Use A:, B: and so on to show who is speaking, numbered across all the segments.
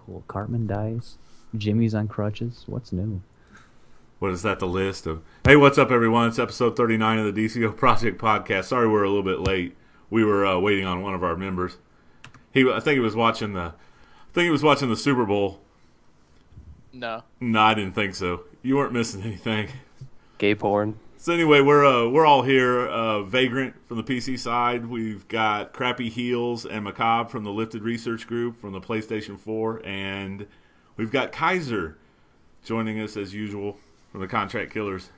A: Cool. Cartman dies. Jimmy's on crutches. What's new?
B: What is that? The list of? Hey, what's up, everyone? It's episode 39 of the Dcuo Project Podcast. Sorry, we're a little bit late. We were waiting on one of our members. I think he was watching the. I think he was watching the Super Bowl.
C: No,
B: I didn't think so. You weren't missing anything.
D: Gay porn.
B: So anyway, we're all here. Vagrant from the PC side. We've got Crappy Heels and Macabre from the Lifted Research Group from the PlayStation 4, and we've got Kaiser joining us as usual from the Contract Killers.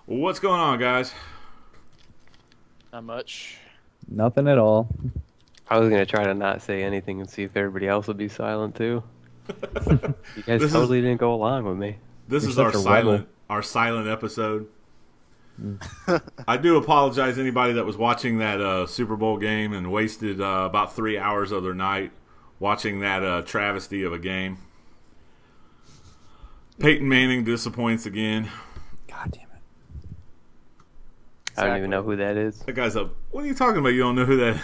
B: Well, what's going on, guys?
C: not much.
A: Nothing at all.
D: I was going to try to not say anything and see if everybody else would be silent too. You guys totally didn't go along with me.
B: This
A: You're
B: is our
A: such a rebel.
B: silent episode. I do apologize to anybody that was watching that Super Bowl game and wasted about 3 hours of their night watching that travesty of a game. Peyton Manning disappoints again.
A: God damn it.
D: I don't even know who that is.
B: That guy's up. What are you talking about? You don't know who that is?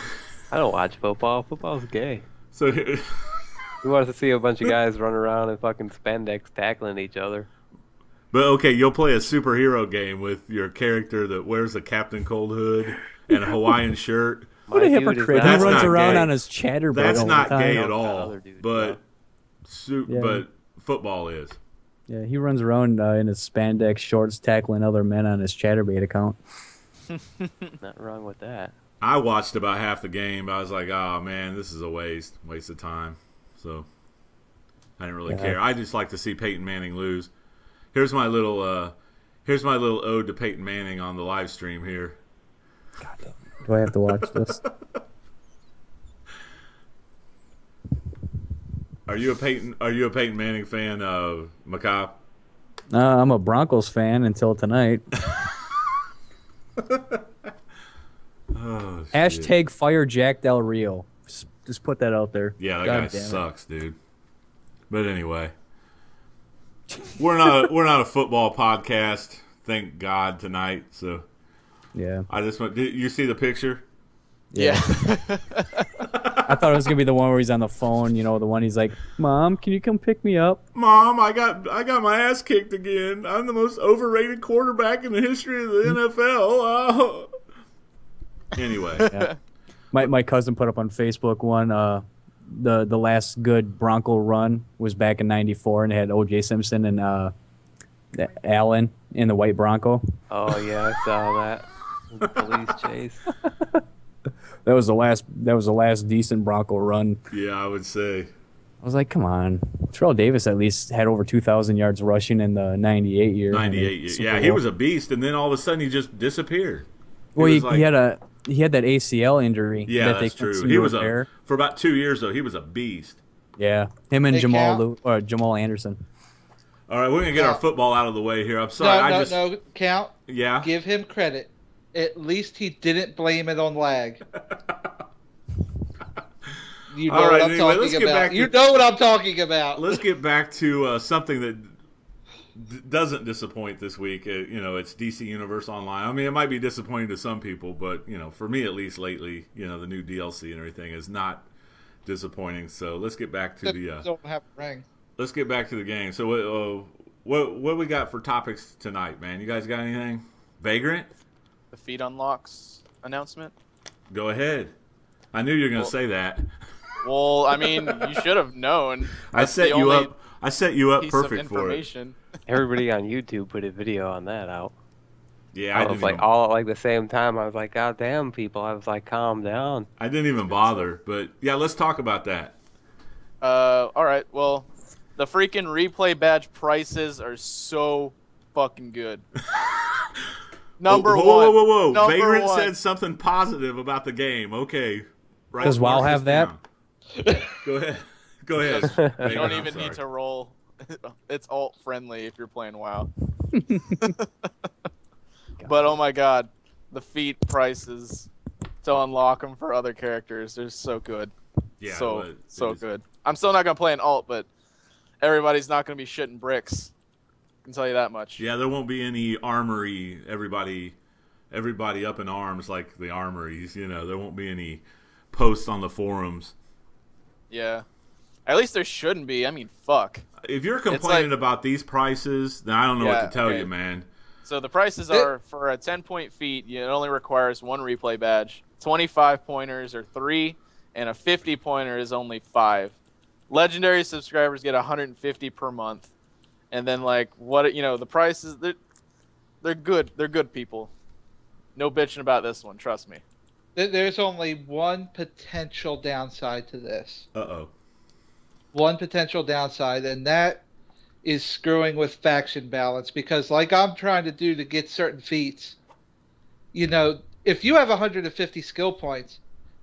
D: I don't watch football. Football's gay.
B: So
D: We want to see a bunch of guys run around in fucking spandex tackling each other.
B: But okay, you'll play a superhero game with your character that wears a Captain Cold hood and a Hawaiian shirt.
A: What a
D: My dude is
A: hypocrite. He
D: not-
A: runs around
B: gay.
A: on his chatterbait
B: That's
A: all
B: not
A: the time.
B: gay
D: No,
B: at
D: the
B: all.
D: other dude,
B: But
A: Yeah.
B: but football is.
A: Yeah, he runs around in his spandex shorts tackling other men on his chatterbait account.
D: Nothing wrong with that.
B: I watched about half the game. I was like, oh man, this is a waste of time. So I didn't really care. I just like to see Peyton Manning lose. Here's my little ode to Peyton Manning on the live stream here.
A: God damn it. Do I have to watch this?
B: Are you a Peyton Manning fan, Macabre?
A: I'm a Broncos fan until tonight.
B: Oh, shit.
A: Hashtag fire Jack Del Rio. Just put that out there.
B: Yeah, that
A: God
B: guy
A: damn it.
B: sucks, dude. But anyway, we're not a football podcast, thank God, tonight. So
A: Yeah.
B: I just want. Did you see the picture?
C: Yeah.
A: I thought it was gonna be the one where he's on the phone. You know, the one he's like, "Mom, can you come pick me up?"
B: Mom, I got my ass kicked again. I'm the most overrated quarterback in the history of the NFL. Oh. Anyway,
A: Yeah. My cousin put up on Facebook one. The last good Bronco run was back in '94, and it had O.J. Simpson and Allen in the white Bronco.
D: Oh yeah, I saw that. The police chase.
A: That was the last decent Bronco run.
B: yeah, I would say.
A: I was like, come on. Terrell Davis at least had over 2,000 yards rushing in the '98 year.
B: 98.
A: Super
B: Yeah, he
A: Bowl.
B: was a beast, and then all of a sudden he just disappeared.
A: Well,
B: was like-
A: he had that ACL injury.
B: Yeah,
A: that they
B: that's true.
A: couldn't
B: He was
A: repair.
B: for about 2 years though. He was a beast.
A: Yeah, him and
E: Hey, Cal?
A: Jamal Anderson.
B: All right, we're gonna get our football out of the way here. I'm sorry.
E: No, Count.
B: Yeah.
E: Give him credit. At least he didn't blame it on lag. You know
B: All right,
E: what I'm
B: anyway, let's
E: talking
B: get back
E: about.
B: to-
E: You know what I'm talking about.
B: Let's get back to something that doesn't disappoint this week. It's DC Universe Online. I mean, it might be disappointing to some people, but for me at least lately, the new DLC and everything is not disappointing. So let's get back to the
E: Don't have a ring.
B: let's get back to the game. So what we got for topics tonight, man? You guys got anything? Vagrant?
C: The feed unlocks announcement.
B: Go ahead. I knew you were going to say that.
C: Well, I mean, you should have known.
B: I
C: That's
B: set
C: the
B: you
C: only
B: up. I set you up
C: piece of
B: perfect for it.
C: information.
D: Everybody on YouTube put a video on that out.
B: Yeah,
D: I
B: I
D: was
B: didn't
D: like
B: even,
D: all at like the same time. I was like, God damn, people. I was like, calm down.
B: I didn't even bother. But yeah, let's talk about that.
C: All right. Well, the freaking replay badge prices are so fucking good. Number
B: Whoa,
C: one.
B: whoa, whoa!
C: Number
B: Vagrant
C: one.
B: said something positive about the game. Okay, right.
A: Does WoW
B: mark
A: have
B: this
A: that?
B: down. Go ahead. Go ahead.
C: You
B: Vagrant,
C: don't
B: I'm
C: even
B: sorry.
C: need to roll. It's alt friendly if you're playing WoW. But oh my god, the feat prices to unlock them for other characters, they're so good.
B: Yeah,
C: so
B: well, it is.
C: good. I'm still not gonna play an alt, but everybody's not gonna be shitting bricks. I can tell you that much.
B: Yeah, there won't be any armory. Everybody up in arms like the armories. There won't be any posts on the forums.
C: Yeah. At least there shouldn't be. I mean, fuck.
B: If you're complaining about these prices, then I don't know what to tell you, man.
C: So the prices are for a 10-point feat, it only requires 1 replay badge. 25 pointers are 3, and a 50 pointer is only 5. Legendary subscribers get 150 per month, and then the prices they're good. They're good people. No bitching about this one. Trust me.
E: There's only one potential downside to this.
B: Uh-oh.
E: One potential downside, and that is screwing with faction balance, because like I'm trying to do to get certain feats, if you have 150 skill points,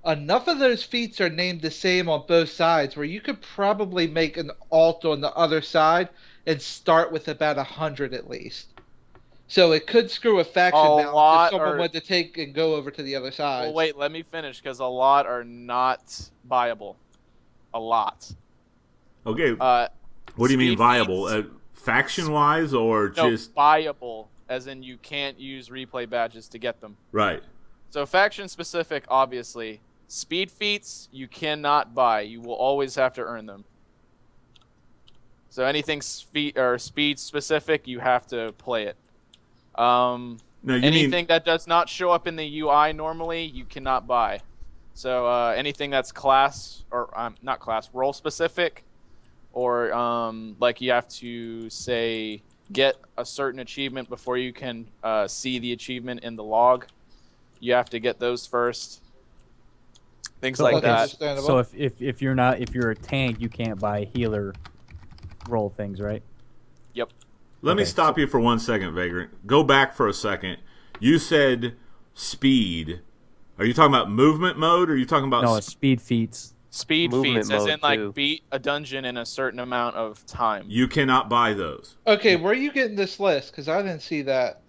E: enough of those feats are named the same on both sides where you could probably make an alt on the other side and start with about 100 at least. So it could screw a faction balance if someone went to take and go over to the other side.
C: Well, wait, let me finish, because a lot are not viable. A lot.
B: Okay. What do you mean viable? Faction-wise or just...
C: No, viable, as in you can't use replay badges to get them.
B: Right.
C: So faction-specific, obviously. Speed feats, you cannot buy. You will always have to earn them. So anything speed-specific, you have to play it. Anything that does not show up in the UI normally, you cannot buy. So anything that's class, or not class, role-specific, or you have to, say, get a certain achievement before you can see the achievement in the log. You have to get those first. Things like that.
A: So if you're a tank, you can't buy healer role things, right?
C: Yep.
B: Let me stop you for 1 second, Vagrant. Go back for a second. You said speed. Are you talking about movement mode, or are you talking about...
A: No, speed feats.
C: Speed feats, as in, beat a dungeon in a certain amount of time.
B: You cannot buy those.
E: Okay, where are you getting this list? Because I didn't see that.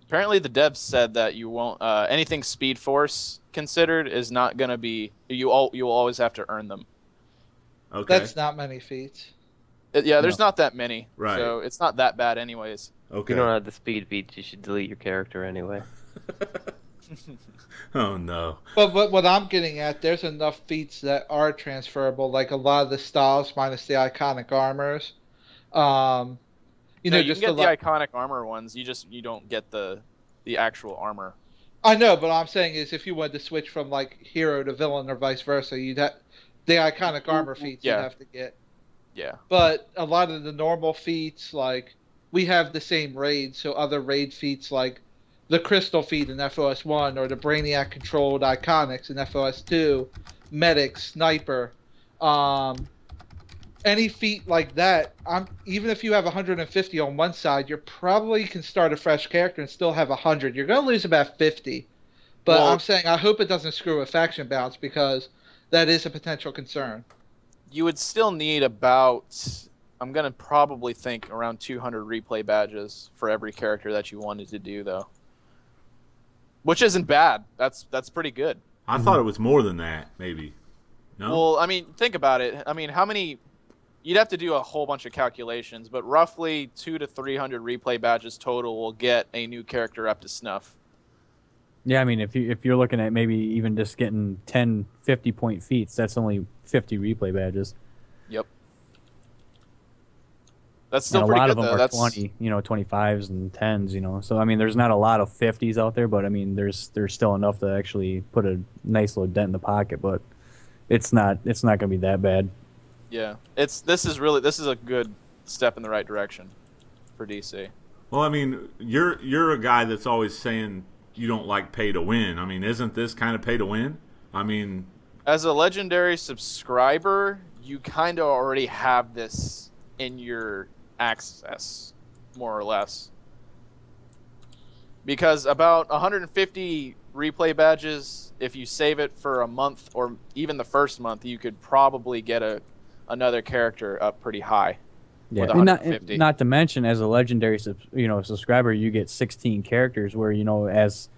C: Apparently, the devs said that you won't... anything Speed Force considered is not going to be... You will always have to earn them.
B: Okay.
E: That's not many feats.
C: There's not that many.
B: Right.
C: So it's not that bad anyways.
B: Okay.
D: If you don't have the speed feats, you should delete your character anyway.
B: Oh, no.
E: But what I'm getting at, there's enough feats that are transferable, like a lot of the styles minus the iconic armors.
C: You can get the iconic armor ones. You don't get the actual armor.
E: I know, but what I'm saying is if you wanted to switch from hero to villain or vice versa, you'd have the iconic armor feats you'd have to get.
C: Yeah.
E: But a lot of the normal feats, we have the same raid, so other raid feats like the Crystal feat in FOS 1 or the Brainiac controlled iconics in FOS 2, Medic, Sniper, any feat like that, even if you have 150 on one side, you probably can start a fresh character and still have 100. You're going to lose about 50. But I'm saying I hope it doesn't screw a faction balance, because that is a potential concern.
C: You would still need about, I'm going to probably think, around 200 replay badges for every character that you wanted to do, though. Which isn't bad. That's pretty good.
B: I thought it was more than that, maybe. No?
C: Well, I mean, think about it. I mean, how many... You'd have to do a whole bunch of calculations, but roughly 200 to 300 replay badges total will get a new character up to snuff.
A: Yeah, I mean, if you're looking at maybe even just getting 10, 50-point feats, that's only 50 replay badges.
C: Yep. That's still
A: and
C: pretty good,
A: though. A lot of them are 20, 25s and 10s, So, I mean, there's not a lot of 50s out there, but, I mean, there's still enough to actually put a nice little dent in the pocket, but it's not going to be that bad.
C: Yeah. This is a good step in the right direction for DC.
B: Well, I mean, you're a guy that's always saying you don't like pay to win. I mean, isn't this kind of pay to win? I mean,
C: as a legendary subscriber, you kind of already have this in your access, more or less. Because about 150 replay badges, if you save it for a month or even the first month, you could probably get another character up pretty high.
A: Yeah, and not to mention, as a legendary subscriber, you get 16 characters. Where as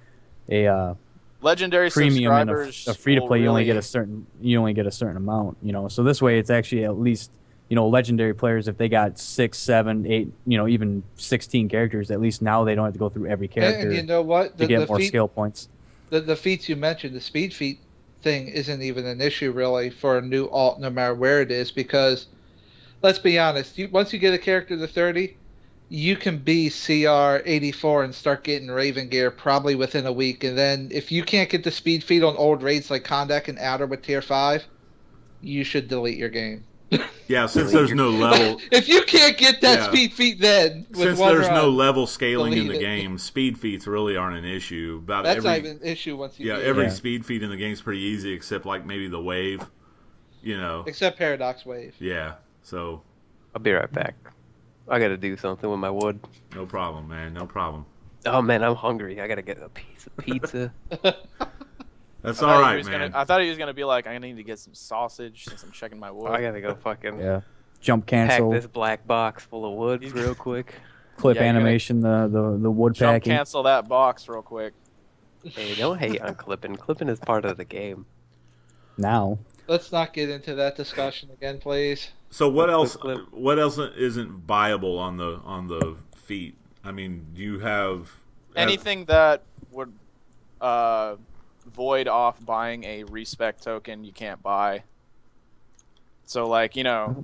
A: a
C: legendary
A: premium and a free to play, you only
C: really...
A: get a certain amount. So this way, it's actually at least legendary players, if they got 6, 7, 8, even 16 characters, at least now they don't have to go through every character.
E: And you know what?
A: To get more skill points.
E: The feats you mentioned, the speed feat, thing isn't even an issue really for a new alt, no matter where it is, because let's be honest, once you get a character to 30, you can be CR 84 and start getting Raven gear probably within a week. And then if you can't get the speed feed on old raids like Kondak and Outer with tier 5, you should delete your game.
B: Yeah, since there's no level.
E: If you can't get that speed feat then,
B: since there's no level scaling in the game, speed feats really aren't an issue.
E: That's not even an issue once you get
B: every speed feat in the game is pretty easy, except like maybe the wave,
E: Except Paradox Wave.
B: Yeah, so.
D: I'll be right back. I gotta do something with my wood.
B: No problem, man. No problem.
D: Oh man, I'm hungry. I gotta get a piece of pizza.
B: That's all right, man.
C: I thought he was gonna be like, I need to get some sausage since I'm checking my wood.
D: I gotta go fucking
A: jump cancel.
D: pack this black box full of wood real quick.
A: Clip animation, the wood
C: jump
A: packing.
C: Cancel that box real quick.
D: Hey, don't hate on clipping. Clipping is part of the game.
A: Now.
E: Let's not get into that discussion again, please.
B: So what else? What else isn't viable on the feat? I mean, do you have
C: anything that would void off buying a respect token? You can't buy. So like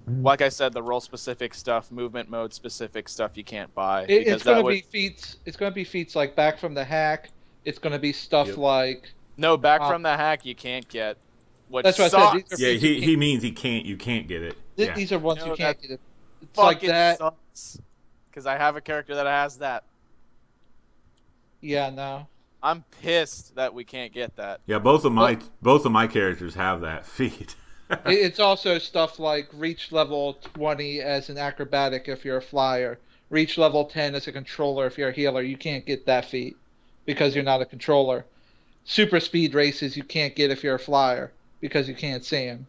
C: like I said, the role specific stuff, movement mode specific stuff, you can't buy.
E: It's going to be feats. It's going to be feats like back from the hack. It's going to be stuff like
C: back from the hack you can't get.
E: That's what I said.
B: Yeah, he means he can't. You can't get it.
E: These are ones you can't get. It's like that.
C: Because I have a character that has that.
E: Yeah, no.
C: I'm pissed that we can't get that.
B: Yeah, both of my characters have that feat.
E: It's also stuff like reach level 20 as an acrobatic if you're a flyer, reach level 10 as a controller if you're a healer. You can't get that feat because you're not a controller. Super speed races you can't get if you're a flyer because you can't see him.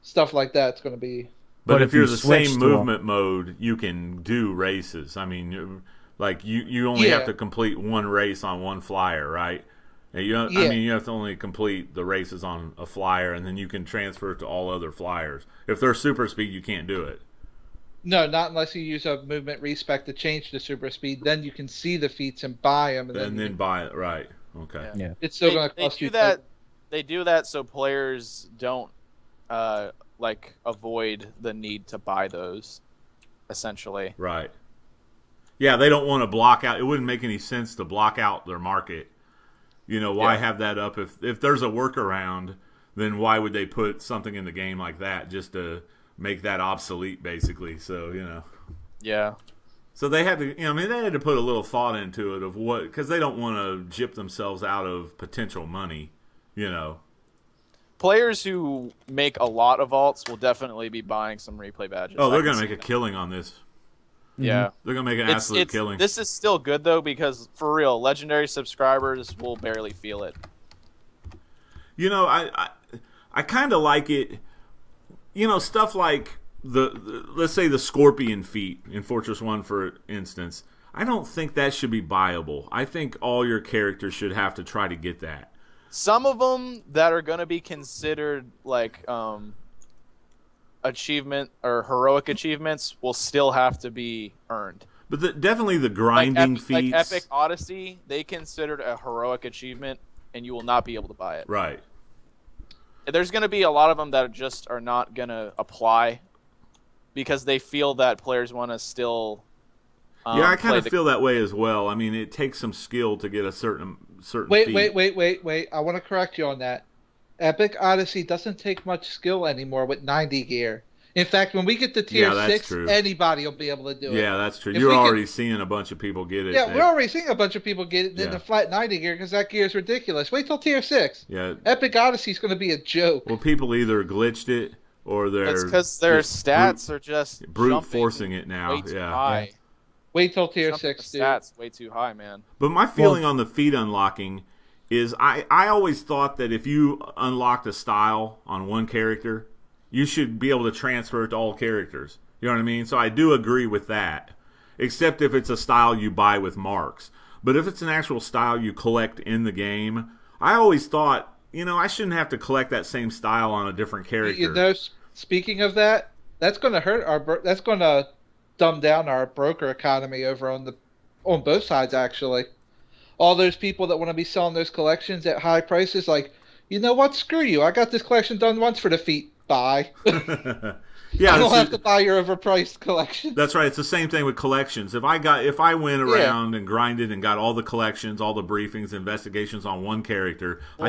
E: Stuff like that's going to be.
B: But if you're the same movement mode, you can do races. I mean, like you only have to complete one race on one flyer, right? I mean, you have to only complete the races on a flyer, and then you can transfer it to all other flyers. If they're super speed, you can't do it.
E: No, not unless you use a movement respec to change to super speed. Then you can see the feats and buy them. And then
B: buy it, right? Okay.
A: Yeah.
E: It's still going to cost you.
C: They do that so players don't avoid the need to buy those, essentially.
B: Right. Yeah, they don't want to block out. It wouldn't make any sense to block out their market. Why have that up? If there's a workaround, then why would they put something in the game like that just to make that obsolete, basically? So,
C: Yeah.
B: So they had to, they had to put a little thought into it of what, because they don't want to jip themselves out of potential money,
C: Players who make a lot of alts will definitely be buying some replay badges.
B: Oh, they're going to make a killing on this.
C: Yeah.
B: They're going to make an absolute killing.
C: This is still good, though, because, for real, legendary subscribers will barely feel it.
B: I kind of like it. Stuff like let's say the Scorpion feat in Fortress 1, for instance. I don't think that should be buyable. I think all your characters should have to try to get that.
C: Some of them that are going to be considered like achievement or heroic achievements will still have to be earned.
B: But definitely the grinding feats.
C: Like Epic Odyssey, they considered a heroic achievement, and you will not be able to buy it.
B: Right.
C: There's going to be a lot of them that just are not going to apply because they feel that players want to still.
B: Yeah, I kind of feel that way as well. I mean, it takes some skill to get a certain
E: Wait.
B: feat.
E: I want to correct you on that. Epic Odyssey doesn't take much skill anymore with 90 gear. In fact, when we get to tier 6, anybody will be able to do it.
B: Yeah, that's true. You're already seeing a bunch of people get it.
E: Yeah, we're already seeing a bunch of people get it in the flat 90 gear because that gear is ridiculous. Wait till tier 6.
B: Yeah.
E: Epic Odyssey is going to be a joke.
B: Well, people either glitched it or
C: That's because their stats are just
B: brute forcing it now.
C: Way too high.
E: Wait till tier 6, dude.
C: Stats way too high, man.
B: But my feeling on the feat unlocking is I always thought that if you unlocked a style on one character, you should be able to transfer it to all characters. You know what I mean? So I do agree with that, except if it's a style you buy with marks. But if it's an actual style you collect in the game, I always thought, I shouldn't have to collect that same style on a different character.
E: Speaking of that, that's going to hurt that's going to dumb down our broker economy over on both sides, actually. All those people that want to be selling those collections at high prices, like, you know what? Screw you. I got this collection done once for the feat. Bye.
B: Yeah,
E: I don't have to buy your overpriced collection.
B: That's right. It's the same thing with collections. If I went around and grinded and got all the collections, all the briefings, investigations on one character, I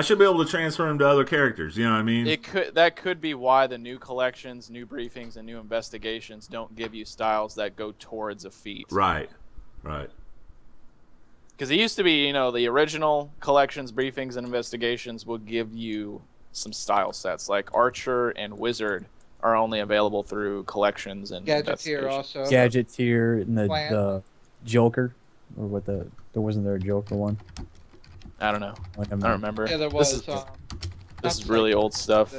B: should be able to transfer them to other characters. You know what I mean?
C: That could be why the new collections, new briefings, and new investigations don't give you styles that go towards a feat.
B: Right. Right.
C: Because it used to be, the original collections, briefings, and investigations will give you some style sets. Like Archer and Wizard are only available through collections and
E: Gadgeteer also.
A: Gadgeteer and the Joker, or what wasn't there a Joker one?
C: I don't know. I don't remember.
E: Yeah, there was.
C: This is really old stuff.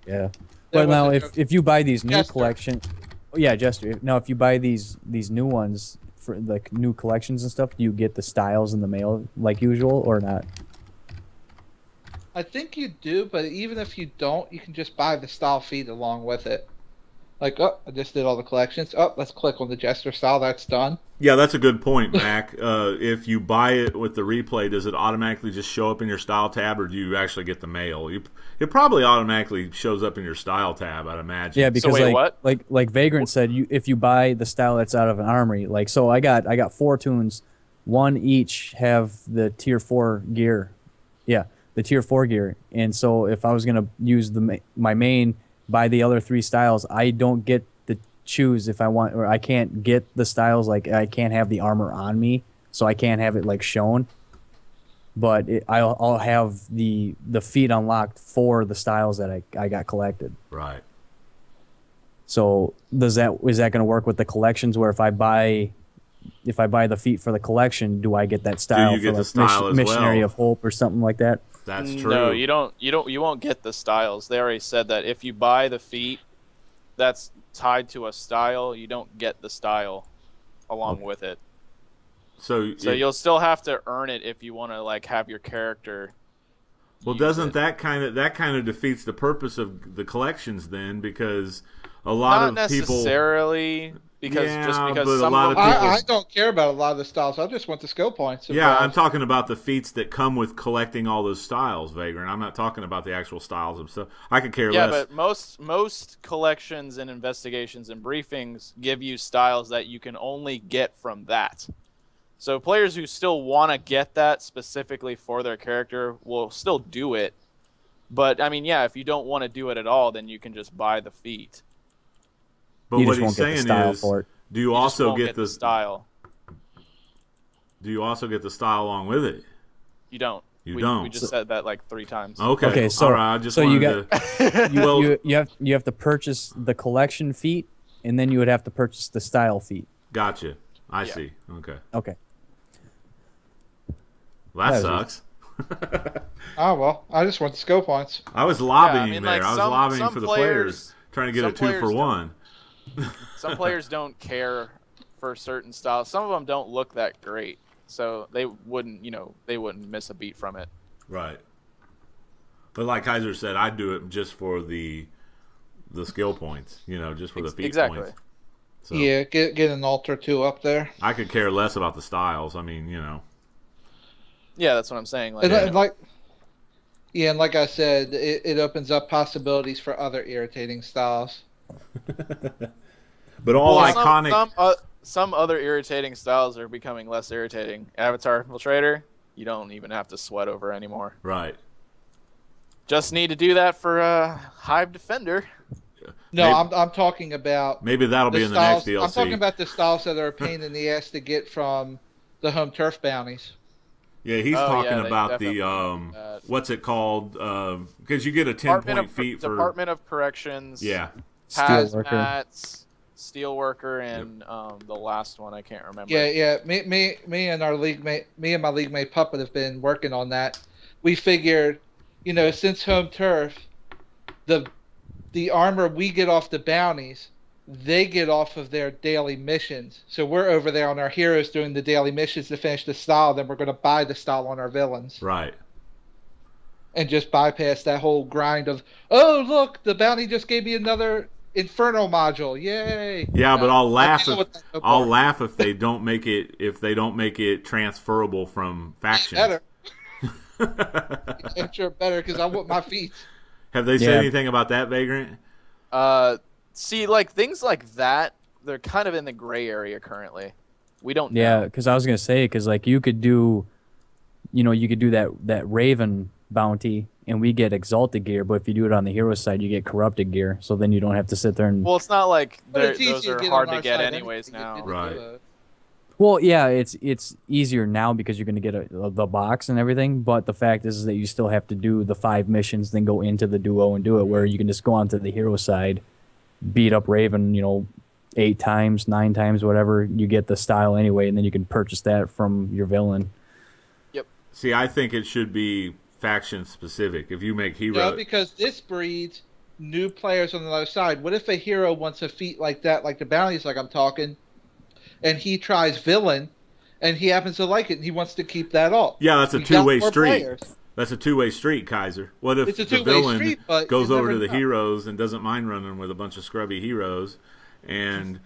A: Yeah. But now, if you buy these new collection, Jester. Now, if you buy these new ones for like new collections and stuff, do you get the styles in the mail like usual or not?
E: I think you do, but even if you don't, you can just buy the style feed along with it. Like, I just did all the collections. Let's click on the Jester style. That's done.
B: Yeah, that's a good point, Mac. If you buy it with the replay, does it automatically just show up in your style tab, or do you actually get the mail? It probably automatically shows up in your style tab, I'd imagine.
A: Yeah, because
C: what?
A: like Vagrant said, if you buy the style that's out of an armory, like so I got 4 tunes, one each have the tier 4 gear. Yeah, the tier 4 gear. And so if I was gonna use my main, buy the other 3 styles, I don't get to choose if I want, or I can't get the styles, like I can't have the armor on me, so I can't have it like shown. But I'll have the feat unlocked for the styles that I got collected.
B: Right.
A: So is that going to work with the collections, where if I buy the feat for the collection, do I get that style?
B: Do you get the style as
A: Missionary
B: well?
A: of Hope or something like that?
B: That's true.
C: No, you don't. You won't get the styles. They already said that if you buy the feat that's tied to a style, you don't get the style along with it.
B: So
C: you'll still have to earn it if you want to like have your character.
B: Well, doesn't that kind of defeats the purpose of the collections then? Because a lot
C: Not
B: of people
C: necessarily. Because some
B: but
C: of
B: a lot
C: them,
B: of people,
E: I don't care about a lot of the styles. I just want the skill points.
B: Yeah, I'm talking about the feats that come with collecting all those styles, Vagrant. I'm not talking about the actual styles themselves. I could care less.
C: Yeah, but most collections and investigations and briefings give you styles that you can only get from that. So players who still want to get that specifically for their character will still do it. But, I mean, yeah, if you don't want to do it at all, then you can just buy the feat.
B: But what he's saying is, do you also get the
C: style?
B: Do you also get the style along with it?
C: You don't.
B: You don't.
C: We just said that like 3 times.
B: Okay.
A: So,
B: all right. I just
A: you have to purchase the collection feat, and then you would have to purchase the style feat.
B: Gotcha. I see. Okay.
A: Okay.
B: Well, that sucks.
E: Oh well, I just want the skill points.
B: I was lobbying
C: like
B: I was lobbying for the players, trying to get a 2-for-1.
C: Some players don't care for certain styles. Some of them don't look that great, so they wouldn't miss a beat from it.
B: Right. But like Kaiser said, I'd do it just for the skill points. Just for the feat points. So,
E: yeah, get an alt or 2 up there.
B: I could care less about the styles. I mean,
C: Yeah, that's what I'm saying.
E: And like I said, it opens up possibilities for other irritating styles.
B: But all iconic.
C: Some other irritating styles are becoming less irritating. Avatar Infiltrator, you don't even have to sweat over anymore.
B: Right.
C: Just need to do that for Hive Defender.
E: No, I'm talking about.
B: Maybe that'll be in the next DLC.
E: I'm talking about the styles that are a pain in the ass to get from the home turf bounties.
B: Yeah, he's talking about the what's it called? Because you get a 10-point feat for
C: Department of Corrections.
B: Yeah.
C: Hazmats, Steelworker, and the last one I can't remember.
E: Yeah. Me and my league mate Puppet have been working on that. We figured, since home turf, the armor we get off the bounties, they get off of their daily missions. So we're over there on our heroes doing the daily missions to finish the style. Then we're going to buy the style on our villains.
B: Right.
E: And just bypass that whole grind of, oh look, the bounty just gave me another Inferno module. Yay!
B: Yeah, but I'll laugh if they don't make it transferable from factions.
E: Better. I'm sure better because I want my feats.
B: Have they said anything about that, Vagrant?
C: See, like things like that, they're kind of in the gray area currently. We don't know.
A: Yeah, because I was gonna say, because like you could do, you could do that Raven bounty, and we get exalted gear. But if you do it on the hero side, you get corrupted gear. So then you don't have to sit there and.
C: Well, it's not like
E: But it's
C: those
E: easier
C: are
E: to get
C: hard
E: on
C: to
E: our
C: get
E: side
C: anyways
E: anyway,
C: now.
E: you get
B: Right.
E: to do it.
A: Well, yeah, it's easier now because you're gonna get the box and everything. But the fact is that you still have to do the 5 missions, then go into the duo and do it. Where you can just go onto the hero side, beat up Raven, 8 times, 9 times, whatever. You get the style anyway, and then you can purchase that from your villain.
B: See, I think it should be faction specific. If you make hero,
E: No, because this breeds new players on the other side. What if a hero wants a feat like that, like the bounties, like I'm talking, and he tries villain, and he happens to like it, and he wants to keep that all?
B: yeah, that's a
E: We got
B: two-way
E: more
B: street.
E: players.
B: That's a two-way street, Kaiser. What if
E: It's a
B: the
E: two-way
B: villain
E: street, but
B: goes
E: you
B: over
E: never
B: to the
E: know.
B: heroes and doesn't mind running with a bunch of scrubby heroes, and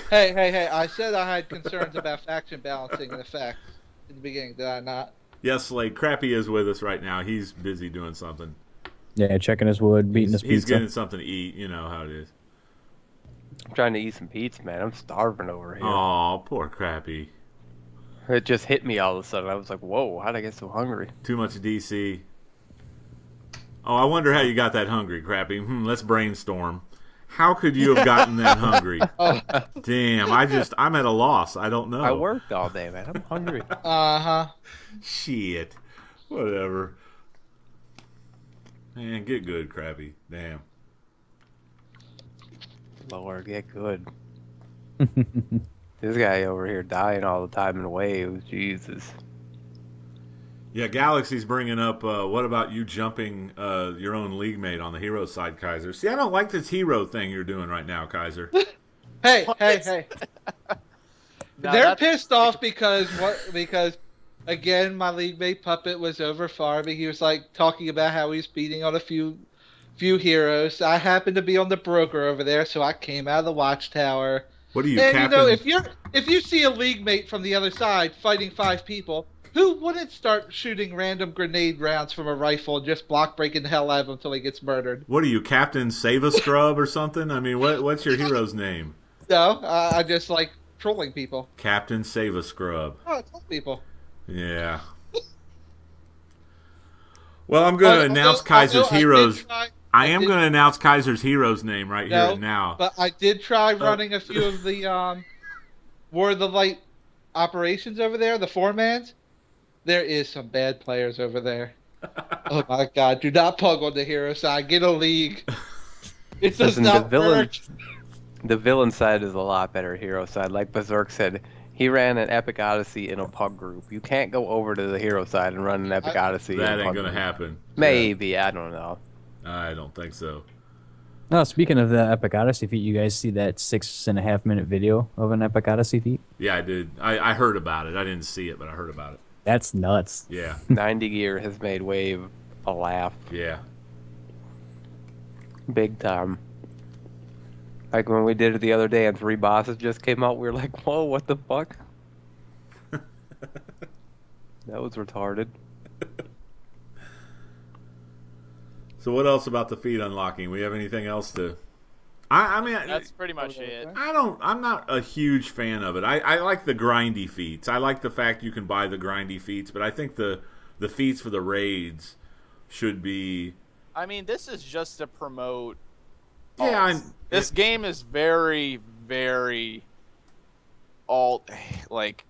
E: Hey! I said I had concerns about faction balancing in effect in the beginning. Did I not?
B: yes, like Crappy is with us right now. He's busy doing something.
A: Yeah, checking his wood, beating his
B: He's
A: pizza.
B: getting something to eat. You know how it is.
D: I'm trying to eat some pizza, man. I'm starving over here.
B: Oh, poor Crappy.
D: It just hit me all of a sudden. I was like, whoa, how'd I get so hungry?
B: Too much DC. Oh, I wonder how you got that hungry, Crappy. Let's brainstorm. How could you have gotten that hungry? Damn, I'm at a loss. I don't know.
D: I worked all day, man. I'm hungry.
E: Uh-huh.
B: Shit. Whatever. Man, get good, Crappy. Damn.
D: Lord, get good. This guy over here dying all the time in waves. Jesus.
B: Yeah, Galaxy's bringing up, what about you jumping your own league mate on the hero side, Kaiser? See, I don't like this hero thing you're doing right now, Kaiser.
E: Hey!
C: No,
E: They're
C: that's-
E: pissed off because again, my league mate Puppet was over farming. He was like talking about how he's beating on a few heroes. I happened to be on the broker over there, so I came out of the watchtower.
B: What are you,
E: And
B: Captain?
E: if you see a league mate from the other side fighting 5 people, who wouldn't start shooting random grenade rounds from a rifle and just block breaking the hell out of him until he gets murdered?
B: What are you, Captain Save a Scrub or something? I mean, what's your hero's name?
E: No, I just like trolling people.
B: Captain Save a Scrub.
E: Oh, I troll people.
B: Yeah. Well, I'm going to announce Kaiser's heroes. I am going to announce Kaiser's hero's name right here and now.
E: But I did try running a few of the War of the Light operations over there, the 4-mans. There is some bad players over there. Oh my god, do not pug on the hero side. Get a league. It does
D: Listen,
E: not work.
D: The villain side is a lot better hero side. Like Berserk said, he ran an Epic Odyssey in a pug group. You can't go over to the hero side and run an Epic Odyssey.
B: That
D: in a
B: ain't
D: pug
B: going to
D: group.
B: happen.
D: Maybe, I don't know.
B: I don't think so.
A: No, speaking of the Epic Odyssey feat, you guys see that 6.5 minute video of an Epic Odyssey feat?
B: Yeah, I did. I heard about it. I didn't see it, but I heard about it.
A: That's nuts.
B: Yeah.
D: 90 Gear has made Wave a laugh.
B: Yeah.
D: Big time. Like when we did it the other day and 3 bosses just came out, we were like, whoa, what the fuck? That was retarded.
B: So what else about the feat unlocking? We have anything else to... I mean,
C: That's pretty much it.
B: I'm not a huge fan of it. I like the grindy feats. I like the fact you can buy the grindy feats, but I think the feats for the raids should be...
C: I mean, this is just to promote.
B: Yeah,
C: alts. This game is very, very alt. Like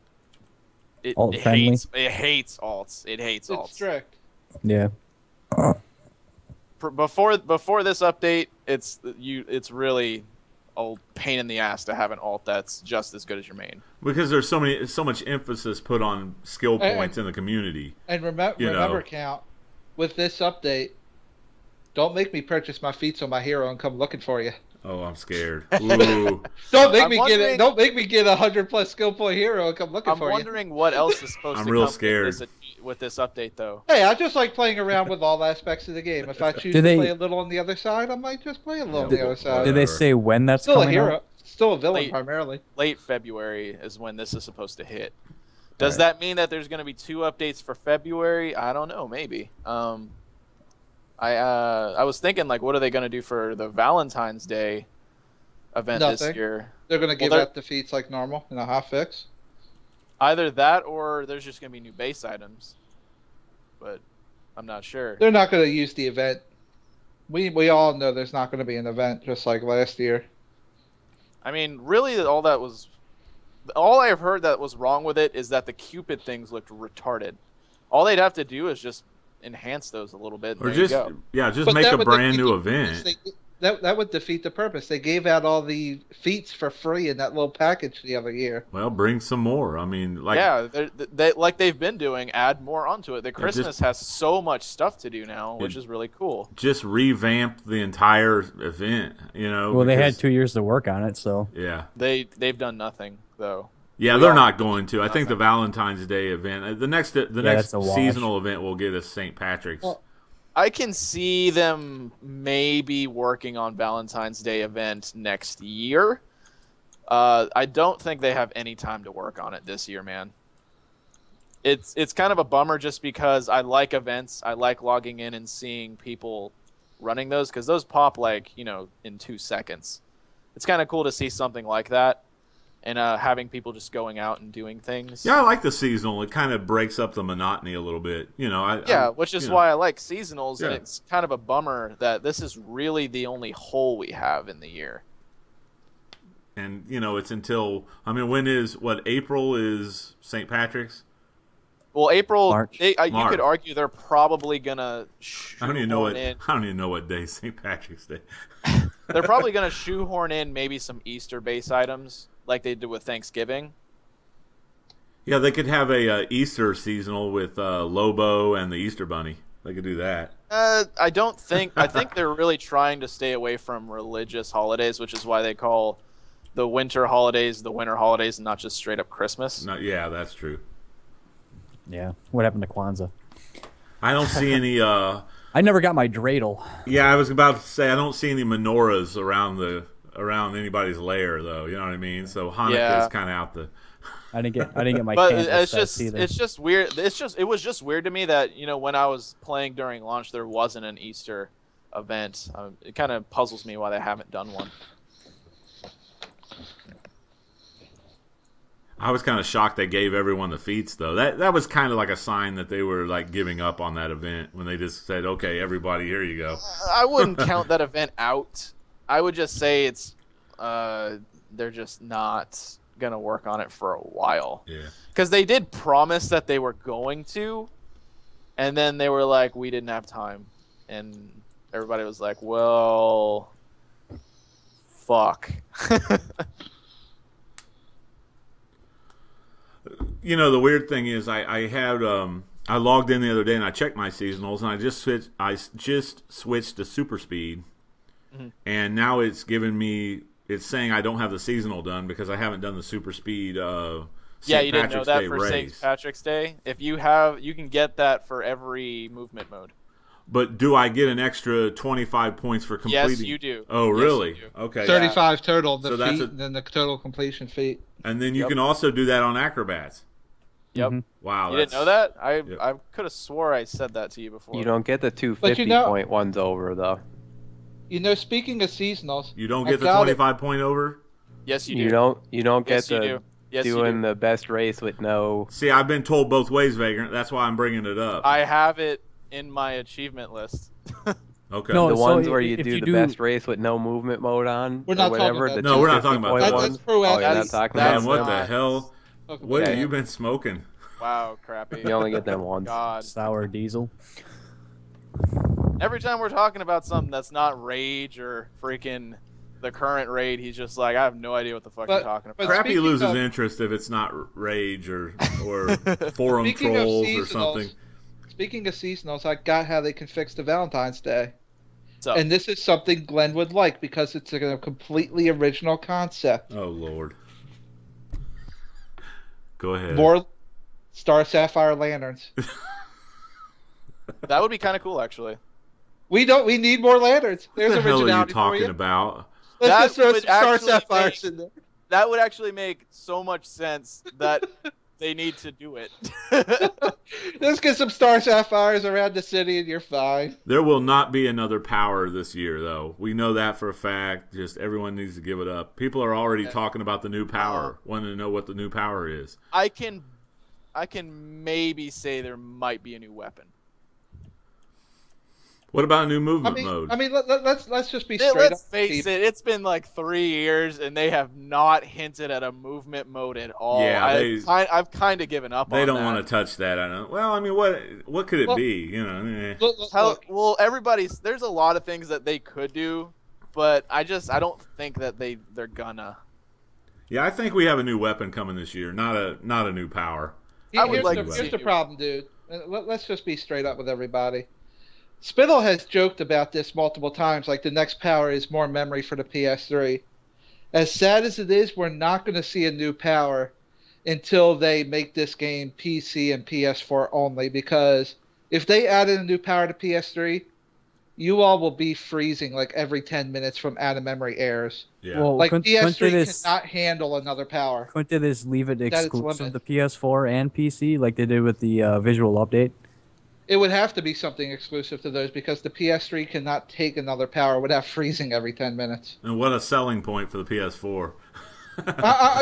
C: it
A: Alt-friendly?
C: It hates alts. It hates
E: It's
C: alts.
E: strict.
A: Yeah.
C: Before this update, it's really a pain in the ass to have an alt that's just as good as your main.
B: Because there's so much emphasis put on skill
E: And-
B: points in the community.
E: And
B: You
E: remember,
B: know.
E: Count, with this update, don't make me purchase my feats on my hero and come looking for you.
B: Oh, I'm scared. Ooh.
E: Don't make
C: I'm
E: me get
C: wondering-
E: it. Don't make me get 100+ skill point hero and come looking
C: I'm
E: for you.
C: wondering what else is supposed
B: I'm
C: to
B: real
C: come
B: scared.
C: with this update, though.
E: Hey, I just like playing around with all aspects of the game. If I choose
A: Do
E: to
A: they-
E: play a little on the other side, I might just play a little on the other side.
A: Did they say when that's
E: Still a
A: coming
E: hero,
A: out?
E: still a villain
C: Late.
E: primarily.
C: Late February is when this is supposed to hit. Does that mean that there's going to be 2 updates for February? I don't know. Maybe. I was thinking, like, what are they going to do for the Valentine's Day event this year?
E: They're going to give out defeats like normal in a hot fix.
C: Either that, or there's just going to be new base items. But I'm not sure.
E: They're not going to use the event. We all know there's not going to be an event just like last year.
C: I mean, really, all I've heard that was wrong with it is that the Cupid things looked retarded. All they'd have to do is just enhance those a little bit.
B: Or just
E: But
B: make a
E: would
B: brand
E: defeat
B: new
E: the
B: event.
E: purpose. That would defeat the purpose. They gave out all the feats for free in that little package the other year.
B: Well, bring some more. I mean, like
C: like they've been doing, add more onto it. The Christmas has so much stuff to do now, which is really cool.
B: Just revamp the entire event, you know.
A: Well, they had 2 years to work on it, so
B: yeah,
C: they've done nothing though.
B: Yeah, they're not going to. I think the Valentine's Day event, the next
A: that's
B: seasonal event, will get us St. Patrick's.
E: Well,
C: I can see them maybe working on Valentine's Day event next year. I don't think they have any time to work on it this year, man. It's kind of a bummer just because I like events. I like logging in and seeing people running those because those pop like, in 2 seconds. It's kind of cool to see something like that. And having people just going out and doing things.
B: Yeah, I like the seasonal. It kind of breaks up the monotony a little bit.
C: Which is why I like seasonals. Yeah. And it's kind of a bummer that this is really the only hole we have in the year.
B: And, it's until, when is, April is St. Patrick's?
C: Well, April,
A: March.
C: You could argue they're probably going to
B: I don't even know what day St. Patrick's Day.
C: They're probably going to shoehorn in maybe some Easter base items like they did with Thanksgiving.
B: Yeah, they could have a Easter seasonal with Lobo and the Easter Bunny. They could do that.
C: I think they're really trying to stay away from religious holidays, which is why they call the winter holidays the winter holidays and not just straight up Christmas.
B: Yeah, that's true.
A: Yeah. What happened to Kwanzaa?
B: I don't see any...
A: I never got my dreidel.
B: Yeah, I was about to say, I don't see any menorahs around anybody's lair, though. You know what I mean? So Hanukkah is kind of out the...
A: I didn't get my
C: but
A: candles either.
C: It's just weird. It was just weird to me that, when I was playing during launch, there wasn't an Easter event. It kind of puzzles me why they haven't done one.
B: I was kind of shocked they gave everyone the feats, though. That was kind of like a sign that they were like giving up on that event when they just said, "Okay, everybody, here you go."
C: I wouldn't count that event out. I would just say it's they're just not gonna work on it for a while.
B: Yeah.
C: Because they did promise that they were going to, and then they were like, "We didn't have time," and everybody was like, "Well, fuck."
B: The weird thing is I logged in the other day and I checked my seasonals and I just switched to super speed, and now it's saying I don't have the seasonal done because I haven't done the super speed
C: you didn't know that for St. Patrick's Day. If you have, you can get that for every movement mode.
B: But do I get an extra 25 points for completing?
C: Yes, you do.
B: Oh, really?
C: Yes, you do.
B: Okay.
E: 35 total, the
B: So
E: feat, and then the total completion feat.
B: And then you can also do that on acrobats.
C: Yep.
B: Wow.
C: You didn't know that? I could have swore I said that to you before.
D: You don't get the 250-point ones over, though.
E: Speaking of seasonals,
B: you don't get the 25-point over?
C: Yes, you do.
D: You don't get
C: doing
D: the best race with no...
B: See, I've been told both ways, Vagrant. That's why I'm bringing it up.
C: I have it in my achievement list.
B: Okay.
A: No,
D: the
A: so
D: ones where you
A: if
D: do
A: you
D: the
A: do-
D: best race with no movement mode on,
E: We're not
D: or
E: talking
D: whatever.
E: about
D: The
E: that.
B: No, we're not talking
D: 250-point
B: about
E: that.
D: ones.
E: That's pro
D: Oh, you're not
E: athletes.
D: talking
B: Man,
D: about
B: what
D: them?
B: the hell? What have you been smoking?
C: Wow, crappy.
D: You only get them once.
C: God.
A: Sour diesel.
C: Every time we're talking about something that's not Rage or freaking the current raid, he's just like, I have no idea what the fuck you're talking about.
B: Crappy
E: speaking
B: loses
E: of-
B: interest if it's not Rage or forum
E: Speaking of
B: trolls or
E: seasonals,
B: something.
E: Speaking of seasonals, I got how they can fix the Valentine's Day.
C: So,
E: And this is something Glenn would like because it's a completely original concept.
B: Oh, Lord. Go ahead.
E: More Star Sapphire lanterns.
C: that would be kind of cool, actually.
E: We need more lanterns. There's
B: What the hell are you
E: originality for
B: talking
E: you.
B: about?
E: Let's
C: That
E: just throw
C: would
E: some Star
C: actually
E: Sapphires
C: make-
E: in there.
C: That would actually make so much sense that they need to do it.
E: Just get some star sapphires around the city and you're fine.
B: There will not be another power this year, though. We know that for a fact. Just everyone needs to give it up. People are already talking about the new power, wanting to know what the new power is.
C: I can maybe say there might be a new weapon.
B: What about a new movement mode?
E: I mean, let's just be straight up.
C: Let's face it. It's been like 3 years, and they have not hinted at a movement mode at all.
B: Yeah,
C: I've kind of given up on that.
B: They don't want to touch that. I know. Well, I mean, what could it be? You know.
C: Well, there's a lot of things that they could do, but I don't think that they're gonna.
B: Yeah, I think we have a new weapon coming this year, not a new power.
E: Here's the problem, dude. Let's just be straight up with everybody. Spittle has joked about this multiple times, like the next power is more memory for the PS3. As sad as it is, we're not going to see a new power until they make this game PC and PS4 only, because if they added a new power to PS3, you all will be freezing like every 10 minutes from out-of-memory errors.
B: Yeah.
A: Well,
E: like PS3 cannot handle another power.
A: Couldn't they just leave it exclusive to PS4 and PC like they did with the visual update?
E: It would have to be something exclusive to those because the PS3 cannot take another power without freezing every 10 minutes.
B: And what a selling point for the PS4.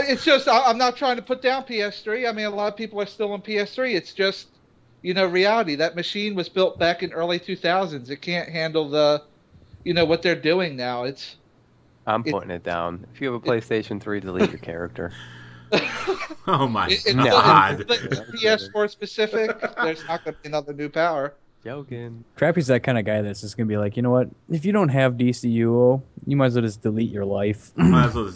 E: It's just, I'm not trying to put down PS3. I mean, a lot of people are still on PS3. It's just, reality. That machine was built back in early 2000s. It can't handle what they're doing now.
D: I'm putting it down. If you have a PlayStation 3, delete your character.
B: Oh my God!
E: PS4 specific. There's not going to be another new power.
D: Joking.
A: Crappy's that kind of guy that's just gonna be like, you know what? If you don't have Dcuo, you might as well just delete your life.
B: Might as well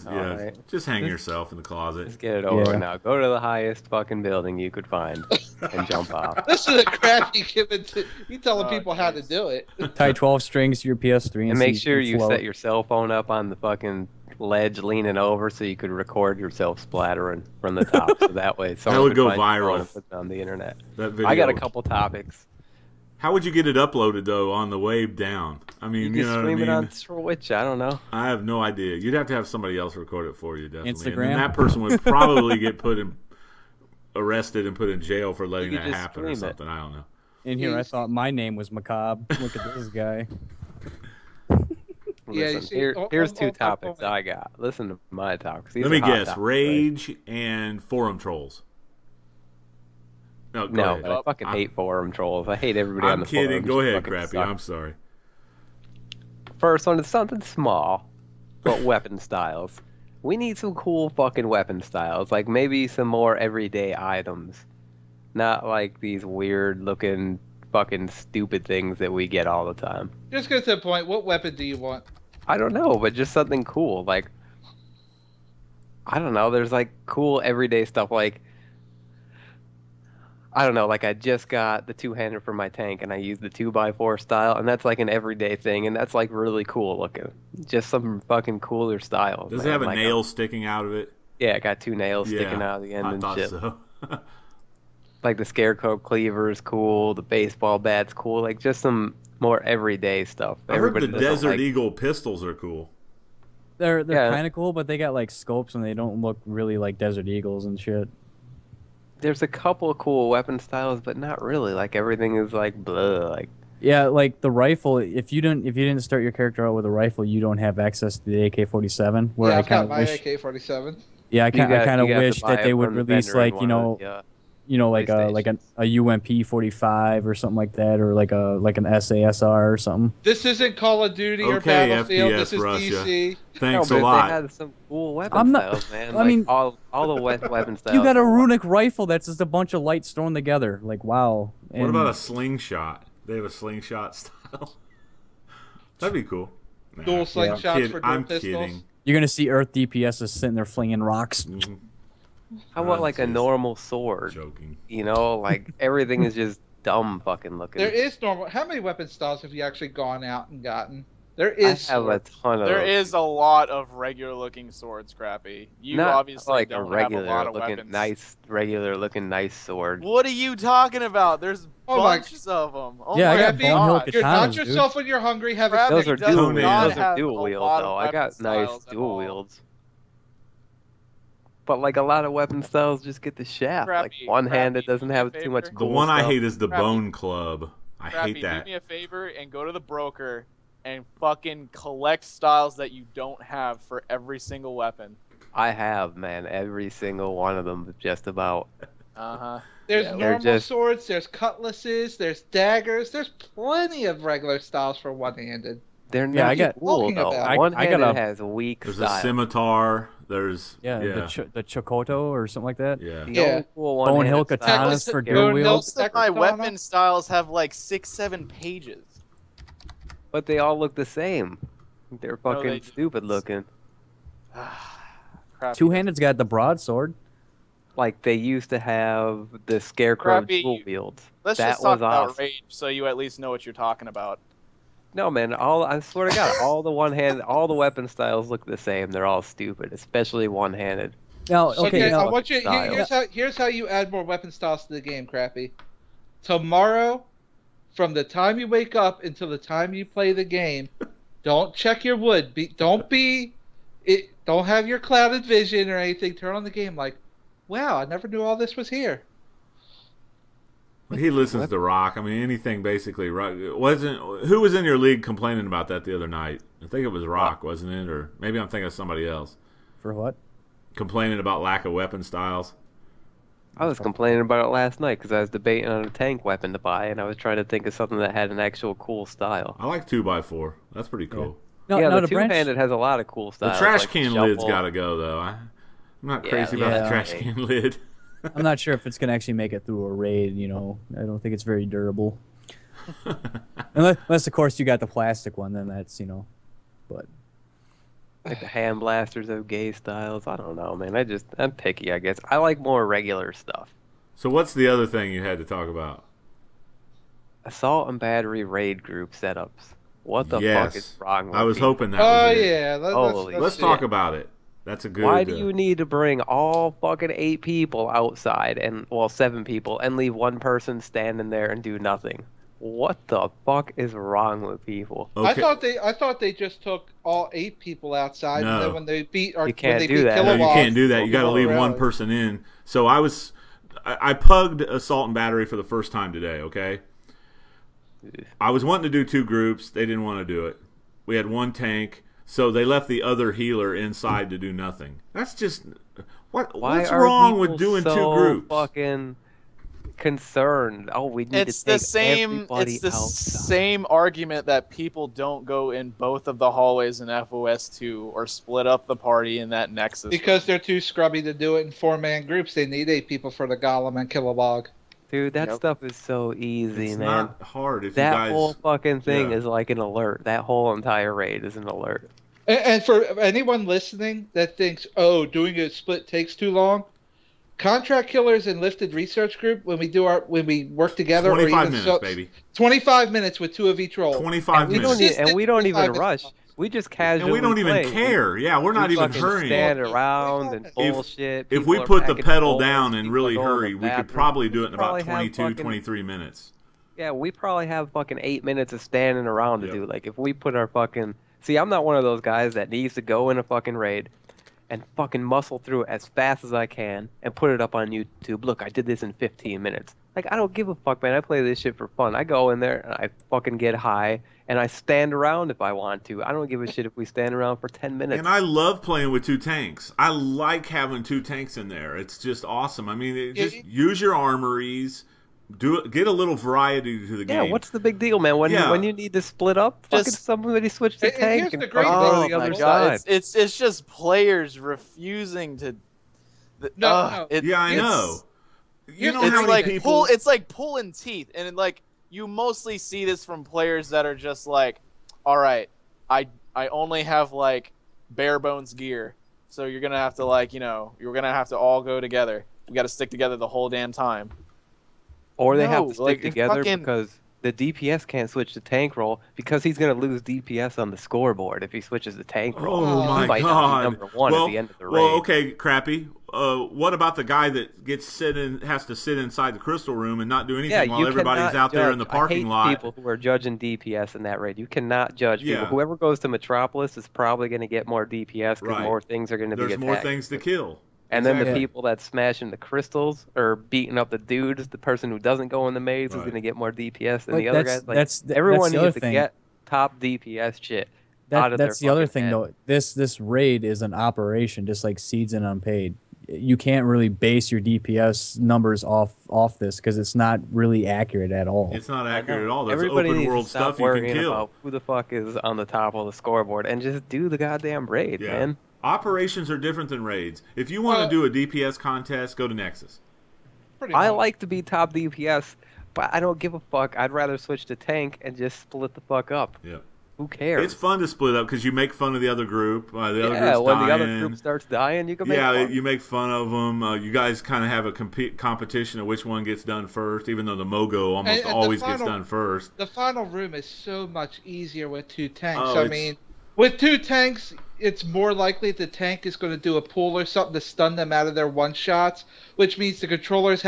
B: just hang yourself in the closet.
D: Just get it over now. Go to the highest fucking building you could find and jump off.
E: This is a Crappy giving to you telling people how to do it.
A: Tie 12 strings to your PS3
D: and make sure you set your cell phone up on the fucking ledge leaning over so you could record yourself splattering from the top. So that way someone
B: would go
D: find
B: viral
D: and put it on the internet.
B: That video.
D: I got a couple topics.
B: How would you get it uploaded though on the way down? I mean,
D: you
B: know
D: can stream
B: what I mean?
D: it on Twitch. I don't know.
B: I have no idea. You'd have to have somebody else record it for you, definitely.
A: Instagram?
B: And then that person would probably get arrested and put in jail for letting that happen or something. I don't know.
A: In here, I thought my name was Macabre. Look at this guy.
D: Listen, here's two topics I got. Listen to my topics.
B: Let me guess. Rage and forum trolls. No,
D: but I fucking hate forum trolls. I hate everybody on the forum.
B: I'm kidding. Go ahead, Crappy. I'm sorry.
D: First one is something small, but weapon styles. We need some cool fucking weapon styles. Like maybe some more everyday items. Not like these weird looking fucking stupid things that we get all the time.
E: Just get to the point. What weapon do you want?
D: I don't know, but just something cool. Like, I don't know. There's like cool everyday stuff like, I don't know, like I just got the two-hander for my tank and I use the 2x4 style, and that's like an everyday thing, and that's like really cool looking. Just some fucking cooler styles.
B: Does it have a nail sticking out of it?
D: Yeah, it got two nails sticking out of the end
B: I
D: and
B: thought
D: shit.
B: So.
D: Like the scarecrow cleaver is cool, the baseball bat's cool, like just some more everyday stuff.
B: I heard the Desert Eagle pistols are cool.
A: They're kind of cool, but they got like scopes and they don't look really like Desert Eagles and shit.
D: There's a couple of cool weapon styles, but not really. Like everything is like blah. Like
A: yeah, like the rifle. If you didn't start your character out with a rifle, you don't have access to the AK-47.
E: Where I kind of wish AK-47.
A: Yeah, I kind of wish that they would release like like a UMP 45 or something like that, or like an SASR or something.
E: This isn't Call of Duty or Battlefield.
B: FPS
E: this is
B: Russia.
E: DC.
B: Thanks a lot.
D: They had some cool weapon styles, man.
A: I mean,
D: all the weapon styles.
A: You got a runic rifle that's just a bunch of lights thrown together. Like wow.
B: And what about a slingshot? They have a slingshot style. That'd be cool.
E: Dual slingshots for dual pistols.
B: Kidding.
A: You're gonna see Earth DPSs sitting there flinging rocks.
B: Mm-hmm.
D: How about like a normal sword?
B: Joking.
D: Like everything is just dumb fucking looking.
E: There is normal. How many weapon styles have you actually gone out and gotten? There is.
D: I have a ton of.
C: There is a lot of regular looking swords, Crappy. You
D: Not
C: obviously
D: like
C: don't
D: a regular
C: have a lot of
D: looking
C: weapons.
D: regular looking nice sword.
C: What are you talking about? There's bunches of them. Oh
A: yeah,
C: my
A: I got bone hill
E: You're not
A: katanas,
E: yourself when you're hungry. Have
C: Crappy
D: Those are
C: does
D: dual
C: not
D: wields. Those are
C: have
D: dual
C: a
D: wields
C: lot of
D: though. I got
C: weapon
D: nice
C: styles at
D: dual
C: all.
D: wields. But like a lot of weapon styles just get the shaft. Like one-handed doesn't have too much.
B: The
D: Cool
B: one I
D: stuff.
B: hate is the
C: Crappy.
B: Bone Club. I
C: Crappy,
B: hate that.
C: do me a favor and go to the broker and fucking collect styles that you don't have for every single weapon.
D: I have, man, every single one of them, just about.
E: There's
C: Yeah,
E: normal swords, there's cutlasses, there's daggers, there's plenty of regular styles for one-handed.
D: They're
A: Yeah,
D: not
A: I got-
D: cool
E: talking
D: though.
E: about?
D: One-handed has a weak
B: There's
D: style.
B: a scimitar. There's
A: the Chokoto or something like that.
B: yeah.
D: The
E: Yeah.
D: only cool
A: Bone
D: one-handed
A: Hill
D: style-
A: katanas for
E: Bone
A: dual
E: Hill-
A: wield.
C: Most of my
E: Katana?
C: weapon styles have like 6-7 pages.
D: But they all look the same. They're fucking
C: they don't.
D: stupid looking.
C: Crappy.
A: Two-handed's got the broadsword.
D: Like they used to have the Scarecrow
C: Crappy,
D: dual wields.
C: Let's
D: that
C: just talk
D: was
C: about
D: awesome.
C: rage, so you at least know what you're talking about.
D: No man, I swear to God, all the weapon styles look the same. They're all stupid, especially one-handed.
A: Now,
E: Okay,
A: okay,
E: I
A: now,
E: want you.
D: style.
E: Here's how you add more weapon styles to the game, Crappy. Tomorrow, from the time you wake up until the time you play the game, don't check your wood. Don't have your clouded vision or anything. Turn on the game like, wow, I never knew all this was here.
B: He listens to rock. I mean, anything basically. Rock. Who was in your league complaining about that the other night? I think it was Rock, wasn't it? Or maybe I'm thinking of somebody else
A: for what?
B: complaining about lack of weapon styles.
D: I was complaining about it last night because I was debating on a tank weapon to buy, and I was trying to think of something that had an actual cool style.
B: I like 2x4. That's pretty cool.
A: No,
D: yeah,
A: no,
D: the
A: to branch-
D: two-handed has a lot of cool
B: The
D: styles.
B: trash
D: like
B: can
D: shovel.
B: lid's got to go though. I'm not crazy
D: Yeah,
B: about the
A: yeah.
B: trash can lid.
A: I'm not sure if it's gonna actually make it through a raid. You know, I don't think it's very durable. Unless, of course, you got the plastic one, then that's But
D: Like the hand blasters of gay styles. I don't know, man. I'm picky, I guess. I like more regular stuff.
B: So what's the other thing you had to talk about?
D: Assault and battery raid group setups. What the
B: Yes.
D: fuck is wrong with
B: I was
D: people?
B: hoping that
E: Oh
B: was it.
E: yeah,
B: Let's talk about it. That's a good.
D: Why do you need to bring all fucking 8 people outside and 7 people and leave one person standing there and do nothing? What the fuck is wrong with people?
B: Okay.
E: I thought they just took all 8 people outside,
B: No.
E: and then when they beat
D: You can't
E: when they
D: do
E: beat
D: that.
B: No, you
E: Kilowog,
B: can't do that. You got to leave one
E: really.
B: person in. So I pugged assault and battery for the first time today. Okay. I was wanting to do 2 groups. They didn't want to do it. We had 1 tank, so they left the other healer inside to do nothing. That's just
D: Why
B: what's
D: are
B: wrong with
D: people
B: doing
D: so
B: 2 groups?
D: fucking concerned? Oh, we need
C: It's
D: to take
C: the same.
D: everybody
C: It's the
D: outside.
C: same argument that people don't go in both of the hallways in FOS2 or split up the party in that Nexus.
E: Because they're too scrubby to do it in 4-man groups. They need 8 people for the Golem and Kilowog.
D: Dude, that
C: Yep.
D: stuff is so easy,
B: It's
D: man.
B: not hard if
D: That
B: you guys.
D: whole fucking thing
B: Yeah.
D: is like an alert. That whole entire raid is an alert.
E: And for anyone listening that thinks, oh, doing a split takes too long, Contract Killers and Lifted Research Group, when we work together,
B: 25 minutes, baby.
E: 25 minutes with 2 of each role.
B: 25
D: We don't
B: minutes.
D: need, and we don't even
E: 25
D: rush.
E: minutes.
D: We just casually
B: And we don't even
D: play.
B: care. Yeah, we're not
D: We
B: even
D: fucking
B: hurrying.
D: stand around and bullshit.
B: If
D: People
B: we
D: are
B: put the
D: packing
B: pedal
D: bowls,
B: down and
D: people
B: really
D: are going to
B: hurry,
D: the
B: we could
D: bathroom.
B: probably do it in
D: Probably
B: about
D: have
B: 22,
D: fucking-
B: 23 minutes.
D: Yeah, we probably have fucking 8 minutes of standing around to
B: Yep.
D: do. Like, if we put our fucking... See, I'm not one of those guys that needs to go in a fucking raid and fucking muscle through it as fast as I can and put it up on YouTube. Look, I did this in 15 minutes. Like, I don't give a fuck, man. I play this shit for fun. I go in there and I fucking get high and I stand around if I want to. I don't give a shit if we stand around for 10 minutes.
B: And I love playing with 2 tanks. I like having 2 tanks in there. It's just awesome. I mean, use your armories. Get a little variety to the
D: Yeah,
B: game.
D: what's the big deal, man? When you need to split up, fucking
C: Just-
D: somebody switch the
E: And
D: tank
E: here's
D: and
E: the great
D: fucking
E: thing-
D: go
C: Oh
D: to the
C: my
D: other
C: god,
D: side.
C: it's just players refusing to.
E: No.
B: Yeah, I know. You know
C: It's
B: how many
C: like
B: people?
C: it's like pulling teeth, and like you mostly see this from players that are just like, all right, I only have like bare bones gear, so you're gonna have to you're gonna have to all go together. We got to stick together the whole damn time.
D: Or they have
C: No,
D: to stick
C: like,
D: together
C: fucking-
D: because the DPS can't switch to tank role because he's going to lose DPS on the scoreboard if he switches the tank role.
B: Oh
D: He
B: my
D: might not be
B: god!
D: number 1 at the end of the raid.
B: Well, okay, Crappy. What about the guy that has to sit inside the crystal room and not do anything
D: Yeah,
B: while
D: you
B: everybody's
D: cannot
B: out there in the
D: judge. I
B: parking
D: hate
B: lot?
D: people who are judging DPS in that raid. You cannot judge people.
B: Yeah.
D: Whoever goes to Metropolis is probably going to get more DPS because
B: Right.
D: more things are going to be
B: There's
D: attacked.
B: more things to kill.
D: And then the
B: Exactly.
D: people that smash into crystals or beating up the dudes, the person who doesn't go in the maze is
B: Right.
D: going to get more DPS than
A: But
D: the other guys. Like,
A: that's
D: everyone
A: the other
D: needs to
A: thing.
D: get top DPS shit out of their
A: That's the other
D: fucking
A: thing
D: head.
A: though. This raid is an operation, just like Seeds and Unpaid. You can't really base your DPS numbers off this because it's not really accurate at all.
B: It's not
D: I
B: accurate
D: know.
B: at all. There's
D: Everybody
B: open
D: needs
B: world
D: to stop
B: stuff you can
D: worrying
B: kill.
D: about who the fuck is on the top of the scoreboard and just do the goddamn raid,
B: Yeah.
D: man.
B: Operations are different than raids. If you want to do a DPS contest, go to Nexus.
E: Pretty
D: I
E: much.
D: like to be top DPS, but I don't give a fuck. I'd rather switch to tank and just split the fuck up.
B: Yeah.
D: Who cares?
B: It's fun to split up because you make fun of the other group. The other
D: yeah,
B: group's
D: when
B: dying.
D: the other group starts dying, you can make
B: Yeah,
D: fun.
B: you make fun of them. You guys kind of have a competition of which one gets done first, even though the Mogo almost
E: And the
B: always gets
E: final-
B: done first.
E: The final room is so much easier with 2 tanks.
B: Oh,
E: I
B: it's-
E: mean, with 2 tanks, it's more likely the tank is going to do a pull or something to stun them out of their one-shots, which means the controllers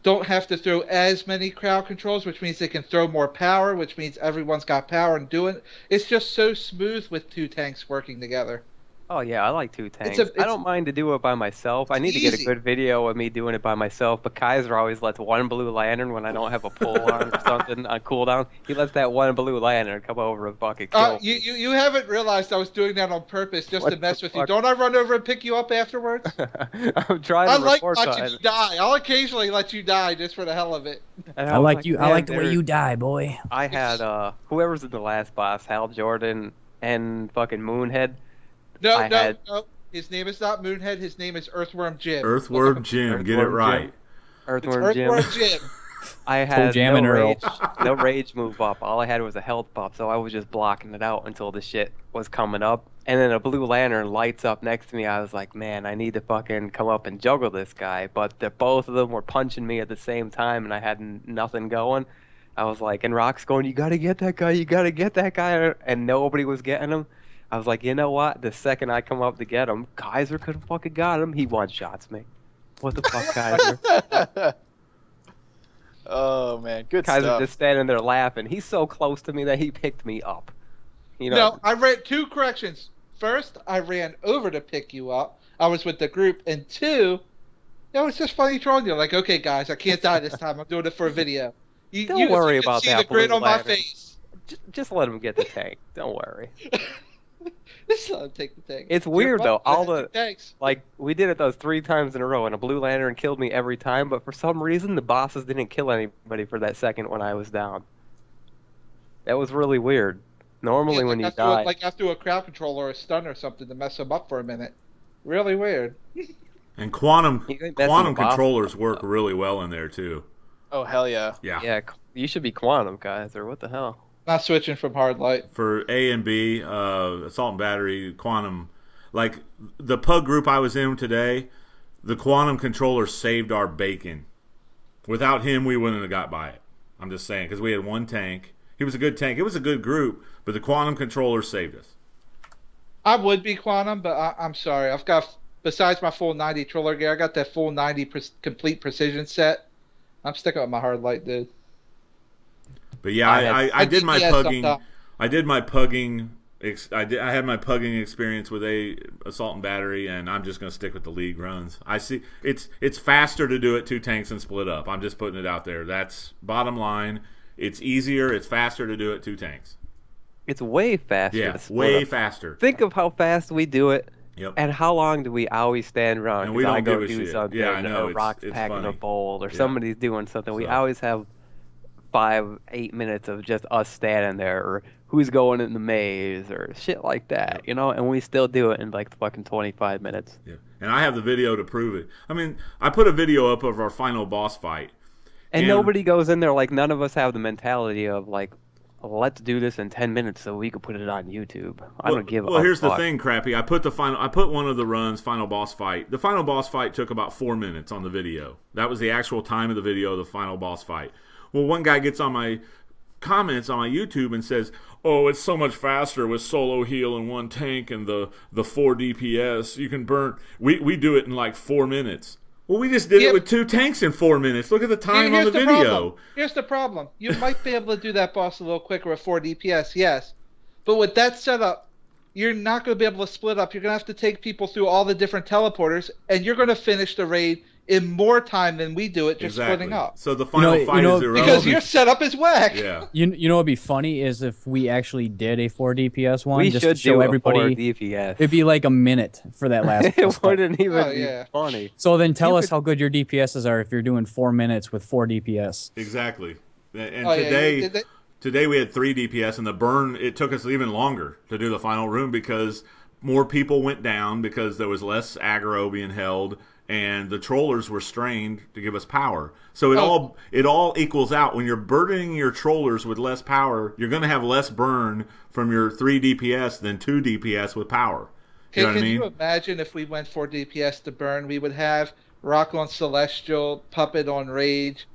E: don't have to throw as many crowd controls, which means they can throw more power, which means everyone's got power and doing. It's just so smooth with 2 tanks working together.
D: Oh yeah, I like 2 tanks.
E: It's-
D: I don't mind to do it by myself. I need to get a
E: easy.
D: good video of me doing it by myself, but Kaiser always lets one blue lantern when I don't have a pull on or something on cooldown. He lets that one blue lantern come over and fucking kill.
E: You haven't realized I was doing that on purpose just
D: What
E: to mess
D: the
E: with you.
D: fuck?
E: Don't I run over and pick you up afterwards?
D: I'm trying
E: I
D: to
E: like
D: report
E: watching
D: on
E: you
D: it.
E: die. I'll occasionally let you die just for the hell of it.
D: And
A: I
D: was
A: like you. I
D: man,
A: like the way
D: there-
A: you die, boy.
D: I had whoever's in the last boss, Hal Jordan and fucking Moonhead.
E: No,
D: I
E: no,
D: had-
E: no. His name is not Moonhead. His name is Earthworm Jim.
B: Earthworm Jim, get it
D: Earthworm
B: right.
E: It's
D: Earthworm Jim.
E: Earthworm Jim.
D: I had
A: Jam
D: no
A: and Earl.
D: rage, no rage move up. All I had was a health buff, so I was just blocking it out until the shit was coming up. And then a blue lantern lights up next to me. I was like, man, I need to fucking come up and juggle this guy. But both of them were punching me at the same time, and I had nothing going. I was like, and Rock's going, you gotta get that guy, you gotta get that guy. And nobody was getting him. I was like, you know what? The second I come up to get him, Kaiser could have fucking got him. He one-shots me. What the fuck, Kaiser?
C: Oh man, good
D: Kaiser
C: stuff.
D: just standing there laughing. He's so close to me that he picked me up. You know,
E: No, I ran 2 corrections. First, I ran over to pick you up. I was with the group. And 2, it was just funny trolling you. Like, okay, guys, I can't die this time. I'm doing it for a video.
D: Don't worry about
E: see
D: that,
E: the grin
D: blue
E: on my
D: lantern.
E: face.
D: just let him get the tank. Don't worry.
E: This let him take the tank.
D: It's weird, though. All the-
E: Thanks.
D: Like, we did it those 3 times in a row, and a blue lantern killed me every time, but for some reason, the bosses didn't kill anybody for that second when I was down. That was really weird. Normally, when you die...
E: Like after a crowd controller or a stun or something to mess them up for a minute. Really weird.
B: And quantum
D: You think that's
B: quantum
D: the boss?
B: controllers work really well in there too.
C: Oh hell yeah.
B: Yeah.
D: Yeah, you should be quantum, guys, or what the hell?
E: Not switching from hard light.
B: For A and B, assault and battery, quantum, like the pug group I was in today, the quantum controller saved our bacon. Without him, we wouldn't have got by it. I'm just saying, because we had 1 tank. He was a good tank. It was a good group, but the quantum controller saved us.
E: I would be quantum, but I'm sorry. I've got, besides my full 90 Triller gear, I got that full 90 complete precision set. I'm sticking with my hard light, dude.
B: But yeah, I did my
E: DPS
B: pugging.
E: sometime.
B: I did my pugging. I had my pugging experience with assault and battery, and I'm just going to stick with the league runs. I see it's faster to do it 2 tanks and split up. I'm just putting it out there. That's bottom line. It's easier. It's faster to do it 2 tanks.
D: It's way faster.
B: Yeah,
D: to split
B: way
D: up.
B: faster.
D: Think of how fast we do it.
B: Yep.
D: And how long do we always stand around?
B: And we
D: 'Cause I
B: don't
D: go
B: give a
D: do
B: shit.
D: something,
B: Yeah, I know,
D: or
B: it's-
D: Rock's
B: it's
D: packing
B: funny.
D: a bowl, or
B: Yeah.
D: somebody's doing something. We
B: So-
D: always have 5-8 minutes of just us standing there, or who's going in the maze, or shit like that, you know? And we still do it in like fucking 25 minutes.
B: Yeah. And I have the video to prove it. I mean, I put a video up of our final boss fight.
D: And nobody goes in there, like, none of us have the mentality of, like, let's do this in 10 minutes so we can put it on YouTube. I don't give a
B: Well, here's the
D: fuck.
B: thing, Crappy. I put one of the runs, final boss fight. The final boss fight took about 4 minutes on the video. That was the actual time of the video, the final boss fight. Well, one guy gets on my comments on my YouTube and says, "Oh, it's so much faster with solo heal and 1 tank and the 4 DPS. You can burn. We do it in like 4 minutes." Well, we just did it with 2 tanks in 4 minutes. Look at the time on the video.
E: Problem. Here's the problem. You might be able to do that boss a little quicker with 4 DPS, yes. But with that setup, you're not going to be able to split up. You're going to have to take people through all the different teleporters, and you're going to finish the raid in more time than we do it just splitting up.
B: So the final fight is irrelevant.
E: Because your setup is whack.
B: Yeah.
A: You know what'd be funny is if we actually did a 4 DPS one,
D: We
A: just
D: should
A: to show
D: do
A: everybody.
D: a 4 DPS.
A: It'd be like a minute for that last.
D: It wouldn't even
E: Oh,
D: be
E: yeah.
D: funny.
A: So then tell us how good your DPSs are if you're doing 4 minutes with 4 DPS.
B: Exactly. And
E: Oh, yeah.
B: today we had 3 DPS, and the burn, it took us even longer to do the final room because more people went down because there was less aggro being held, and the trollers were strained to give us power. So it all equals out. When you're burdening your trollers with less power, you're going to have less burn from your 3 DPS than 2 DPS with power. You know what I mean?
E: Can you imagine if we went 4 DPS to burn? We would have Rock on Celestial, Puppet on Rage,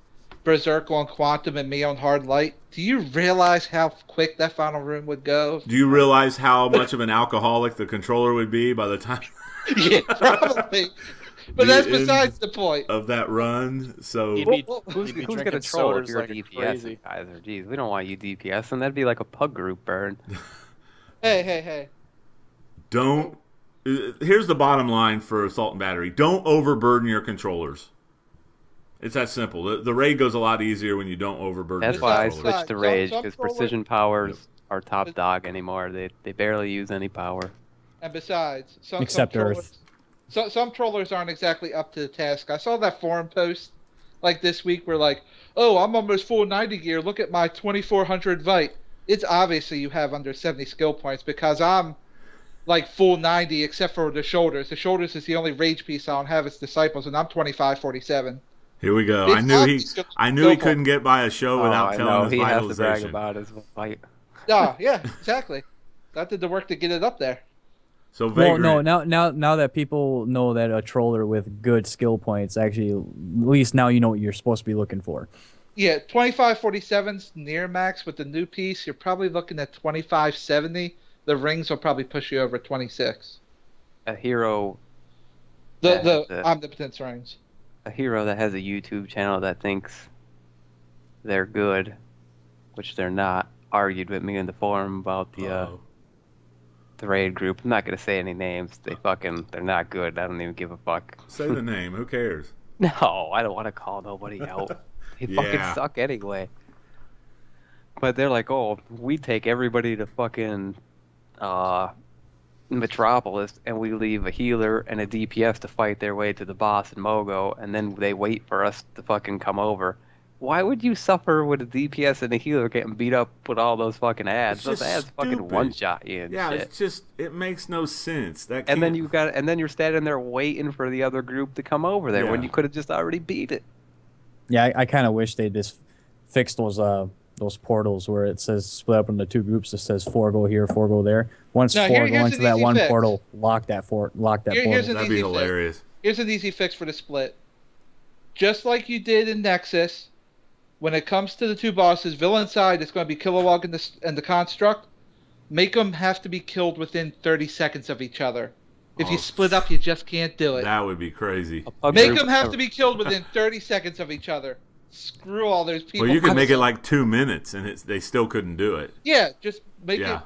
E: Berserk on Quantum, and me on Hard Light. Do you realize how quick that final room would go?
B: Do you realize how much of an alcoholic the controller would be by the time
E: Yeah, probably. But that's besides the point.
B: of that run? So
C: He'd be,
D: Who's
C: he'd be
D: going to
C: drinking
D: troll if
C: sodas
D: you're
C: like
D: DPS,
C: crazy.
D: Kaiser? Jeez, we don't want you DPS, and that'd be like a pug group burn.
E: Hey.
B: don't. Here's the bottom line for Assault and Battery: don't overburden your controllers. It's that simple. The raid goes a lot easier when you don't overburden.
D: That's
B: your
D: why I
B: controllers.
D: switched to Rage,
E: Some
D: because
E: trollers-
D: Precision Powers are top dog anymore. They barely use any power.
E: And besides,
A: Except Earth.
E: Some trollers aren't exactly up to the task. I saw that forum post like this week where like, oh, I'm almost full 90 gear. Look at my 2400 Vite. It's obviously you have under 70 skill points because I'm like full 90 except for the shoulders. The shoulders is the only rage piece I don't have. It's Disciples, and I'm 2547.
B: Here we go.
E: It's
B: I knew
E: obvious
B: he couldn't get by a show without
D: I
B: telling
D: know.
B: his
D: He has to brag
B: vitalization.
D: about his fight.
E: Oh, yeah, exactly. I did the work to get it up there.
B: So
A: Well,
B: Vagrant,
A: no, now that people know that a troller with good skill points, actually, at least now you know what you're supposed to be looking for.
E: Yeah, 2547's near max. With the new piece, you're probably looking at 2570. The rings will probably push you over 26.
D: A hero,
E: The
D: the-
E: omnipotence rings.
D: a hero that has a YouTube channel that thinks they're good, which they're not, argued with me in the forum about the raid group. I'm not gonna say any names. They're not good. I don't even give a fuck.
B: say the name. Who cares?
D: No, I don't want to call nobody out. They fucking
B: Yeah.
D: suck anyway. But they're like, oh, we take everybody to fucking Metropolis, and we leave a healer and a DPS to fight their way to the boss in Mogo, and then they wait for us to fucking come over. Why would you suffer with a DPS and a healer getting beat up with all those fucking ads?
B: It's
D: Those
B: just
D: ads fucking
B: stupid.
D: one-shot you and
B: Yeah,
D: shit.
B: it's just it makes no sense. That
D: And then
B: can't-
D: you're standing there waiting for the other group to come over there when
B: Yeah.
D: you could have just already beat it.
A: Yeah, I kind of wish they just fixed those portals where it says split up into 2 groups. It says 4 go here, 4 go there. Once
E: No,
A: 4
E: here's
A: go
E: an
A: into that
E: easy
A: one
E: fix.
A: portal, lock that
E: Here's
A: portal.
E: an
B: that'd be
E: easy fix.
B: hilarious.
E: Here's an easy fix for the split. Just like you did in Nexus, when it comes to the 2 bosses, villain side, it's going to be Kilowog and the Construct. Make them have to be killed within 30 seconds of each other. If you
B: Oh,
E: split up, you just can't do it.
B: That would be crazy.
E: Make them have to be killed within 30 seconds of each other. Screw all those people.
B: Well, you could make it like 2 minutes, and they still couldn't do it.
E: Yeah, just make
B: Yeah.
E: it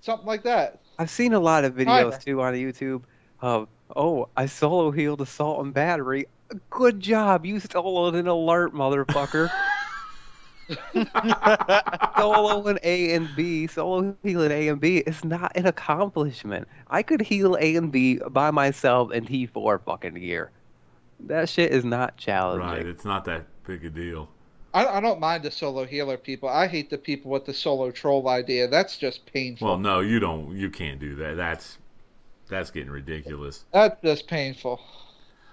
E: something like that.
D: I've seen a lot of videos
E: Hi.
D: too on YouTube of, oh, I solo healed Assault and Battery. Good job, you soloed an alert, motherfucker. Soloing A and B, solo healing A and B is not an accomplishment. I could heal A and B by myself in T4 fucking gear. That shit is not challenging.
B: Right, it's not that big a deal.
E: I don't mind the solo healer people. I hate the people with the solo troll idea. That's just painful.
B: Well, no, you don't. You can't do that. That's getting ridiculous.
E: That's just painful.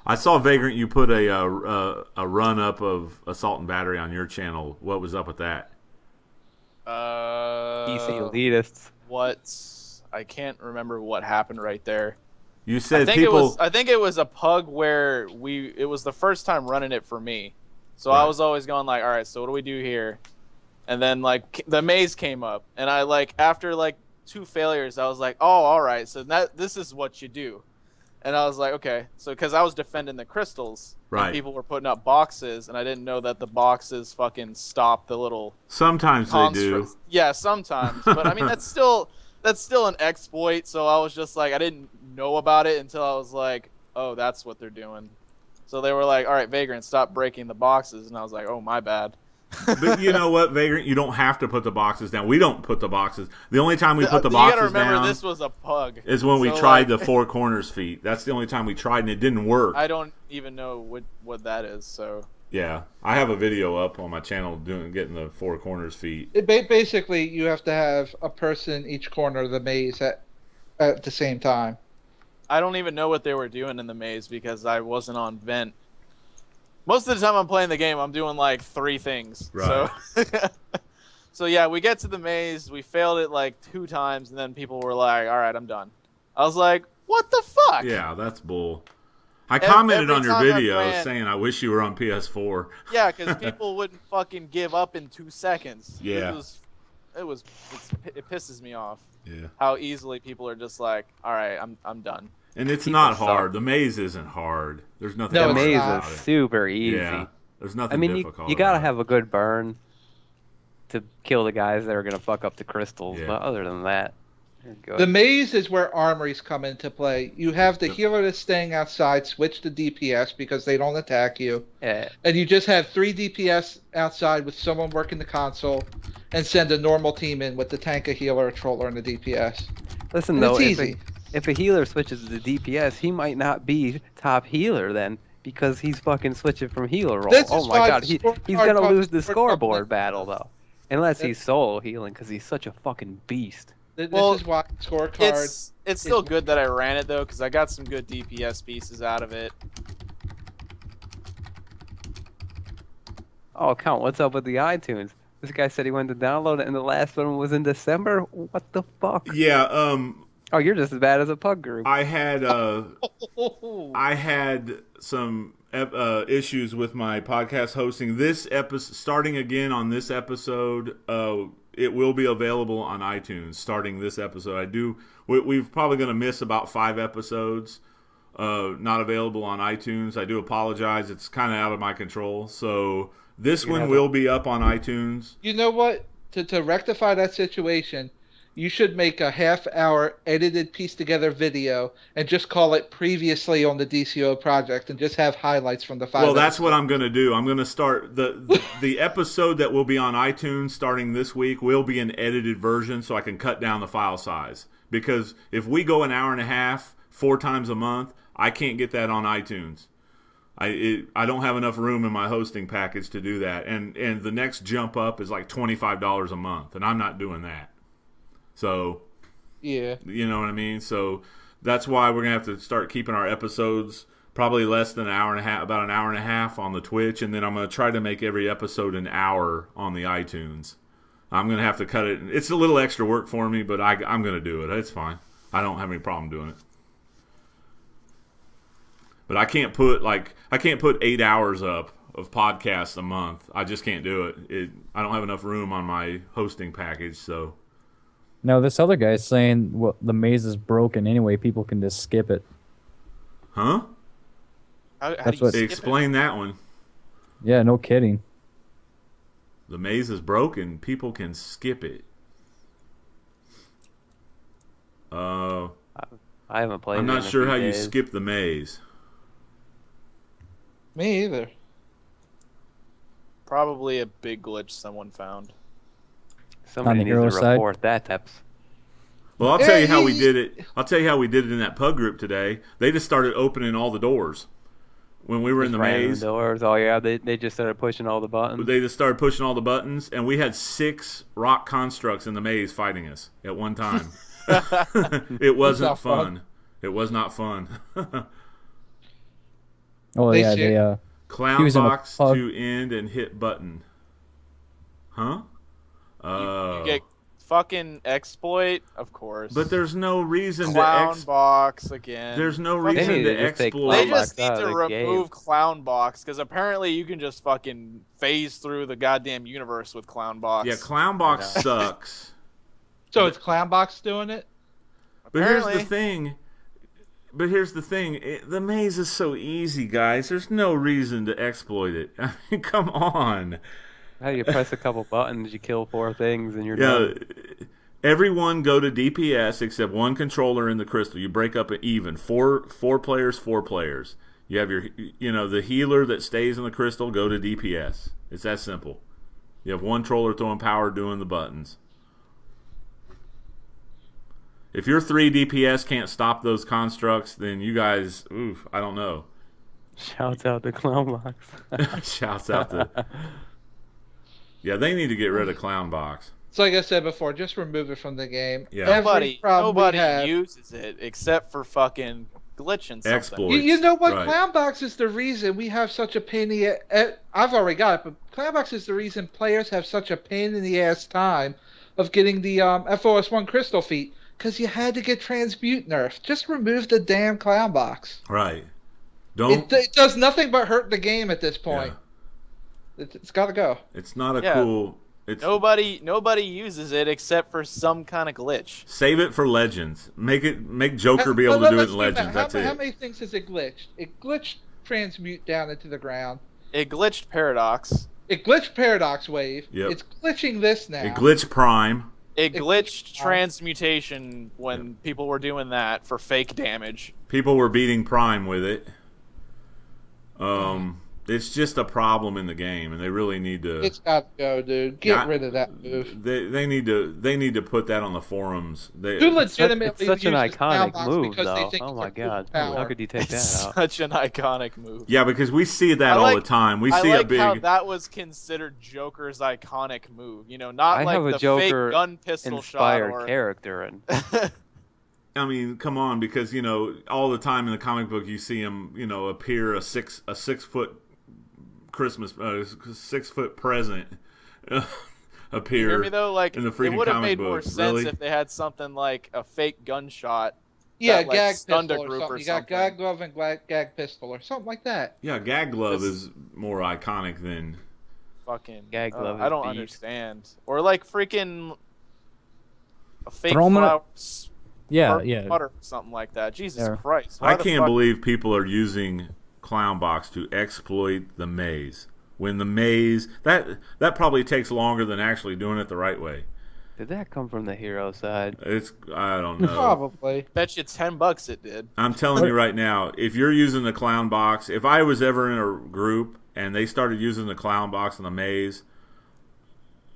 B: I saw Vagrant. You put a run up of Assault and Battery on your channel. What was up with that?
D: PC elitists.
C: I can't remember what happened right there.
B: You
C: I
B: said
C: think
B: people.
C: I think it was a pug where it was the first time running it for me. So
B: Right.
C: I was always going like, all right, so what do we do here? And then like the maze came up, and I like after like 2 failures, I was like, oh, all right, so this is what you do. And I was like, okay, so because I was defending the crystals,
B: Right.
C: and people were putting up boxes, and I didn't know that the boxes fucking stop the little
B: Sometimes they do.
C: constructs. Yeah, sometimes, but I mean that's still that's still an exploit. So I was just like, I didn't know about it until I was like, oh, that's what they're doing. So they were like, all right, Vagrant, stop breaking the boxes. And I was like, oh, my bad.
B: But you know what, Vagrant? You don't have to put the boxes down. We don't put the boxes. The only time we put the boxes down.
C: You gotta remember, this was a pug.
B: Is when we tried the four corners feat. That's the only time we tried, and it didn't work.
C: I don't even know what that is. So
B: yeah, I have a video up on my channel getting the four corners feat.
E: Basically, you have to have a person each corner of the maze at the same time.
C: I don't even know what they were doing in the maze because I wasn't on vent. Most of the time I'm playing the game, I'm doing like 3 things.
B: Right.
C: So, so yeah, we get to the maze. We failed it like 2 times, and then people were like, all right, I'm done. I was like, what the fuck?
B: Yeah, that's bull. I commented
C: Every
B: on your
C: time I
B: video
C: ran-
B: saying I wish you were on PS4.
C: Yeah, because people wouldn't fucking give up in 2 seconds.
B: Yeah.
C: It pisses me off
B: Yeah.
C: how easily people are just like, all right, I'm done.
B: And it's
D: People
B: not
D: suck.
B: hard. The maze isn't hard. There's nothing
E: No,
D: The
E: it's
B: hard
D: maze
E: not.
B: about
D: is
B: it.
D: super easy.
B: Yeah, there's nothing
D: I mean,
B: difficult.
D: you gotta
B: about it.
D: have a good burn to kill the guys that are gonna fuck up the crystals.
B: Yeah.
D: But other than that, you're good.
E: The maze is where armories come into play. You have the healer that's staying outside switch to DPS because they don't attack you.
D: Yeah.
E: And you just have 3 DPS outside with someone working the console and send a normal team in with the tank, a healer, a troller, and a DPS.
D: Listen
E: And
D: though,
E: it's
D: if
E: easy.
D: if a healer switches to DPS, he might not be top healer then because he's fucking switching from healer role.
E: This
D: Oh
E: is
D: my
E: why
D: god,
E: the
D: he's
E: scorecard
D: gonna
E: comes
D: lose the
E: for
D: scoreboard
E: complement.
D: battle though, unless he's solo healing because he's such a fucking beast.
E: This
C: Well,
E: is why scorecard.
C: It's still good that I ran it though, because I got some good DPS pieces out of it.
D: Oh, Count, what's up with the iTunes? This guy said he went to download it and the last one was in December? What the fuck?
B: Yeah,
D: Oh, you're just as bad as a pug group.
B: I had some issues with my podcast hosting. This episode, starting again on this episode, it will be available on iTunes starting this episode. We're probably going to miss about 5 episodes not available on iTunes. I do apologize. It's kind of out of my control. So this one will be up on iTunes.
E: You know what? To rectify that situation, you should make a half-hour edited piece-together video and just call it previously on the DCO project and just have highlights from the 5
B: Well, that's what I'm going to do. I'm going to start the episode that will be on iTunes starting this week will be an edited version so I can cut down the file size. Because if we go an hour and a half 4 times a month, I can't get that on iTunes. I don't have enough room in my hosting package to do that. And the next jump up is like $25 a month, and I'm not doing that. So,
E: Yeah.
B: you know what I mean? So that's why we're going to have to start keeping our episodes probably less than an hour and a half, about an hour and a half on the Twitch. And then I'm going to try to make every episode an hour on the iTunes. I'm going to have to cut it. It's a little extra work for me, but I'm going to do it. It's fine. I don't have any problem doing it. But I can't put 8 hours up of podcasts a month. I just can't do it. I don't have enough room on my hosting package, so.
A: No, this other guy's saying, well, the maze is broken anyway. People can just skip it.
B: Huh?
C: How
A: That's
C: do you
A: what-
C: skip it?
B: Explain that one.
A: Yeah, no kidding.
B: The maze is broken. People can skip it.
D: I haven't played
B: I'm
D: it in
B: not
D: a
B: sure
D: few
B: how you
D: days.
B: skip the maze.
E: Me either.
C: Probably a big glitch someone found.
D: Somebody
A: On the
D: needs
A: hero
D: to
A: side?
D: report that, Teps.
B: Well, I'll tell you how we
E: Hey!
B: did it. I'll tell you how we did it in that pug group today. They just started opening all the doors when we were in the
D: Just ran
B: maze.
D: doors. Oh yeah, they just started pushing all the buttons.
B: They just started pushing all the buttons, and we had 6 rock constructs in the maze fighting us at one time. It wasn't
E: not fun.
B: fun. It was not fun.
A: Oh,
E: They
A: yeah,
E: share-
A: they, He
B: Clown
A: was in a
B: box
A: pug.
B: to end and hit button. Huh?
C: You get fucking exploit, of course.
B: But there's no reason
C: clown
B: to
C: box again.
B: there's no
C: Fucking-
B: reason
D: need
B: to
D: to just take
B: exploit.
C: They
D: Clown
C: just
D: box
C: need
D: out
C: to
D: of the
C: remove
D: game.
C: clown box because apparently you can just fucking phase through the goddamn universe with clown box.
B: Yeah, clown box sucks.
E: So it's Clownbox doing it?
B: But here's
C: Apparently.
B: the thing. The maze is so easy, guys. There's no reason to exploit it. I mean, come on.
D: How you press a couple buttons, you kill 4 things, and you're
B: Yeah,
D: done.
B: Everyone go to DPS except one controller in the crystal. You break up it even. Four players, 4 players. You have the healer that stays in the crystal, go to DPS. It's that simple. You have one controller throwing power, doing the buttons. If your 3 DPS can't stop those constructs, then you guys, I don't know.
D: Shouts out to Clownbox.
B: Shouts out to... Yeah, they need to get rid of Clownbox.
E: So like I said before, just remove it from the game.
B: Yeah.
C: Nobody uses it except for fucking glitching something.
B: Exploits.
E: You know what?
B: Right.
E: Clownbox is the reason we have such a pain in the... I've already got it, but Clownbox is the reason players have such a pain in the ass time of getting the FOS1 crystal feat, because you had to get transmute nerfed. Just remove the damn Clownbox.
B: Right. Don't...
E: It does nothing but hurt the game at this point. Yeah. It's got to go.
B: It's not a cool...
C: Nobody uses it except for some kind of glitch.
B: Save it for Legends. Make Joker be able to do it in Legends. That's it.
E: How many things has it glitched? It glitched transmute down into the ground.
C: It glitched Paradox.
E: It glitched Paradox Wave.
B: Yep.
E: It's glitching this now.
B: It glitched Prime.
C: It glitched Transmutation when people were doing that for fake damage.
B: People were beating Prime with it. It's just a problem in the game, and they really need to...
E: It's got to go, dude. Get rid of that move.
B: They need to put that on the forums.
D: It's such an iconic move, though. Oh my god. How could you take that out?
C: Such an iconic move.
B: Yeah, because we see that all the time. We see a big...
C: how that was considered Joker's iconic move. You know, not like the fake gun pistol shot or...
D: character. And...
B: I mean, come on, because, all the time in the comic book you see him, appear a 6 foot Christmas 6 foot present appear.
C: You hear me though? Like,
B: in the freaking
C: it would have
B: comic
C: made more
B: books.
C: sense
B: Really?
C: if they had something like a fake gunshot.
E: Yeah,
C: that,
E: gag
C: stunned
E: pistol
C: a group or
E: something. You got
C: something.
E: gag glove and gag pistol or something like that.
B: Yeah, gag glove is more iconic than
C: fucking
D: gag glove.
C: I don't understand. Or like freaking a fake
A: Throw 'em in a-
C: flower.
A: Yeah.
C: Butter, something like that. Jesus
A: Yeah.
C: Christ!
B: I can't believe people are using Clownbox to exploit the maze. When the maze that probably takes longer than actually doing it the right way.
D: Did that come from the hero side?
B: I don't know.
E: Probably.
C: Bet you $10 it did.
B: I'm telling you right now, if you're using the Clownbox, if I was ever in a group and they started using the Clownbox in the maze,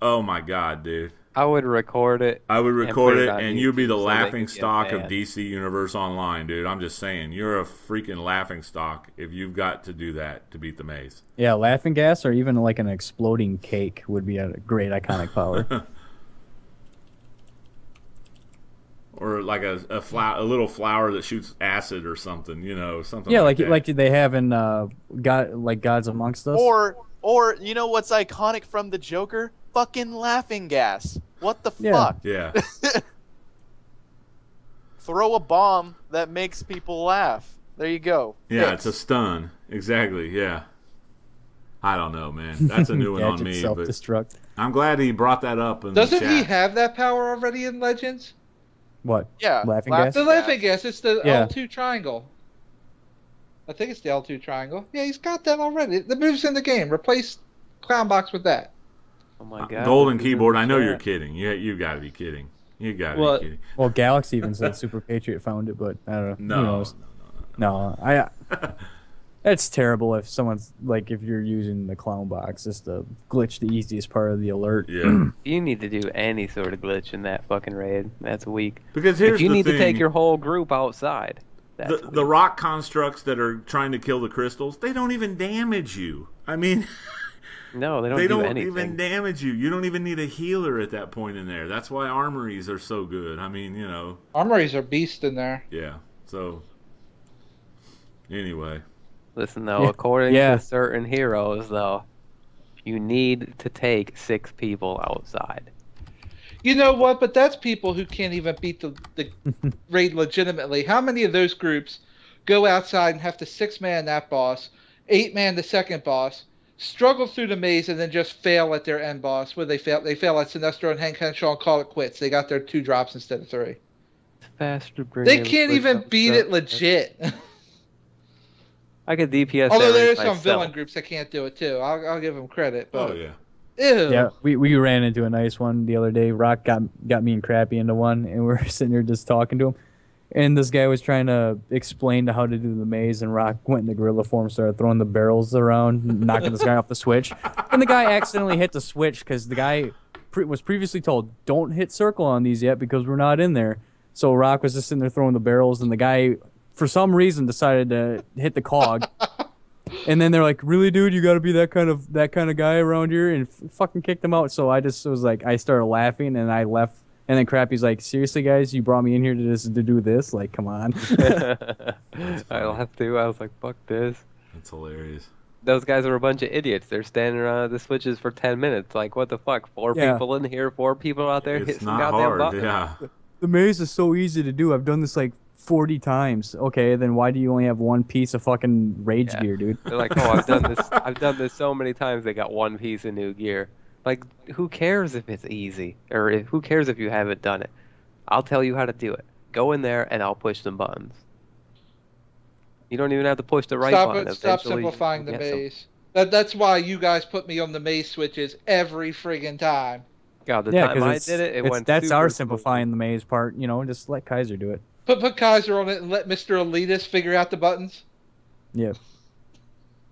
B: oh my god, dude.
D: I would record it.
B: I would record it,
D: on
B: and you'd be the
D: YouTube so they
B: laughing
D: could get
B: stock of
D: mad.
B: DC Universe Online, dude. I'm just saying, you're a freaking laughing stock if you've got to do that to beat the maze.
A: Yeah, laughing gas or even like an exploding cake would be a great iconic power.
B: Or like a little flower that shoots acid or something, something.
A: Yeah,
B: like
A: like
B: that.
A: they have in Gods Amongst Us.
C: Or you know what's iconic from the Joker? Fucking laughing gas. What the
A: Yeah.
C: fuck?
B: Yeah.
C: Throw a bomb that makes people laugh. There you go.
B: Yeah,
C: Fix.
B: it's a stun. Exactly, yeah. I don't know, man. That's a new one on
A: Gadget
B: me. But
A: self-destruct.
B: I'm glad he brought that up in
E: Doesn't
B: the chat.
E: he have that power already in Legends?
A: What?
C: Yeah.
A: Laughing gas?
E: The laughing gas. It's the
A: Yeah.
E: L2 triangle. I think it's the L2 triangle. Yeah, he's got that already. The move's in the game. Replace Clownbox with that.
D: Oh my god.
B: Golden
D: this is
B: keyboard. I know
D: chat.
B: you're kidding. You got to be kidding. You got to
E: What?
B: be kidding.
A: Well, Galaxy even said Super Patriot found it, but I don't know. Who
B: No.
A: knows? No, It's terrible if someone's like if you're using the clown box just to glitch the easiest part of the alert.
B: Yeah.
D: You need to do any sort of glitch in that fucking raid. That's weak.
B: Because here's
D: if you
B: the
D: need
B: thing.
D: to take your whole group outside. That's
B: The rock constructs that are trying to kill the crystals, they don't even damage you. I mean,
D: no, they don't
B: they
D: do
B: don't
D: anything.
B: even damage you. You don't even need a healer at that point in there. That's why armories are so good. I mean,
E: Armories are beast in there.
B: yeah. So, anyway.
D: Listen, though,
A: Yeah.
D: according
A: Yeah.
D: to certain heroes, though, you need to take 6 people outside.
E: You know what? But that's people who can't even beat the raid legitimately. How many of those groups go outside and have to 6-man that boss, 8-man the second boss, struggle through the maze, and then just fail at their end boss? Where they fail at Sinestro and Hank Henshaw and call it quits. They got their 2 drops instead of 3.
D: Faster
E: They can't even beat it legit.
D: I could DPS.
E: Although
D: that
E: there
D: raid
E: is some
D: myself.
E: villain groups that can't do it too. I'll give them credit. But
B: Oh yeah.
E: Ew.
A: Yeah, we ran into a nice one the other day. Rock got me and Crappy into one, and we're sitting there just talking to him. And this guy was trying to explain to how to do the maze, and Rock went in the gorilla form, started throwing the barrels around, knocking this guy off the switch. And the guy accidentally hit the switch because the guy was previously told, don't hit circle on these yet because we're not in there. So Rock was just sitting there throwing the barrels, and the guy, for some reason, decided to hit the cog. And then they're like, really, dude, you got to be that kind of guy around here, and fucking kicked him out. So I just was like, I started laughing, and I left. And then Crappy's like, seriously, guys, you brought me in here to do this? Like, come on.
D: I laughed too. I was like, fuck this.
B: That's hilarious.
D: Those guys are a bunch of idiots. They're standing around the switches for 10 minutes. Like, what the fuck? Four people in here, 4 people out there
B: It's
D: hitting
B: not
D: goddamn
B: hard,
D: buttons.
B: yeah.
A: The maze is so easy to do. I've done this like 40 times. Okay, then why do you only have one piece of fucking rage gear, dude?
D: They're like, oh, I've done this. I've done this so many times. They got one piece of new gear. Like, who cares if it's easy, or who cares if you haven't done it? I'll tell you how to do it. Go in there, and I'll push some buttons. You don't even have to push the right button.
E: Stop
D: Eventually,
E: simplifying the
D: you'll get some.
E: maze. That's why you guys put me on the maze switches every friggin' time.
D: God, the
A: Yeah,
D: time I
A: because
D: did it, it went.
A: that's our
D: super
A: simplifying the maze part. You know, just let Kaiser do it.
E: Put Kaiser on it and let Mr. Elitist figure out the buttons.
A: Yeah.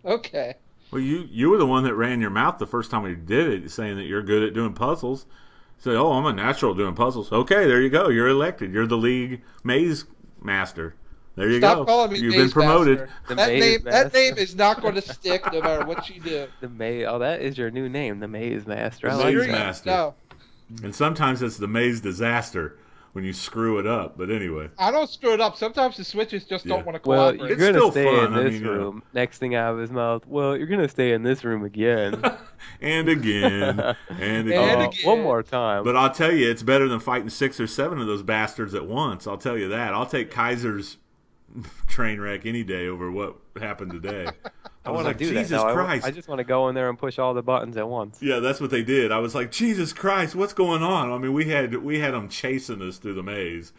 E: Okay.
B: Well, you were the one that ran your mouth the first time we did it, saying that you're good at doing puzzles. Say, oh, I'm a natural doing puzzles. Okay, there you go. You're elected. You're the league maze master. There you
E: Stop
B: go.
E: calling me
B: You've
E: Maze
B: been promoted.
E: Master.
D: The
E: That
D: Maze
E: name,
D: Master.
E: that name is not going to stick no matter what you do.
D: The maze. Oh, that is your new name, the Maze Master. I
B: The
D: like
B: Maze
D: that.
B: Master.
E: No,
B: And sometimes it's the maze disaster when you screw it up. But anyway.
E: I don't screw it up. Sometimes the switches just
B: Yeah.
E: don't want to
D: Well,
E: cooperate.
D: you're
B: It's
D: gonna
B: still
D: stay
B: fun,
D: in
B: I
D: this
B: mean, you know.
D: room. Next thing out of his mouth. Well, you're gonna stay in this room again.
B: And again. And
E: And
B: again.
E: again.
D: One more time.
B: But I'll tell you, it's better than fighting 6 or 7 of those bastards at once. I'll tell you that. I'll take Kaiser's train wreck any day over what happened today.
D: I
B: was
D: want to
B: like,
D: do
B: Jesus
D: that. No,
B: Christ.
D: I just want to go in there and push all the buttons at once.
B: Yeah, that's what they did. I was like, Jesus Christ, what's going on? I mean, we had them chasing us through the maze.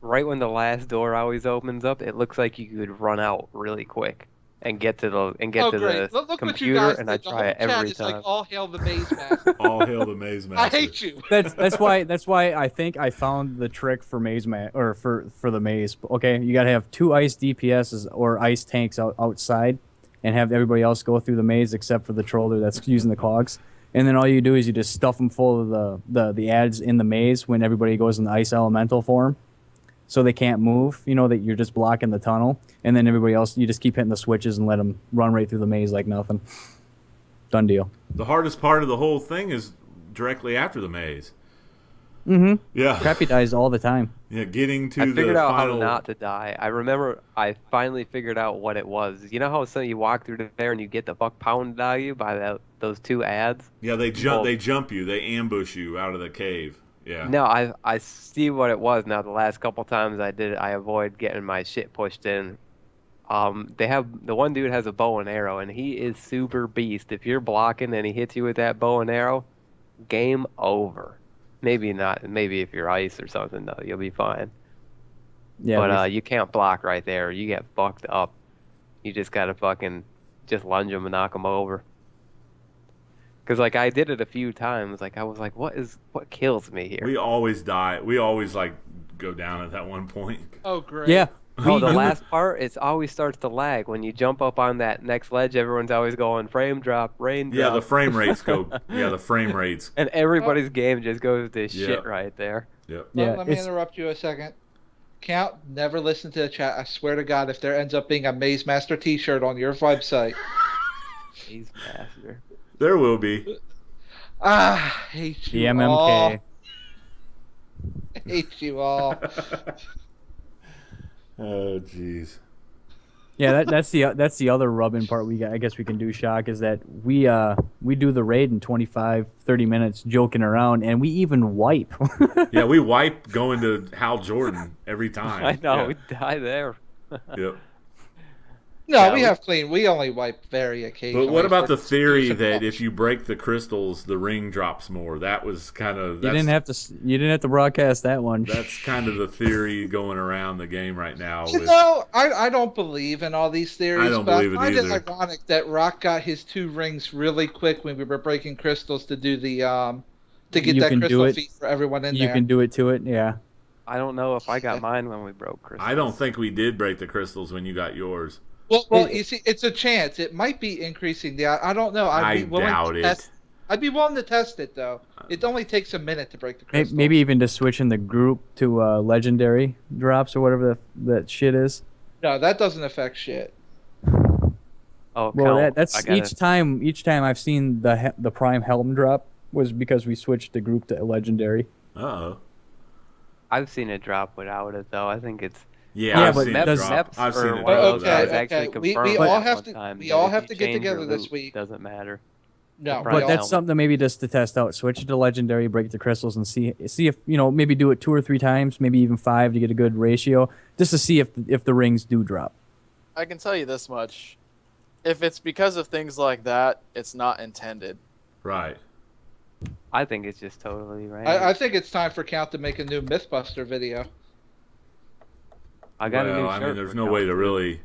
D: Right when the last door always opens up, it looks like you could run out really quick and get to the
E: Great. Look what you
D: computer,
E: guys
D: and
E: did.
D: I
E: The
D: try
E: whole
D: it
E: chat
D: every
E: is
D: time.
E: like, all hail the Maze Master.
B: All hail the maze master.
E: I hate you.
A: That's why I think I found the trick for for the maze. Okay, you gotta have 2 ice DPSs or ice tanks outside, and have everybody else go through the maze except for the troller that's using the cogs. And then all you do is you just stuff them full of the ads in the maze when everybody goes in the ice elemental form, so they can't move. You know that you're just blocking the tunnel, and then everybody else, you just keep hitting the switches and let them run right through the maze like nothing. Done deal.
B: The hardest part of the whole thing is directly after the maze.
A: Mm-hmm.
B: Yeah.
A: Crappy dies all the time.
B: Yeah, getting to
D: I
B: the
D: figured out
B: final...
D: how not to die. I remember I finally figured out what it was. You know how you walk through there and you get the fuck pounded out of you by those 2 ads?
B: Yeah, they jump.
D: Well-
B: They jump you. They ambush you out of the cave. Yeah.
D: No, I see what it was now. The last couple times I did it, I avoid getting my shit pushed in. The one dude has a bow and arrow, and he is super beast. If you're blocking and he hits you with that bow and arrow, game over. Maybe not. Maybe if you're ice or something, though, you'll be fine.
A: Yeah,
D: But you can't block right there. You get fucked up. You just gotta fucking just lunge them and knock them over. Because like I did it a few times. Like I was like, what kills me here?
B: We always die. We always like go down at that one point.
E: Oh, great.
A: yeah.
D: Oh, the last part, it always starts to lag. When you jump up on that next ledge, everyone's always going frame drop, rain drop.
B: Yeah, the frame rates go. Yeah, the frame rates.
D: And everybody's game just goes to shit right there.
B: Yep.
A: Yeah,
E: Let me
A: it's-
E: interrupt you a second. Count, never listen to the chat. I swear to God, if there ends up being a Maze Master t-shirt on your website.
D: He's master.
B: There will be.
E: Ah, I hate
A: The
E: you
A: MMK.
E: all. I hate you all.
B: Oh, jeez.
A: Yeah, that's the other rubbing part we got. I guess we can do, Shock, is that we do the raid in 25, 30 minutes joking around, and we even wipe.
B: Yeah, we wipe going to Hal Jordan every time.
D: I know,
B: Yeah.
D: we die there.
B: Yep.
E: No,
D: Yeah,
E: we have clean. We only wipe very occasionally.
B: But what about
E: for
B: the theory
E: some
B: that
E: punch.
B: if you break the crystals, the ring drops more? That was kind of
A: You didn't have to broadcast that one.
B: that's kind of the theory going around the game right now.
E: You
B: With,
E: know, I don't believe in all these theories,
B: I don't
E: but
B: believe it
E: I find it
B: either.
E: ironic that Rock got his 2 rings really quick when we were breaking crystals to do the to get
A: You
E: that
A: can do
E: crystal
A: it.
E: feat for everyone in
A: You
E: there.
A: can do it to it, yeah.
D: I don't know if I got mine when we broke crystals.
B: I don't think we did break the crystals when you got yours.
E: Well, you see, it's a chance. It might be increasing the. I don't know.
B: I
E: I'd be willing
B: doubt
E: to
B: it.
E: test. I'd be willing to test it though. It only takes a minute to break the crystal.
A: Maybe even just switching the group to legendary drops or whatever that shit is.
E: No, that doesn't affect shit.
D: Oh,
A: Well,
D: count.
A: that's
D: I gotta-
A: each time I've seen the prime helm drop was because we switched the group to legendary.
B: Uh-oh.
D: I've seen it drop without it though. I think it's
B: Yeah,
A: Yeah,
B: I've
A: but
B: seen it
A: does-
B: drop. I've seen it
D: one of
B: drop.
D: those that was
E: Okay,
D: actually
E: okay. We
D: confirmed
E: all
D: at
E: have
D: one
E: to-
D: time
E: we
D: that
E: all
D: if
E: have
D: you
E: to get
D: change your
E: together this
D: loot,
E: week.
D: Doesn't matter.
E: No,
D: Right.
E: we
A: But
E: all-
A: that's something maybe just to test out. Switch it to legendary, break the crystals, and see if maybe do it 2 or 3 times, maybe even 5 to get a good ratio, just to see if the rings do drop.
C: I can tell you this much: if it's because of things like that, it's not intended.
B: Right.
D: I think it's just totally random.
E: I think it's time for Count to make a new MythBuster video.
D: I got a new
B: Well, I
D: shirt
B: mean, there's
D: for
B: no way to
D: Count.
B: really.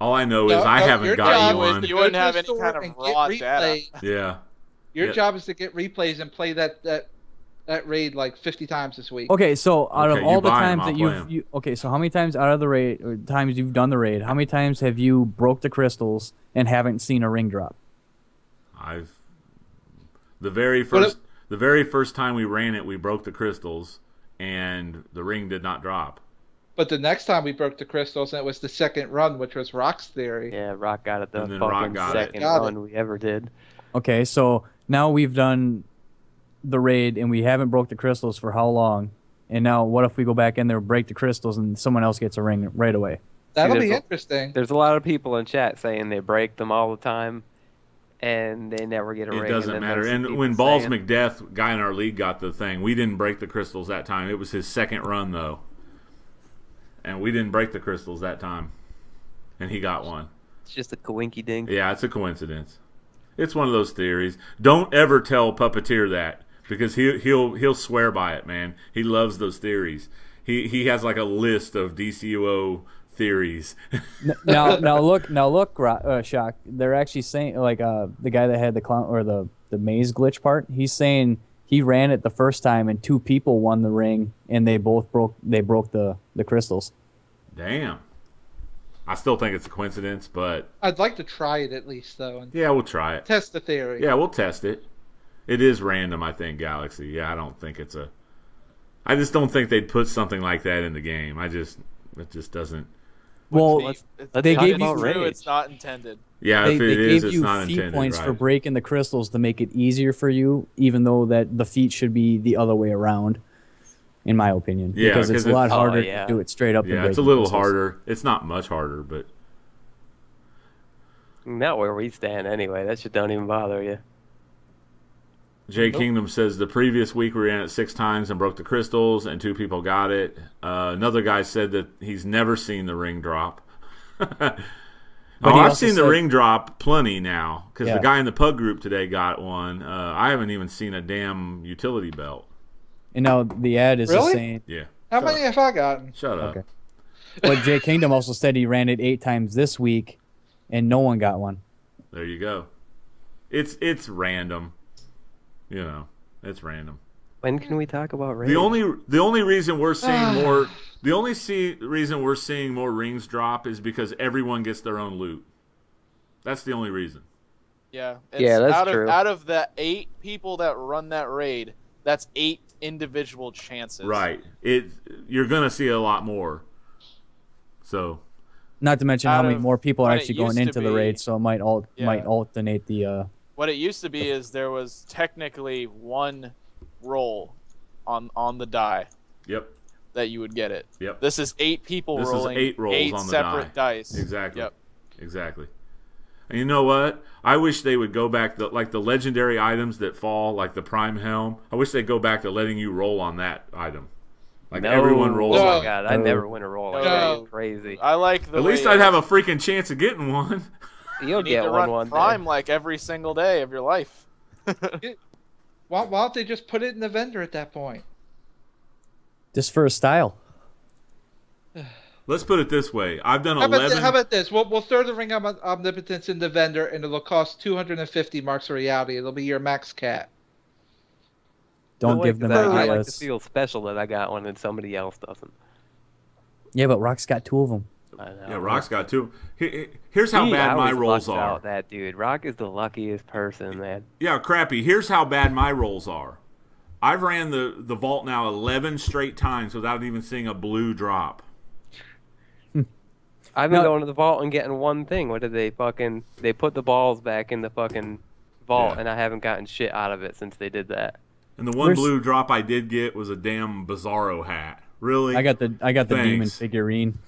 B: All I know is
E: No,
B: I
E: no,
B: haven't
E: your
B: got
E: job
B: you
E: is
B: one.
E: to
C: You
E: go
C: wouldn't
E: to the
C: have any
E: store
C: kind of
E: and get
C: raw data.
E: replays.
B: Yeah.
E: Your
B: Yeah.
E: job is to get replays and play that raid like 50 times this week.
A: Okay, so out
B: Okay,
A: of
B: you
A: all the
B: buy 'em,
A: times
B: I'll
A: that
B: play 'em.
A: okay, so how many times out of the raid, or times you've done the raid, how many times have you broke the crystals and haven't seen a ring drop?
B: I've the very first time we ran it, we broke the crystals, and the ring did not drop.
E: But the next time we broke the crystals, and it was the second run, which was Rock's theory.
D: Yeah, Rock got it the
B: And then Rock
D: fucking
B: got it.
D: second
E: Got it.
D: run we ever did.
A: Okay, so now we've done the raid and we haven't broke the crystals for how long? And now what if we go back in there, break the crystals, and someone else gets a ring right away?
E: That'll
D: there's
E: be
D: a-
E: interesting.
D: There's a lot of people in chat saying they break them all the time, and they never get a ring.
B: It
D: and
B: doesn't
D: then
B: matter.
D: there's
B: And
D: people
B: when Balls
D: saying-
B: McDeath, guy in our league, got the thing, we didn't break the crystals that time. It was his second run though, and we didn't break the crystals that time, and he got one.
D: It's just a coinky dink.
B: Yeah, it's a coincidence. It's one of those theories. Don't ever tell Puppeteer that, because he'll swear by it, man. He loves those theories. He has like a list of DCUO theories.
A: Now look, Shock. They're actually saying like the guy that had the clown or the maze glitch part. He's saying he ran it the first time and 2 people won the ring and they both broke the crystals.
B: Damn. I still think it's a coincidence, but
E: I'd like to try it at least, though, and
B: yeah, we'll try it.
E: test the theory.
B: Yeah, we'll test it. It is random, I think, Galaxy. Yeah, I just don't think they'd put something like that in the game. It just doesn't.
A: Well,
C: Let's
A: they
C: talk
A: gave
C: about
A: you-
C: true,
D: Rage.
C: it's not intended.
B: Yeah,
A: they
B: if it
A: gave
B: is, it's
A: you
B: not
A: feat
B: intended.
A: points
B: Right.
A: for breaking the crystals to make it easier for you, even though that the feat should be the other way around, in my opinion.
B: Yeah,
A: because it's
B: 'cause
A: a lot
D: it's-
A: harder
D: yeah.
A: to do it straight up. than
B: Yeah, it's a
A: breaking
B: little
A: crystals.
B: harder. It's not much harder, but
D: Not where we stand anyway. That shit don't even bother you.
B: J Kingdom says the previous week we ran it 6 times and broke the crystals, and 2 people got it. Another guy said that he's never seen the ring drop.
A: But
B: Oh,
A: he
B: I've
A: also
B: seen the
A: said-
B: ring drop plenty now, because
A: Yeah.
B: the guy in the pug group today got one. I haven't even seen a damn utility belt.
A: And now the ad is just
E: Really?
A: saying.
B: Yeah.
E: How
B: Shut
E: many
B: up.
E: have I gotten?
B: Shut up.
A: Okay. But J Kingdom also said he ran it 8 times this week, and no one got one.
B: There you go. It's random. You know, it's random.
D: When can we talk about Rage?
B: The only reason we're seeing more reason we're seeing more rings drop is because everyone gets their own loot. That's the only reason.
C: Yeah. It's
D: Yeah, that's
C: out
D: true.
C: Of, out of the 8 people that run that raid, that's 8 individual chances.
B: Right. You're gonna see a lot more. So
A: Not to mention how
C: Out
A: many
C: of
A: more people are
C: what it
A: actually going
C: used to
A: into the
C: be-
A: raid, so it might
C: Yeah.
A: alternate the.
C: What it used to be is there was technically 1 roll on the die
B: yep.
C: that you would get it.
B: Yep.
C: This is 8 people
B: This is
C: rolling
B: 8 rolls on the
C: separate dice.
B: Exactly.
C: Yep.
B: Exactly. And you know what? I wish they would go back to like the legendary items that fall, like the Prime Helm. I wish they'd go back to letting you roll on that item. Like
D: No.
B: everyone rolls.
D: Oh my
B: out.
D: god, I never win a roll like
C: No.
D: that. It's crazy.
C: I like the
B: At
C: way
B: least I'd have a freaking chance of getting one.
D: You'll
C: you need
D: get
C: to
D: one
C: run
D: day.
C: Prime like every single day of your life.
E: Why don't they just put it in the vendor at that point?
A: Just for a style.
B: Let's put it this way: I've done
E: How
B: 11.
E: about this? We'll throw the ring of omnipotence in the vendor, and it'll cost 250 marks of reality. It'll be your max cat.
A: Don't
D: I
A: give
D: like
A: them
D: that. I like to
A: ideas.
D: feel special that I got one and somebody else doesn't.
A: Yeah, but Rock's got 2 of them.
D: I know.
B: Yeah, Rock's got 2. Here's how
D: He
B: bad my
D: always
B: rolls
D: lucks
B: are.
D: out, that dude. Rock is the luckiest person, man.
B: Yeah, crappy. Here's how bad my rolls are. I've ran the vault now 11 straight times without even seeing a blue drop.
D: I've been
A: No.
D: going to the vault and getting one thing. What did they fucking... They put the balls back in the fucking vault,
B: Yeah.
D: and I haven't gotten shit out of it since they did that.
B: And the one
A: There's-
B: blue drop I did get was a damn Bizarro hat. Really?
A: I got the
B: Thanks.
A: demon figurine.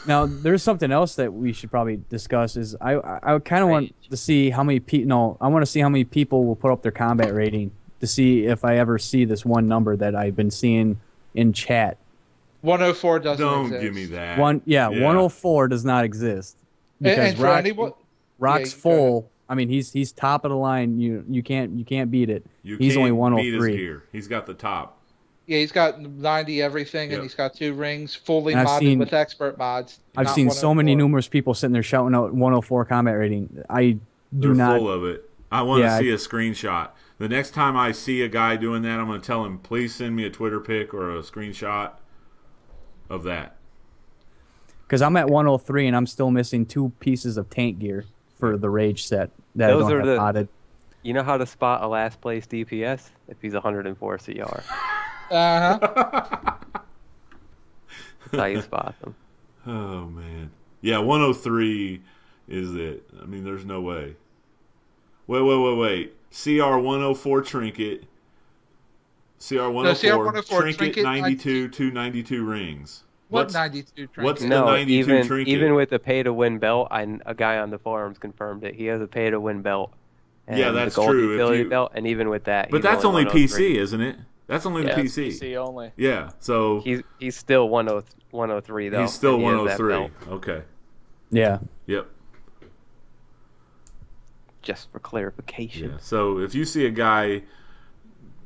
A: Now there's something else that we should probably discuss. Is I kind of want to see how many people. No, I want to see how many people will put up their combat rating to see if I ever see this one number that I've been seeing in chat.
E: 104 doesn't
B: Don't
E: exist.
B: give me that.
A: 104 does not exist because
E: And for anyone,
A: Rock's
E: yeah, go ahead.
A: full. I mean, he's top of the line. You can't beat it.
B: You
A: He's
B: can't
A: only
B: beat his
A: 103.
B: gear. He's got the top.
E: Yeah, he's got 90 everything,
B: Yep.
E: and he's got 2 rings, fully
A: And I've
E: modded
A: seen-
E: with expert mods.
A: I've
E: not
A: seen so many
E: 104.
A: numerous people sitting there shouting out 104 combat rating. I do
B: They're
A: not.
B: full of it. I want to
A: Yeah,
B: see a screenshot. The next time I see a guy doing that, I'm going to tell him, please send me a Twitter pic or a screenshot of that.
A: Because I'm at 103 and I'm still missing 2 pieces of tank gear for the rage set that
D: Those
A: I
D: are
A: don't have
D: the-
A: potted.
D: You know how to spot a last place DPS? If he's 104 CR.
E: Uh-huh.
D: That's how you spot them.
B: Oh, man. Yeah, 103 is it. I mean, there's no way. Wait. CR 104 trinket. CR 104,
E: CR 104
B: trinket
E: trinket
B: 92, 292 rings.
E: What
B: What's
E: 92
B: what's
E: trinket?
B: the
D: No,
B: 92 trinket?
D: even with the pay-to-win belt, a guy on the forums confirmed it. He has a pay-to-win belt. And
B: Yeah, that's
D: the gold
B: true. If
D: utility
B: you-
D: belt, and even with that,
B: But
D: he's
B: that's only
D: 103.
B: PC, isn't it? That's only
D: Yeah,
B: the
C: It's
B: PC.
C: PC only.
B: Yeah, so
D: He's still 103 though.
B: he's still
D: and he has that
B: 103.
D: belt.
B: Okay.
A: Yeah.
B: Yep.
D: Just for clarification.
B: Yeah. So if you see a guy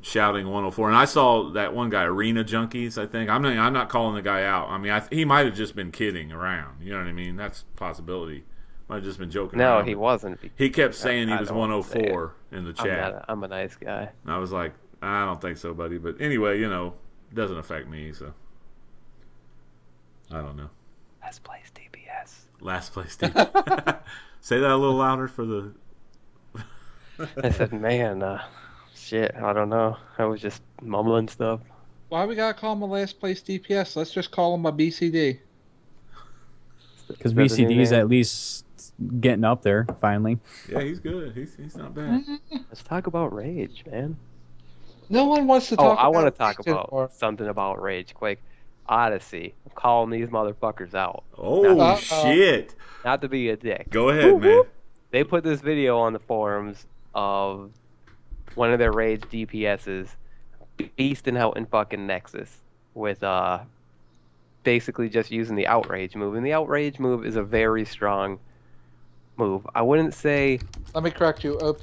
B: shouting 104, and I saw that one guy, Arena Junkies, I think. I'm not calling the guy out. I mean, he might have just been kidding around. You know what I mean? That's a possibility. Might have just been joking
D: No,
B: around.
D: he wasn't.
B: He kept saying he
D: I
B: was
D: don't wanna say
B: 104 in the chat.
D: I'm a nice guy.
B: And I was like, I don't think so, buddy. But anyway, you know, it doesn't affect me, so I don't know.
D: Last place DPS.
B: Last place, Steve. Say that a little louder for the.
D: I said, man, shit, I don't know. I was just mumbling stuff.
E: Why we gotta call him a last place DPS? Let's just call him a BCD.
A: Because
D: Is that the new
A: BCD's
D: name?
A: at least getting up there finally.
B: Yeah, he's good. He's not bad.
D: Let's talk about Rage, man.
E: No one wants to
D: Oh,
E: talk
D: I
E: about
D: want to talk
E: Rage anymore.
D: about something about Rage quick. Odyssey. I'm calling these motherfuckers out.
B: Oh
E: Uh-oh.
B: shit!
D: Not to be a dick.
B: Go ahead, man.
D: They put this video on the forums of one of their Rage DPSs beasting out in fucking Nexus with basically just using the Outrage move. And the Outrage move is a very strong move. I wouldn't say...
E: Let me correct you, OP.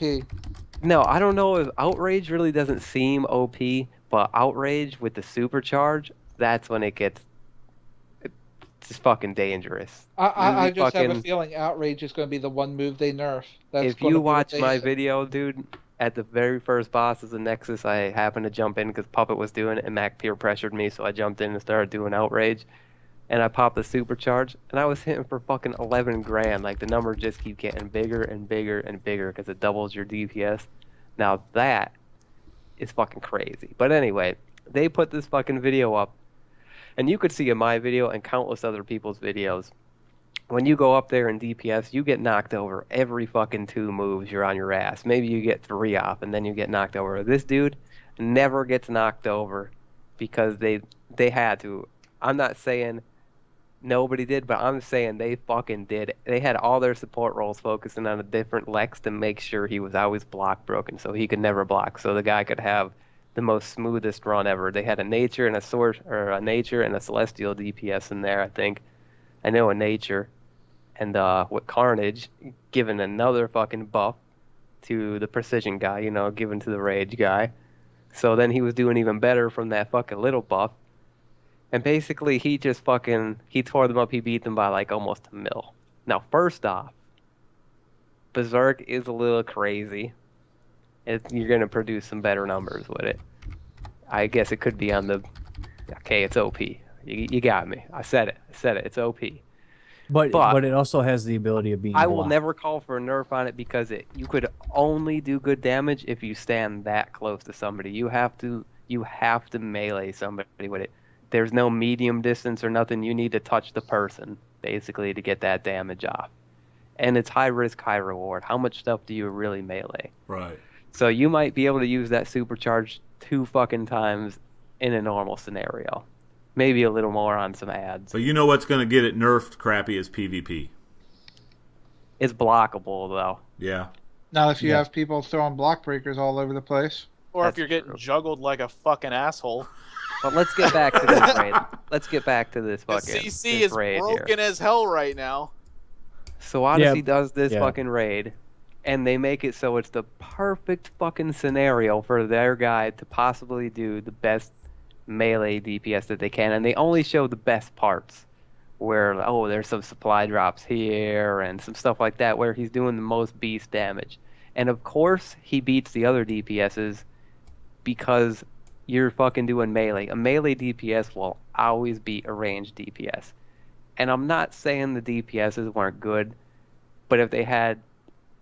D: No, I don't know if Outrage really doesn't seem OP, but Outrage with the supercharge, that's when it gets... It's fucking dangerous.
E: I
D: Really
E: just have a
D: fucking-
E: feeling Outrage is going to be the one move they nerf. That's
D: If
E: gonna
D: you
E: be what
D: watch
E: they
D: my
E: say.
D: video, dude, at the very first boss of the Nexus, I happened to jump in because Puppet was doing it and Mac peer pressured me, so I jumped in and started doing Outrage. And I popped the supercharge, and I was hitting for fucking 11 grand. Like, the numbers just keep getting bigger and bigger and bigger because it doubles your DPS. Now that is fucking crazy. But anyway, they put this fucking video up, and you could see in my video and countless other people's videos, when you go up there in DPS, you get knocked over every fucking 2 moves, you're on your ass. Maybe you get 3 off, and then you get knocked over. This dude never gets knocked over because they had to. I'm not saying nobody did, but I'm saying they fucking did. They had all their support roles focusing on a different Lex to make sure he was always block broken, so he could never block. So the guy could have the most smoothest run ever. They had a nature and a nature and a celestial DPS in there, I think. I know a nature, and with Carnage giving another fucking buff to the precision guy, you know, given to the rage guy. So then he was doing even better from that fucking little buff. And basically he just he tore them up. He beat them by like almost a mil. Now, first off, Berserk is a little crazy. You're going to produce some better numbers with it. I guess it could be on the... Okay, it's OP. You got me. I said it. It's OP.
A: But it also has the ability of being
D: I will
A: blocked.
D: never call for a nerf on it because you could only do good damage if you stand that close to somebody. You have to melee somebody with it. There's no medium distance or nothing. You need to touch the person, basically, to get that damage off. And it's high risk, high reward. How much stuff do you really melee?
B: Right.
D: So you might be able to use that supercharge 2 fucking times in a normal scenario. Maybe a little more on some ads.
B: But you know what's going to get it nerfed crappy is PvP.
D: It's blockable, though.
B: Yeah.
E: Not if you have people throwing block breakers all over the place.
C: Or
D: That's
C: if you're getting
D: true.
C: juggled like a fucking asshole.
D: But let's get back to this raid. Let's get back to this
C: The
D: fucking
C: CC
D: this
C: is
D: raid
C: broken
D: here.
C: as hell right now.
D: So Odyssey
A: Yeah.
D: does this
A: Yeah.
D: fucking raid, and they make it so it's the perfect fucking scenario for their guy to possibly do the best melee DPS that they can, and they only show the best parts. Where, oh, there's some supply drops here and some stuff like that where he's doing the most beast damage. And of course, he beats the other DPSs because you're fucking doing melee. A melee DPS will always beat a ranged DPS. And I'm not saying the DPSs weren't good, but if they had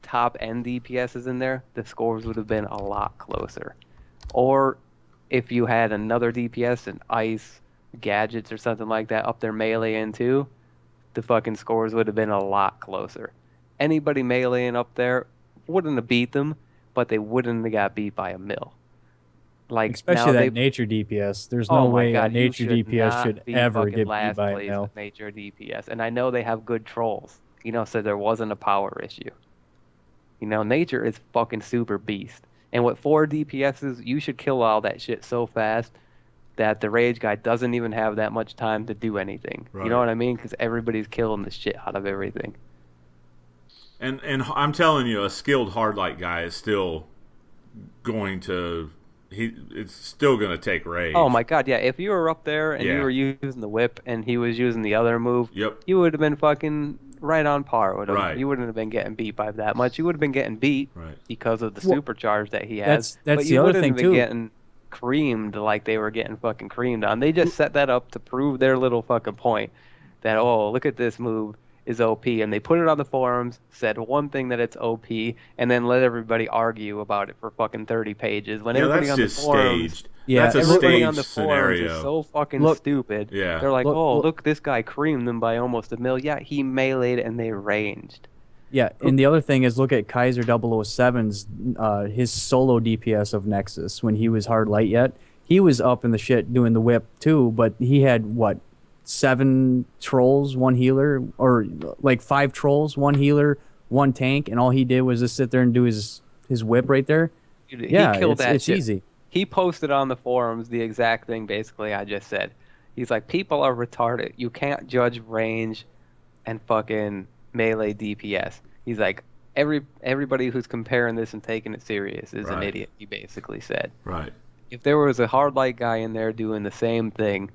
D: top end DPSs in there, the scores would have been a lot closer. Or if you had another DPS and ice, gadgets or something like that up their melee in too, the fucking scores would have been a lot closer. Anybody meleeing up there wouldn't have beat them, but they wouldn't have got beat by a mil. Like,
A: Especially
D: now
A: that nature DPS. There's no
D: oh my
A: way
D: God,
A: a nature
D: you should
A: DPS
D: not
A: should
D: be
A: ever
D: fucking
A: get beat
D: last
A: by a
D: place
A: mil.
D: with nature DPS. And I know they have good trolls, you know, so there wasn't a power issue. You know, nature is fucking super beast. And with 4 DPSs, you should kill all that shit so fast that the rage guy doesn't even have that much time to do anything.
B: Right.
D: You know what I mean? Because everybody's killing the shit out of everything.
B: And I'm telling you, a skilled hardlight guy is still going to... It's still going to take rage.
D: Oh my God, yeah. If you were up there and
B: Yeah.
D: you were using the whip and he was using the other move,
B: Yep.
D: you would have been fucking right on par with him.
B: Right.
D: You wouldn't have been getting beat by that much. You would have been getting beat
B: Right.
D: because of the
A: Well,
D: supercharge that he
A: that's
D: has. But
A: the
D: you
A: other
D: wouldn't
A: thing,
D: have been
A: too.
D: getting creamed like they were getting fucking creamed on. They just set that up to prove their little fucking point that, oh, look at this move is OP, and they put it on the forums, said one thing that it's OP, and then let everybody argue about it for fucking 30 pages. When
B: Yeah,
D: everybody
B: that's
D: on the
B: just
D: forums,
B: staged.
A: Yeah,
B: That's a
D: everybody
B: staged
D: on the forums
B: scenario.
D: is so fucking
A: Look-
D: stupid.
B: Yeah.
D: They're like,
A: Look-
D: oh,
A: look-
D: look, this guy creamed them by almost a mil. Yeah, he meleeed and they ranged.
A: Yeah, and the other thing is look at Kaiser 007's his solo DPS of Nexus when he was hard light yet. He was up in the shit doing the whip too, but he had what 7 trolls, 1 healer, or like 5 trolls, 1 healer, 1 tank, and all he did was just sit there and do his whip right there.
D: Dude,
A: Yeah,
D: he killed
A: it's,
D: that
A: it's
D: shit.
A: easy.
D: He posted on the forums the exact thing basically I just said. He's like, people are retarded. You can't judge range and fucking melee DPS. He's like, everybody who's comparing this and taking it serious is an
B: Right.
D: idiot, he basically said.
B: Right.
D: If there was a hard light guy in there doing the same thing,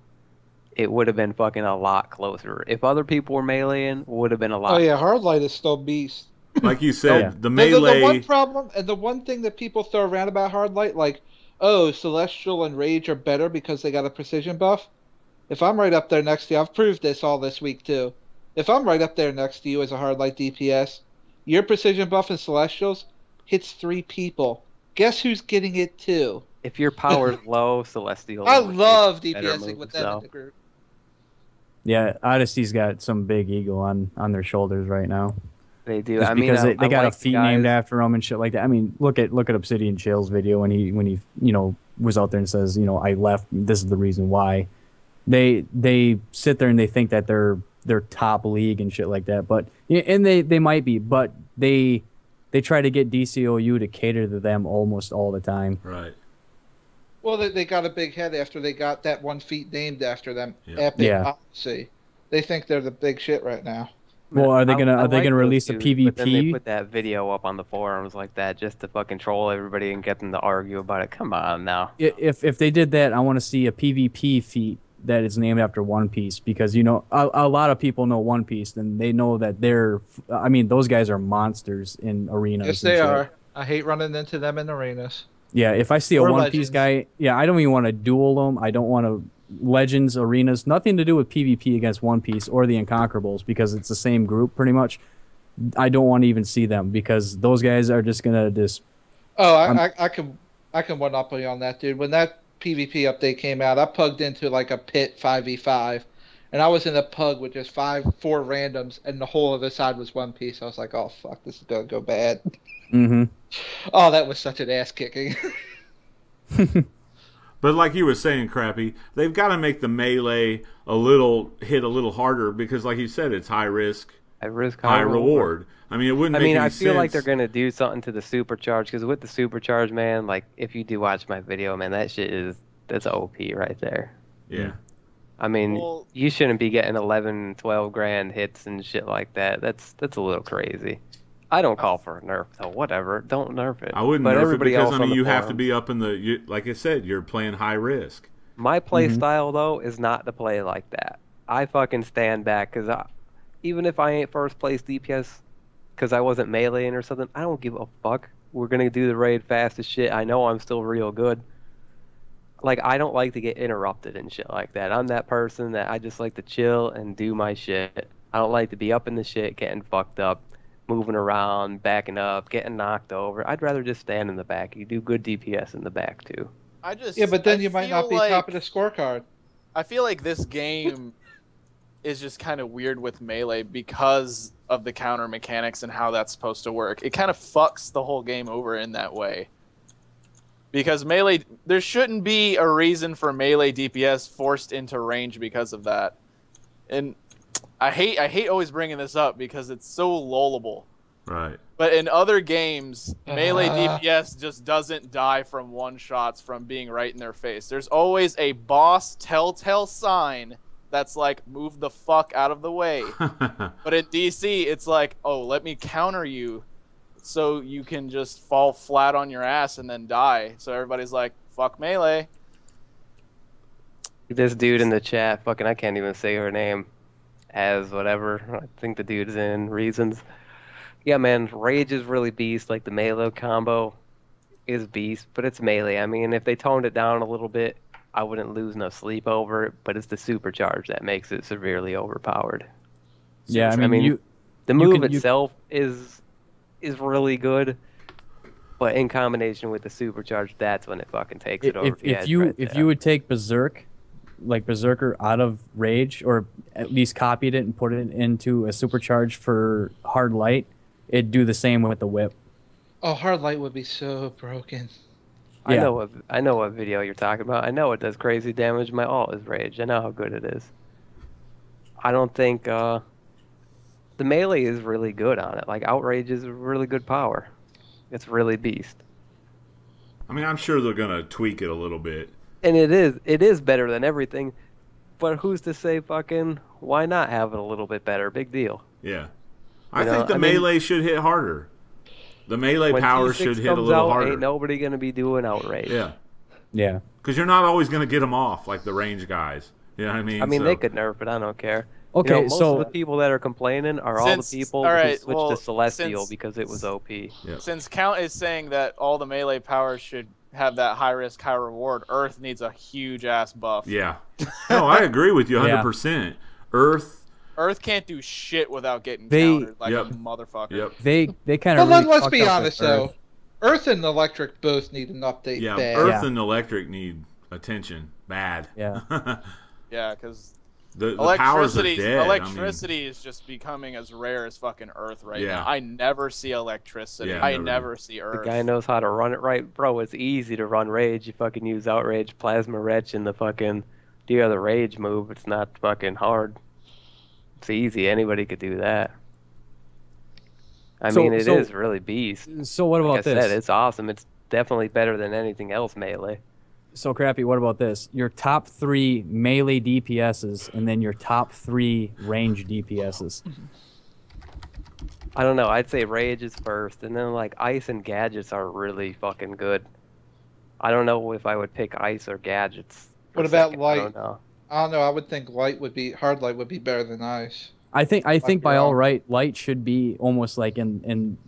D: it would have been fucking a lot closer. If other people were meleeing, it would have been a lot.
E: Oh yeah, Hardlight is still beast.
B: Like you said,
A: Yeah.
B: the
E: The
B: melee...
E: one problem and the one thing that people throw around about Hardlight, like, oh, Celestial and Rage are better because they got a precision buff. If I'm right up there next to you, I've proved this all this week too. If I'm right up there next to you as a Hardlight DPS, your precision buff and Celestials hits 3 people. Guess who's getting it too?
D: If your power's low, Celestial.
E: I
D: would
E: love
D: get better
E: DPSing with
D: moves,
E: them
D: though.
E: in the group.
A: Yeah, Odyssey's got some big ego on their shoulders right now.
D: They do.
A: Just
D: I mean,
A: because
D: I
A: they got
D: like
A: a
D: the
A: feat named
D: guys-
A: after him and shit like that. I mean, look at Obsidian Chill's video when he was out there and says, I left. This is the reason why. They sit there and they think that they're top league and shit like that. But and they might be, but they try to get DCOU to cater to them almost all the time.
B: Right.
E: Well, they got a big head after they got that one feat named after them.
B: Yeah.
E: Epic
A: Yeah.
E: Odyssey. They think they're the big shit right now.
A: Well, are they
D: I
A: gonna
D: like those
A: release a
D: dudes, But then they
A: PvP?
D: put that video up on the forums like that just to fucking troll everybody and get them to argue about it. Come on now.
A: If they did that, I want to see a PvP feat that is named after One Piece, because you know a lot of people know One Piece and they know that I mean, those guys are monsters in arenas.
E: Yes,
A: and
E: they
A: shit.
E: are. I hate running into them in arenas.
A: Yeah, if I see a
E: Or
A: One Piece
E: Legends.
A: guy, yeah, I don't even want to duel them. I don't want to Legends, arenas, nothing to do with PvP against One Piece or the Unconquerables, because it's the same group pretty much. I don't want to even see them, because those guys are just gonna just.
E: Oh, I can one up you on that, dude. When that PvP update came out, I plugged into like a pit 5v5, and I was in a pug with just 4 randoms, and the whole other side was One Piece. I was like, oh fuck, this is gonna go bad.
A: Mm-hmm.
E: Oh, that was such an ass kicking.
B: But like you were saying, Crappy, they've got to make the melee hit a little harder, because, like you said, it's high risk, high reward. I mean, it wouldn't. Make any
D: I feel like
B: sense.
D: they're gonna do something to the supercharge, because with the supercharge, man, like if you do watch my video, man, that's OP right there.
B: Yeah.
D: I mean,
C: Well-
D: you shouldn't be getting 11, 12 grand hits and shit like that. That's a little crazy. I don't call for a nerf, so whatever. Don't nerf it.
B: I wouldn't
D: But
B: nerf it,
D: everybody
B: because
D: else
B: I
D: on
B: mean,
D: the
B: you have to
D: forums-
B: be up in the. Like I said, you're playing high risk.
D: My play style, though, is not to play like that. I fucking stand back, because even if I ain't first place DPS because I wasn't meleeing or something, I don't give a fuck. We're going to do the raid fast as shit. I know I'm still real good. Like, I don't like to get interrupted and shit like that. I'm that person that I just like to chill and do my shit. I don't like to be up in the shit, getting fucked up, moving around, backing up, getting knocked over. I'd rather just stand in the back. You do good DPS in the back, too.
E: Yeah, but then you might
C: feel
E: not be top of the scorecard.
C: I feel like this game is just kind of weird with melee because of the counter mechanics and how that's supposed to work. It kind of fucks the whole game over in that way. Because melee, there shouldn't be a reason for melee DPS forced into range because of that. And I hate always bringing this up because it's so lullable.
B: Right.
C: But in other games, melee DPS just doesn't die from one-shots from being right in their face. There's always a boss telltale sign that's like, move the fuck out of the way. But in DC, it's like, oh, let me counter you so you can just fall flat on your ass and then die. So everybody's like, fuck melee.
D: This dude in the chat, fucking, I can't even say her name, as whatever. I think the dude's in Reasons. Yeah, man, Rage is really beast. Like, the melee combo is beast, but it's melee. I mean, if they toned it down a little bit, I wouldn't lose no sleep over it, but it's the supercharge that makes it severely overpowered.
A: Yeah, I mean,
D: the move itself is really good, but in combination with the supercharge, that's when it fucking takes it over.
A: if you would take Berserker out of Rage, or at least copied it and put it into a supercharge for Hard Light, it'd do the same with the whip.
E: Oh, Hard Light would be so broken.
A: Yeah.
D: I know what video you're talking about. I know it does crazy damage. My ult is Rage. I know how good it is. I don't think the melee is really good on it. Like, Outrage is really good power. It's really beast.
B: I mean, I'm sure they're gonna tweak it a little bit.
D: And it is better than everything. But who's to say fucking why not have it a little bit better? Big deal.
B: Yeah. I
D: You
B: think
D: know,
B: the melee should hit harder. The melee
D: When
B: power
D: T6
B: should hit a
D: comes
B: little
D: out,
B: harder.
D: Ain't nobody gonna be doing Outrage.
B: Yeah.
A: Yeah.
B: Because you're not always going to get them off like the range guys. You know what I mean?
D: I mean,
B: So-
D: they could nerf it. I don't care.
A: Okay,
D: You know, most
A: so
D: of the people that are complaining are all the people
C: all right,
D: who switched
C: well,
D: to Celestial
C: since-
D: because it was OP.
B: Yeah.
C: Since Count is saying that all the melee powers should have that high risk, high reward, Earth needs a huge ass buff.
B: Yeah. No, I agree with you 100%. Earth.
C: Earth can't do shit without getting
A: They-
C: countered like
B: Yep.
C: a motherfucker.
B: Yep.
A: they kind
E: But
A: of really
E: let's
A: fucked
E: be
A: up
E: honest,
A: with Earth.
E: though. Earth and Electric both need an update
B: Yeah.
E: bad.
B: Earth
A: Yeah.
B: and electric need attention. Bad.
A: Yeah.
C: Yeah, because
B: the powers are dead.
C: electricity is just becoming as rare as fucking Earth right
B: Yeah.
C: now. I never see electricity.
B: Yeah,
C: I
B: never.
C: never see
D: The
C: Earth.
D: guy knows how to run it right, bro. It's easy to run Rage. You fucking use Outrage, Plasma Wretch, and the fucking do the Rage move. It's not fucking hard. It's easy. Anybody could do that. I mean, it is really beast.
A: So what about
D: Like I
A: this?
D: said, it's awesome. It's definitely better than anything else melee.
A: So Crappy, what about this? Your top 3 melee DPSs and then your top 3 range DPSs.
D: I don't know. I'd say Rage is first, and then like Ice and Gadgets are really fucking good. I don't know if I would pick Ice or Gadgets.
E: What about
D: second.
E: Light?
D: I don't know.
E: I don't know. I would think Hard Light would be better than Ice.
A: I think
E: be
A: by all
E: wrong.
A: right, Light should be almost like in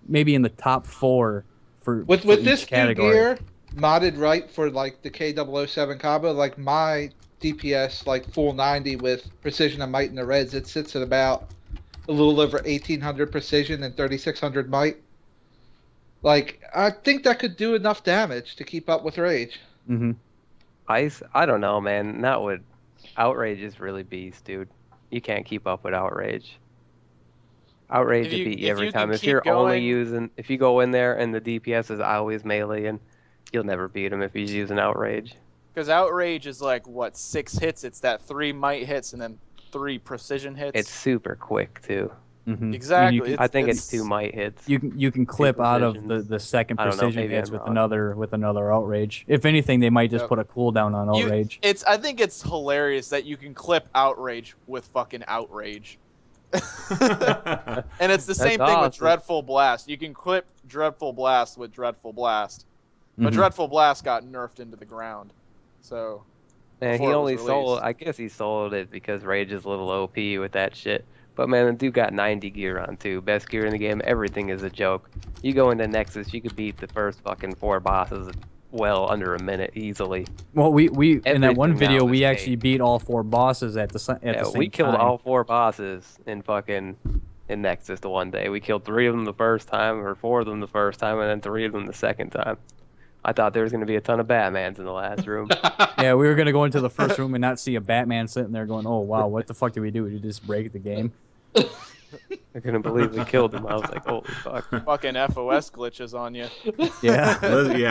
A: maybe in the top 4 for
E: With
A: each
E: this new
A: category.
E: gear modded right for like the K007 combo, like my DPS like full 90 with precision and might in the reds, it sits at about a little over 1800 precision and 3600 might. Like I think that could do enough damage to keep up with Rage.
A: Mm-hmm.
D: Ice, I don't know, man. That would Outrage is really beast, dude. You can't keep up with Outrage. Outrage
C: If
D: would
C: you-
D: beat you
C: if
D: every
C: you
D: time.
C: can
D: If you're
C: keep
D: only
C: going-
D: using, if you go in there and the DPS is always melee, and you'll never beat him if he's using Outrage.
C: Because Outrage is like, what, 6 hits? It's that 3 might hits and then 3 precision hits.
D: It's super quick too.
A: Mm-hmm.
C: Exactly.
D: I think it's 2 might hits.
A: You can clip out of
D: precisions.
A: the second
D: I don't know,
A: precision
D: maybe
A: hits
D: I'm
A: with
D: wrong.
A: another outrage. If anything, they might just
C: Yep.
A: put a cooldown on
C: You-
A: outrage.
C: I think it's hilarious that you can clip Outrage with fucking Outrage. And it's the same thing with
D: awesome.
C: Dreadful Blast. You can clip Dreadful Blast with Dreadful Blast. But
A: Mhm.
C: Dreadful Blast got nerfed into the ground. So,
D: And he
C: before it was
D: only sold.
C: released.
D: I guess he sold it because Rage is a little OP with that shit. But man, the dude got 90 gear on too. Best gear in the game. Everything is a joke. You go into Nexus, you could beat the first fucking 4 bosses well under a minute easily.
A: Well, we in that one
D: Everything
A: video
D: now
A: we
D: is
A: actually
D: paid.
A: beat all 4 bosses at the
D: Yeah,
A: same
D: we killed
A: time.
D: all 4 bosses in Nexus the one day. We killed 3 of them the first time, or 4 of them the first time, and then 3 of them the second time. I thought there was gonna be a ton of Batmans in the last room.
A: Yeah, we were gonna go into the first room and not see a Batman sitting there going, "Oh wow, what the fuck did we do? Did we just break the game?"
D: I couldn't believe we killed him. I was like, holy fuck.
C: fucking FOS glitches on you.
A: Yeah.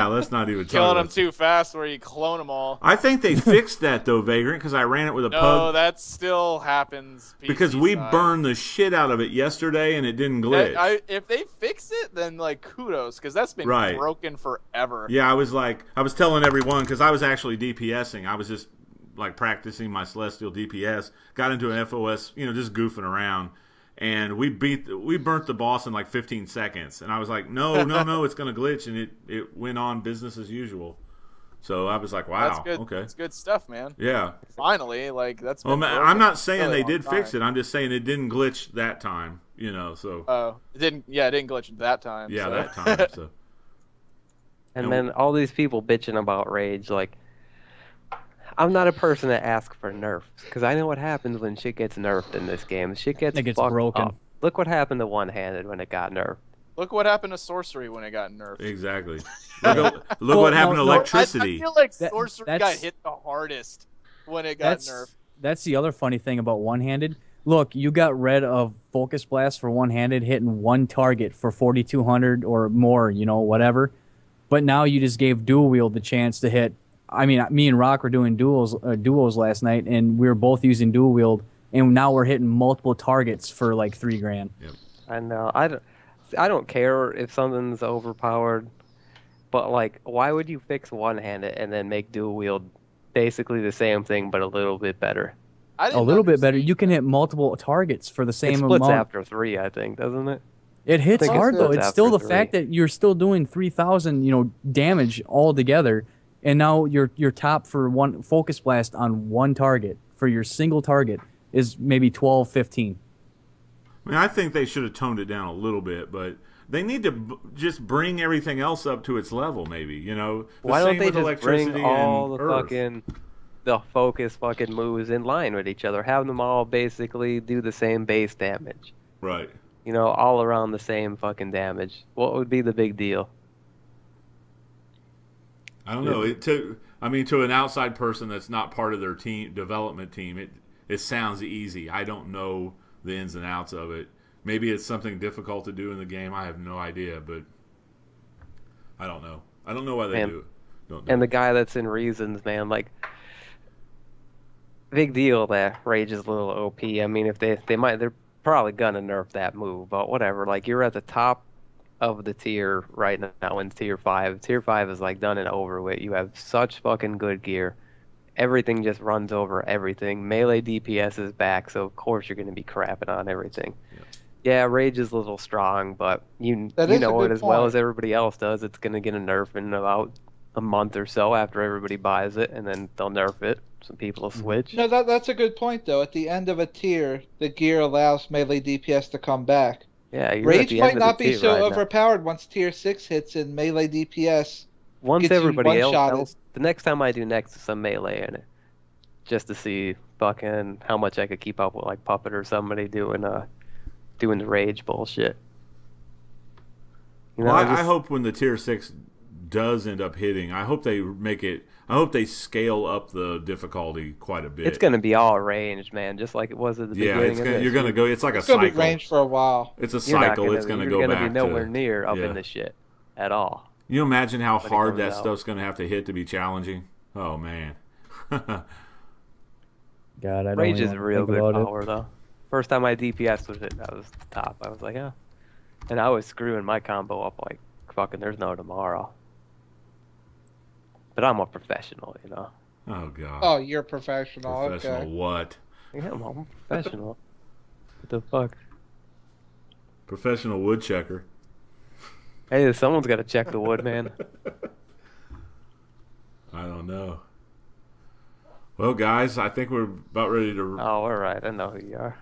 B: Let's not even talk
C: Killing
B: about
C: them too fast where you clone them all.
B: I think they fixed that though, Vagrant, because I ran it with a
C: No,
B: pug.
C: that still happens. PC
B: Because we
C: side.
B: burned the shit out of it yesterday and it didn't glitch.
C: If they fix it, then like kudos, because that's been
B: Right.
C: broken forever.
B: Yeah, I was telling everyone, because I was actually DPSing. I was just like practicing my Celestial DPS. Got into an FOS, just goofing around. And we burnt the boss in like 15 seconds. And I was like, no, it's going to glitch. And it went on business as usual. So I was like, wow,
C: That's good.
B: okay.
C: That's good stuff, man.
B: Yeah.
C: Finally, like that's.
B: Well,
C: been
B: man,
C: broken
B: I'm not
C: for a
B: saying
C: really
B: they
C: long
B: did fix
C: time.
B: it. I'm just saying it didn't glitch that time, so.
C: Oh, it didn't. Yeah, it didn't glitch that time.
B: Yeah,
C: so.
B: that time. So.
D: And
B: And-
D: then all these people bitching about Rage, like, I'm not a person to ask for nerfs, because I know what happens when shit gets nerfed in this game. Shit gets
A: It gets
D: fucked
A: broken.
D: up. Look what happened to One-Handed when it got nerfed.
C: Look what happened to sorcery when it got nerfed.
B: Exactly. Look
A: Well,
B: what happened to
A: no,
B: electricity.
C: I feel like
A: That-
C: sorcery got
A: that's-
C: hit the hardest when it got
A: That's
C: nerfed.
A: that's the other funny thing about one-handed. Look, you got rid of focus blast for one-handed, hitting one target for 4,200 or more, whatever. But now you just gave dual wield the chance to hit. I mean, me and Rock were doing duos last night, and we were both using dual wield, and now we're hitting multiple targets for like $3,000.
D: I know. I don't care if something's overpowered, but like, why would you fix One-Handed and then make dual wield basically the same thing but a little bit better?
C: I
A: A
C: didn't
A: little bit better.
C: understand
A: You can
C: that.
A: hit multiple targets for the
D: It
A: same
D: splits
A: amount.
D: after 3, I think, doesn't it?
A: It hits
D: think it
A: hard though.
D: splits
A: It's still
D: after
A: the fact
D: 3.
A: that you're still doing 3,000, damage altogether, and now your top for one focus blast on one target for your single target is maybe 12, 15.
B: I mean, I think they should have toned it down a little bit, but they need to just bring everything else up to its level, maybe. The
D: Why don't
B: same
D: they
B: with
D: just bring
B: electricity
D: all
B: and
D: the
B: Earth.
D: the focus fucking moves in line with each other? Have them all basically do the same base damage.
B: Right.
D: All around the same fucking damage. What would be the big deal?
B: I don't know. To an outside person that's not part of their development team, it sounds easy. I don't know the ins and outs of it. Maybe it's something difficult to do in the game. I have no idea, but I don't know. I don't know why they
D: Man.
B: do it. Don't do
D: And
B: it.
D: the guy that's in Reasons, man, like, big deal that Rage is a little OP. I mean, if they're probably gonna nerf that move, but whatever. Like, you're at the top of the tier right now in tier 5. Tier 5 is like done and over with. You have such fucking good gear. Everything just runs over everything. Melee DPS is back, so of course you're going to be crapping on everything. Yeah, Rage is a little strong, but you know it as well as everybody else does. It's going to get a nerf in about a month or so after everybody buys it, and then they'll nerf it. Some people will switch.
E: No, that's a good point, though. At the end of a tier, the gear allows melee DPS to come back.
D: Yeah,
E: Rage might not be so overpowered once tier 6 hits and melee DPS.
D: Once everybody else, the next time I do Nexus, I'm melee in it, just to see fucking how much I could keep up with, like Puppet or somebody doing the Rage bullshit.
B: You know, well, I hope when the tier 6 does end up hitting, I hope they make it. I hope they scale up the difficulty quite a bit.
D: It's going to be all ranged, man, just like it was at the beginning.
B: Yeah, you're going to go. It's like a cycle.
E: It's going to be ranged for a while.
B: It's a cycle. It's going to go back.
D: You're going to be nowhere near up in the shit at all.
B: You imagine how hard that stuff's going to have to hit to be challenging? Oh man.
A: God, I don't
D: Rage is a real good power though. First time I DPS with it, that was the top. I was like, yeah. And I was screwing my combo up like fucking there's no tomorrow. But I'm a professional, you know.
B: Oh god.
E: Oh, you're professional.
B: Professional
E: okay.
B: What?
D: Yeah, I'm a professional. What the fuck?
B: Professional woodchecker.
D: Hey, someone's got to check the wood, man.
B: I don't know. Well, guys, I think we're about ready to.
D: Oh, all right. I know who you are.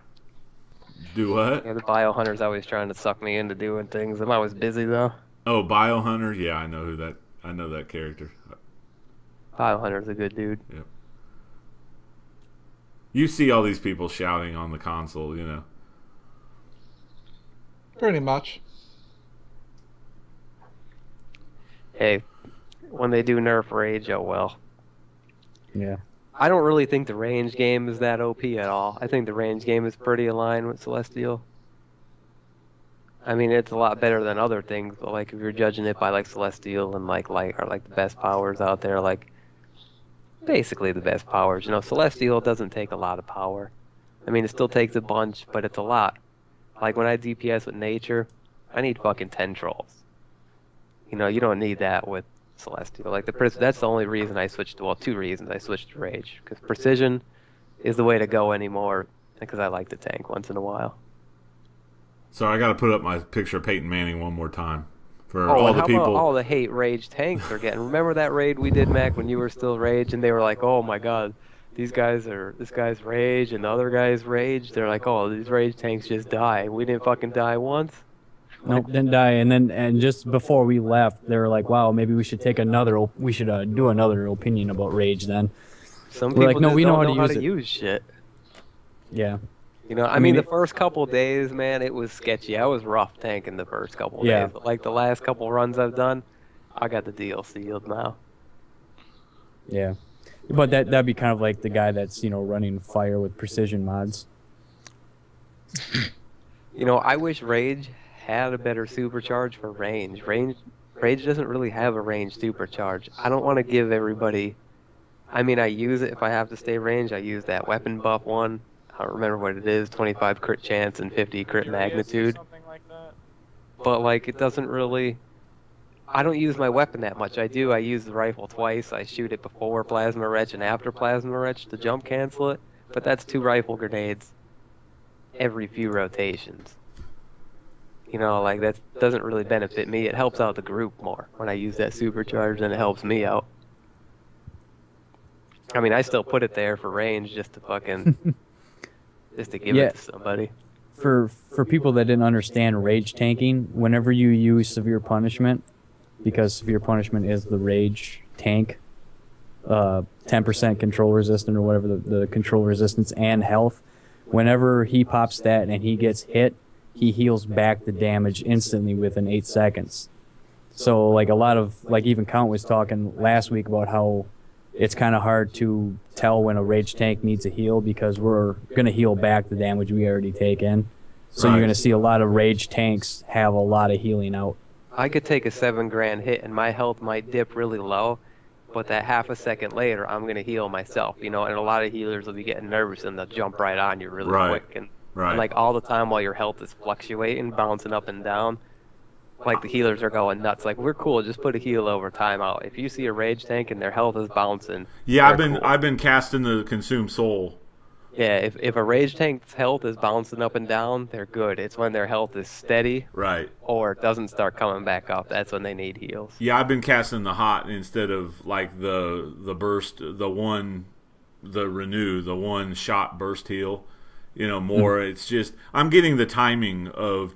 B: Do what?
D: Yeah, the biohunter's always trying to suck me into doing things. I'm always busy though.
B: Oh, biohunter. Yeah, I know who that. I know that character.
D: Biohunter's a good dude.
B: Yep. You see all these people shouting on the console, you know.
E: Pretty much.
D: Hey, when they do nerf Rage, oh well.
A: Yeah.
D: I don't really think the range game is that OP at all. I think the range game is pretty aligned with Celestial. I mean, it's a lot better than other things, but like if you're judging it by like Celestial and like light are like the best powers out there, like basically the best powers. You know, Celestial doesn't take a lot of power. I mean, it still takes a bunch, but it's a lot. Like when I DPS with Nature, I need fucking 10 trolls. You know, you don't need that with Celestial. Like that's the only reason I switched to, well, 2 reasons I switched to Rage. Because Precision is the way to go anymore, because I like to tank once in a while.
B: So I got to put up my picture of Peyton Manning one more time for all the people.
D: All the hate Rage tanks are getting. Remember that raid we did, Mac, when you were still Rage, and they were like, "Oh my God, this guy's Rage and the other guy's Rage." They're like, "Oh, these Rage tanks just die. We didn't fucking die once."
A: Nope, didn't die. And just before we left, they were like, "Wow, maybe we should take another. We should do another opinion about Rage." Then
D: some people
A: like, "No, we know how to
D: use shit."
A: Yeah.
D: You know, I mean, the first couple days, man, it was sketchy. I was rough tanking the first couple days, but like the last couple runs I've done, I got the deal sealed now.
A: Yeah, but that'd be kind of like the guy that's, you know, running fire with precision mods.
D: You know, I wish Rage had a better supercharge for range. Rage doesn't really have a range supercharge. I don't want to give everybody. I mean, I use it if I have to stay range. I use that weapon buff one. I don't remember what it is, 25 crit chance and 50 crit magnitude.
C: Something like that.
D: But like it doesn't really, I don't use my weapon that much. I use the rifle twice. I shoot it before Plasma Wretch and after Plasma Wretch to jump cancel it. But that's 2 rifle grenades every few rotations. You know, like that doesn't really benefit me. It helps out the group more when I use that supercharge, and it helps me out. I mean, I still put it there for range just to fucking... just to give it to somebody.
A: For people that didn't understand Rage tanking, whenever you use Severe Punishment, because Severe Punishment is the Rage tank, 10% control resistant or whatever, the control resistance and health, whenever he pops that and he gets hit, he heals back the damage instantly within 8 seconds. So like a lot of, like even Count was talking last week about how it's kind of hard to tell when a Rage tank needs a heal because we're going to heal back the damage we already take in. So you're going to see a lot of Rage tanks have a lot of healing out.
D: I could take a 7 grand hit and my health might dip really low, but that half a second later I'm going to heal myself, you know, and a lot of healers will be getting nervous and they'll jump right on you really quick. And like all the time while your health is fluctuating, bouncing up and down, like the healers are going nuts. Like, we're cool, just put a heal over timeout. If you see a rage tank and their health is bouncing,
B: Yeah,
D: they're cool.
B: I've been casting the consume soul.
D: Yeah, if a rage tank's health is bouncing up and down, they're good. It's when their health is steady
B: Right.
D: or doesn't start coming back up. That's when they need heals.
B: Yeah, I've been casting the hot instead of like the burst, the renew, the one shot burst heal. You know, more. It's just I'm getting the timing of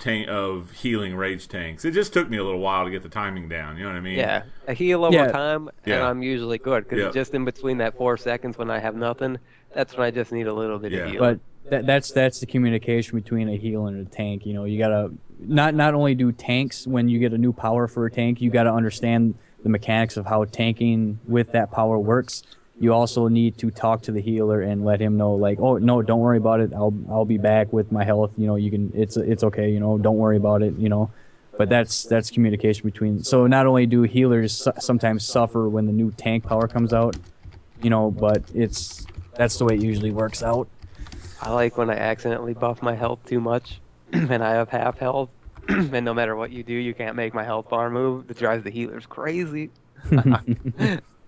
B: healing rage tanks. It just took me a little while to get the timing down. You know what I mean?
D: Yeah, a heal over time, and
B: Yeah.
D: I'm usually good because just in between that 4 seconds when I have nothing, that's when I just need a little bit of heal.
A: But that's the communication between a heal and a tank. You know, you gotta not only do tanks when you get a new power for a tank, you gotta understand the mechanics of how tanking with that power works. You also need to talk to the healer and let him know, like, oh no, don't worry about it. I'll be back with my health. You know, you can. It's okay. You know, don't worry about it. You know, but that's communication between. So not only do healers sometimes suffer when the new tank power comes out, you know, but that's the way it usually works out.
D: I like when I accidentally buff my health too much, and I have half health, and no matter what you do, you can't make my health bar move. It drives the healers crazy.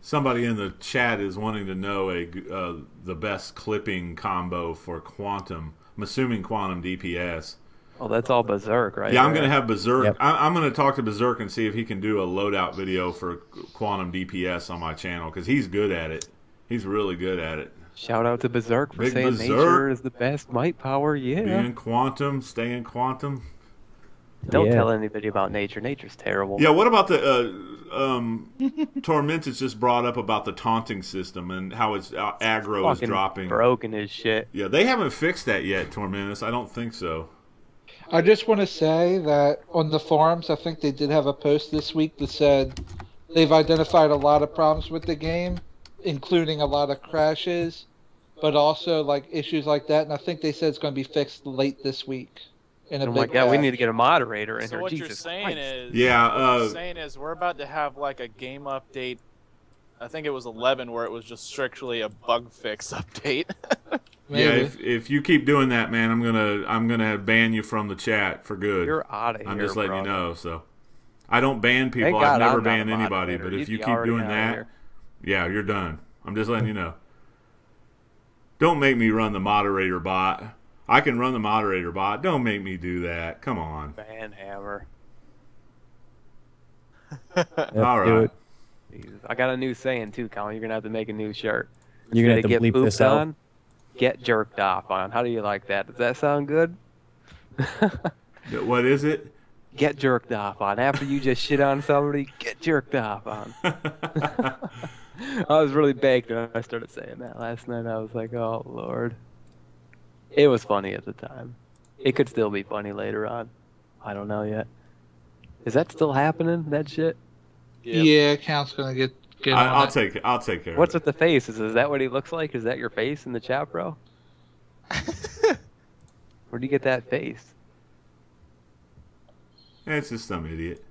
B: Somebody in the chat is wanting to know the best clipping combo for Quantum. I'm assuming Quantum DPS.
D: Oh, that's all Berserk, right?
B: Yeah, I'm going to have Berserk.
A: Yep.
B: I'm going to talk to Berserk and see if he can do a loadout video for Quantum DPS on my channel because he's good at it. He's really good at it.
D: Shout out to Berserk for
B: Big
D: saying
B: Berserk.
D: nature is the best might power. Yeah.
B: Being Quantum, staying Quantum.
D: Don't
A: Yeah.
D: tell anybody about nature. Nature's terrible.
B: Yeah, what about the Tormentous just brought up about the taunting system and how its aggro is
D: Fucking
B: dropping.
D: broken as shit.
B: Yeah, they haven't fixed that yet, Tormentous. I don't think so.
E: I just want to say that on the forums, I think they did have a post this week that said they've identified a lot of problems with the game, including a lot of crashes, but also like issues like that. And I think they said it's going to be fixed late this week. In a
D: Oh my
E: big
D: god, we
E: patch.
D: need to get a moderator in
C: So
D: here.
C: what
D: Jesus
C: you're saying
D: Christ.
C: is,
B: Yeah,
C: what you're saying is we're about to have like a game update. I think it was 11 where it was just strictly a bug fix update.
B: Yeah,
E: Maybe.
B: if you keep doing that, man, I'm gonna ban you from the chat for good.
D: You're out of here.
B: I'm just letting you
D: brother.
B: know. So I don't ban people.
D: Thank
B: I've
D: God
B: never
D: I'm not a
B: banned anybody.
D: moderator.
B: But if
D: You'd
B: you
D: be
B: keep
D: already
B: doing
D: out of
B: that,
D: here.
B: yeah, you're done. I'm just letting you know. Don't make me run the moderator bot. I can run the moderator bot. Don't make me do that. Come on.
D: Ban hammer.
B: All right.
D: Jesus. I got a new saying too, Colin. You're gonna have to make a new shirt.
A: You're gonna have to
D: Get
A: bleep
D: pooped
A: this out.
D: on, get jerked off on. How do you like that? Does that sound good?
B: What is it?
D: Get jerked off on. After you just shit on somebody, get jerked off on. I was really baked when I started saying that last night. I was like, oh, Lord. It was funny at the time. It could still be funny later on. I don't know yet. Is that still happening, that shit?
E: Yeah, account's going to get on
B: I'll
E: it.
B: take care
D: What's
B: of it.
D: with the face? Is that what he looks like? Is that your face in the chat, bro? Where'd you get that face?
B: It's just some idiot.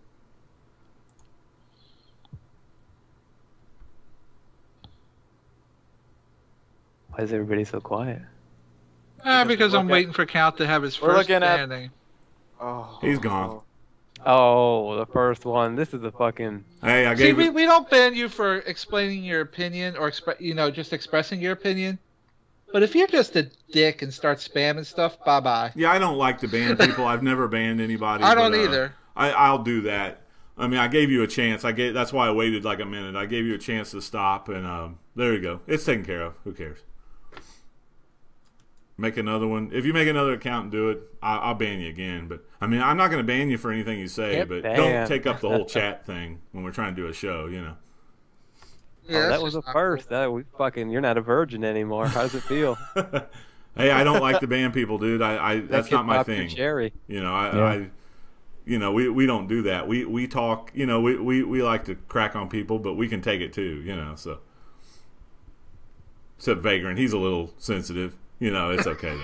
D: Why is everybody so quiet?
E: Because
C: we're
E: I'm waiting for Count to have his
C: We're
E: first
C: looking at-
E: standing.
C: Oh,
B: He's gone.
D: Oh, the first one. This is a fucking...
B: Hey, I
E: See,
B: gave
E: we,
B: it.
E: we don't ban you for explaining your opinion or just expressing your opinion. But if you're just a dick and start spamming stuff, bye-bye.
B: Yeah, I don't like to ban people. I've never banned anybody.
E: I don't
B: but,
E: either.
B: I'll do that. I mean, I gave you a chance. That's why I waited like a minute. I gave you a chance to stop, and there you go. It's taken care of. Who cares? Make another one. If you make another account and do it, I'll ban you again. But I mean, I'm not going to ban you for anything you say.
D: Get
B: but
D: banned.
B: don't take up the whole chat thing when we're trying to do a show. You know.
E: Yeah,
D: Oh,
E: that's
D: that was a
E: just not
D: first. You're not a virgin anymore. How does it feel?
B: Hey, I don't like to ban people, dude. That's not my
D: Pop your
B: thing.
D: Cherry.
B: You know,
A: Yeah.
B: we don't do that. We talk. You know, we like to crack on people, but we can take it too. You know, so except Vagrant, he's a little sensitive. You know, it's okay.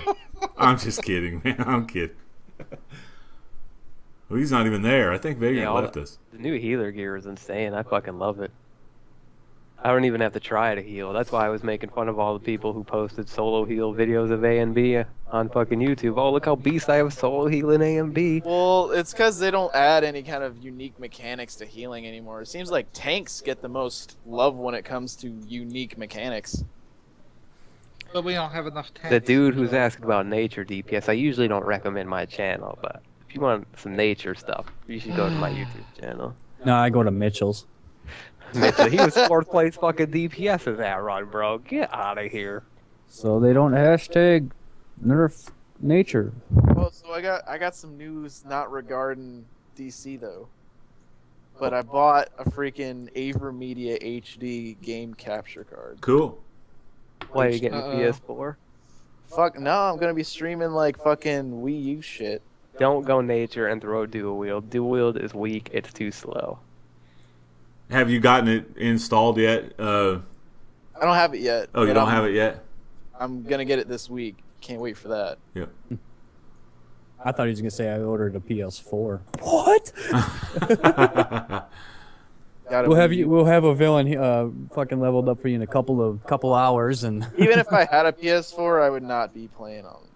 B: I'm just kidding, man. I'm kidding. Well, he's not even there. I think Vagrant
D: Yeah, all
B: left us.
D: The new healer gear is insane. I fucking love it. I don't even have to try to heal. That's why I was making fun of all the people who posted solo heal videos of A and B on fucking YouTube. Oh, look how beast I have solo healing A and B.
C: Well, it's because they don't add any kind of unique mechanics to healing anymore. It seems like tanks get the most love when it comes to unique mechanics.
E: But we don't have enough tanks.
D: The dude who's asking about nature DPS, I usually don't recommend my channel, but if you want some nature stuff, you should go to my YouTube channel.
A: No, I go to Mitchell's.
D: Mitchell, he was 4th place fucking DPS in that run, bro. Get out of here.
A: So they don't hashtag nerf nature.
C: Well, so I got some news not regarding DC though. But I bought a freaking Aver Media HD game capture card.
B: Cool.
D: Why are you getting a PS4?
C: Fuck no, I'm gonna be streaming like fucking Wii U shit.
D: Don't go nature and throw dual wield. Dual wield is weak. It's too slow.
B: Have you gotten it installed yet?
C: I don't have it yet.
B: Oh, you don't have it yet?
C: I'm gonna get it this week. Can't wait for that.
B: Yeah.
A: I thought he was gonna say I ordered a PS4. What? We'll have a villain fucking leveled up for you in a couple hours, and
C: even if I had a PS4, I would not be playing on.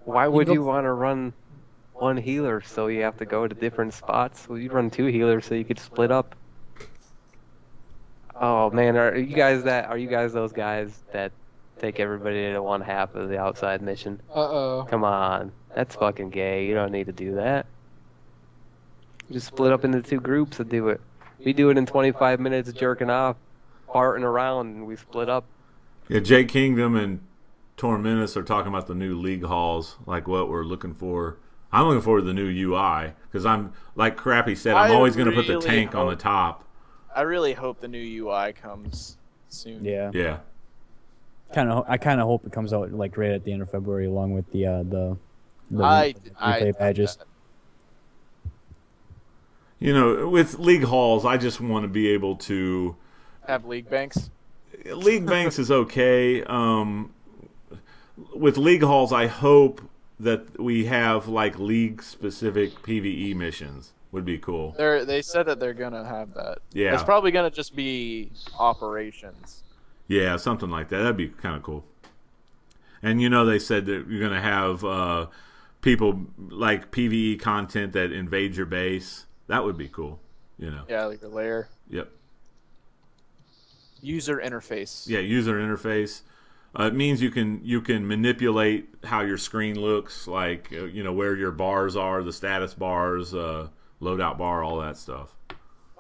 D: Why would you want to run one healer so you have to go to different spots? Well, you'd run 2 healers so you could split up. Oh man, are you guys those guys that take everybody to one half of the outside mission?
E: Uh-oh.
D: Come on, that's fucking gay. You don't need to do that. Just split up into 2 groups and do it. We do it in 25 minutes, jerking off, farting around, and we split up.
B: Yeah, Jake Kingdom and Tormentus are talking about the new league halls, like what we're looking for. I'm looking forward to the new UI because I'm, like Crappy said, I'm always going to put the tank on the top.
C: I really hope the new UI comes soon.
A: yeah,
B: Yeah.
A: I kind of hope it comes out like right at the end of February, along with the replay badges.
B: You know, with league halls, I just want to be able to
C: have league banks.
B: League banks is okay. With league halls, I hope that we have like league specific PvE missions. Would be cool.
C: They said that they're gonna have that.
B: Yeah.
C: It's probably gonna just be operations.
B: Yeah, something like that. That'd be kind of cool. And you know, they said that you're gonna have people like PvE content that invade your base. That would be cool. You know.
C: Yeah, like a layer.
B: Yep.
C: User interface.
B: Yeah, user interface. It means you can manipulate how your screen looks, like you know where your bars are, the status bars, loadout bar, all that stuff.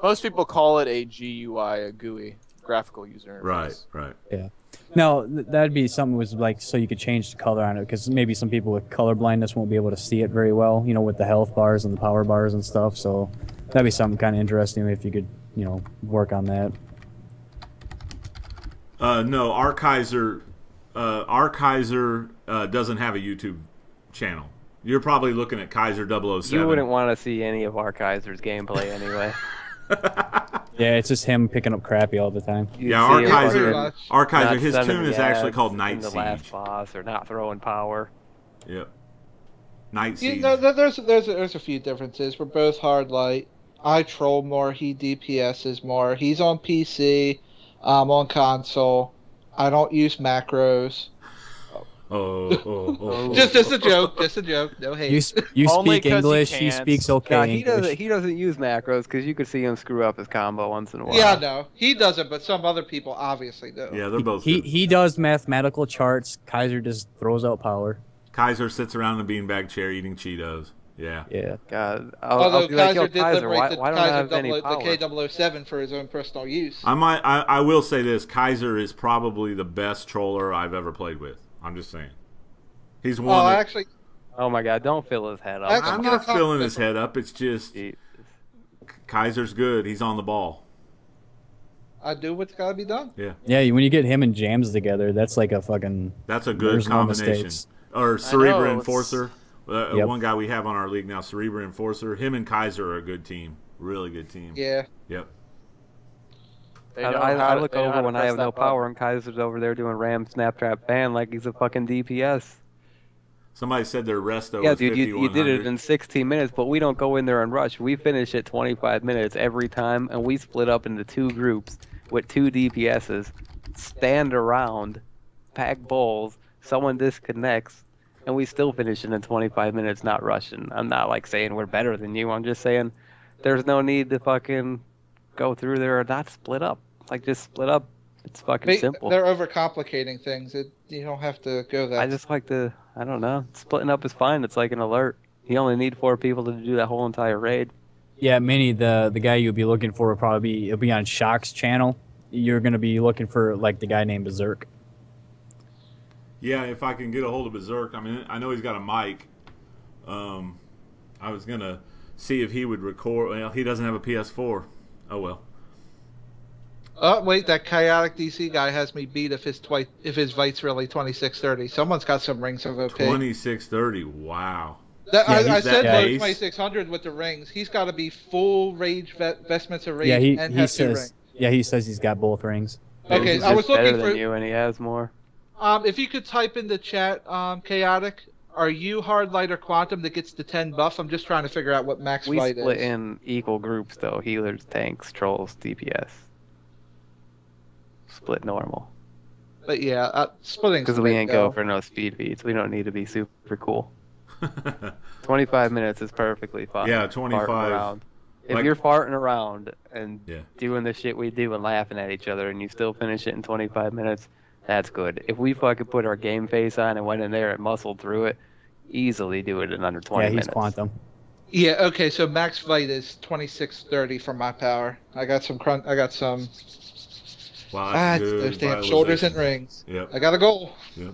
C: Most people call it a GUI, a GUI, graphical user interface.
B: Right.
A: Yeah. Now that'd be something was like so you could change the color on it because maybe some people with color blindness won't be able to see it very well. You know, with the health bars and the power bars and stuff. So that'd be something kind of interesting if you could work on that.
B: No, our Kaiser doesn't have a YouTube channel. You're probably looking at Kaiser 007.
D: You wouldn't want to see any of our Kaiser's gameplay anyway.
A: Yeah, it's just him picking up Crappy all the time.
B: Yeah, our Kaiser, his tune is actually called Night Siege.
D: The last boss, or not throwing power.
B: Yep. Night Siege.
E: You know, there's a few differences. We're both hard light. I troll more. He DPSs more. He's on PC. I'm on console. I don't use macros. Just a joke. Just a joke. No hate.
A: You speak English. He speaks okay English.
D: He doesn't use macros because you could see him screw up his combo once in a while.
E: Yeah, no, he doesn't, but some other people obviously do.
B: Yeah, they're both.
A: He does mathematical charts. Kaiser just throws out power.
B: Kaiser sits around in a beanbag chair eating Cheetos. Yeah.
A: Yeah.
D: God.
E: Although
D: Kaiser
E: did liberate the
D: why don't I have any power?
E: the K007 for his own personal use.
B: I will say this: Kaiser is probably the best troller I've ever played with. I'm just saying. He's one.
E: Actually.
D: Oh my God! Don't fill his head up.
B: I'm not filling his head up. It's just Kaiser's good. He's on the ball.
E: I do what's got to be done.
B: Yeah.
A: Yeah. When you get him and Jams together, that's like a fucking.
B: That's a good combination. Or Cerebra Enforcer.
A: Yep.
B: One guy we have on our league now, Cerebra Enforcer. Him and Kaiser are a good team. Really good team.
E: Yeah.
B: Yep.
D: I look over when I have no power and Kaiser's over there doing Ram Snaptrap Fan like he's a fucking DPS.
B: Somebody said their resto
D: yeah,
B: was
D: dude, you did it in 16 minutes, but we don't go in there and rush. We finish at 25 minutes every time, and we split up into 2 groups. with 2 DPSs, stand around, pack bowls, someone disconnects, and we still finish it in 25 minutes, not rushing. I'm not like saying we're better than you. I'm just saying there's no need to fucking go through there or not split up. Like, just split up. It's fucking simple.
E: They're overcomplicating things. You don't have to go that.
D: I just like to, I don't know. Splitting up is fine. It's like an alert. You only need 4 people to do that whole entire raid.
A: Yeah, Minnie, the guy you'll be looking for will probably it'll be on Shock's channel. You're gonna be looking for like the guy named Berserk.
B: Yeah, if I can get a hold of Berserk. I mean, I know he's got a mic. I was gonna see if he would record. Well, he doesn't have a PS4. Oh well.
E: Oh wait, that chaotic DC guy has me beat if his Vite's really 2630. Someone's got some rings of OP.
B: 2630. Wow.
E: I said
B: that
E: low
B: base.
E: 2600 with the rings. He's got to be full rage vestments of rage
A: Yeah,
E: and
A: he
E: have 2
A: says.
E: rings.
A: Yeah, he says he's got both rings.
E: Okay,
D: He's
E: I was
D: just better
E: looking
D: than
E: for
D: you, and he has more.
E: if you could type in the chat, chaotic. Are you hard light or quantum that gets the 10 buff? I'm just trying to figure out what max
D: We
E: fight
D: split
E: is.
D: in equal groups though: healers, tanks, trolls, DPS. Split normal.
E: But yeah, splitting.
D: Because we ain't go for no speed feeds. We don't need to be super cool. 25 minutes is perfectly fine.
B: Yeah,
D: Farting
B: 25.
D: around. If
B: Like-
D: you're farting around and
B: Yeah.
D: doing the shit we do and laughing at each other and you still finish it in 25 minutes, that's good. If we fucking put our game face on and went in there and muscled through it, easily do it in under 20
A: Yeah, he's
D: minutes.
A: quantum.
E: Yeah. Okay. So max fight is 2630 for my power. I got some. I got some.
B: Wow, that's good.
E: Those damn shoulders and
B: vitalization.
E: rings.
B: Yep.
E: I got a goal.
B: Yep.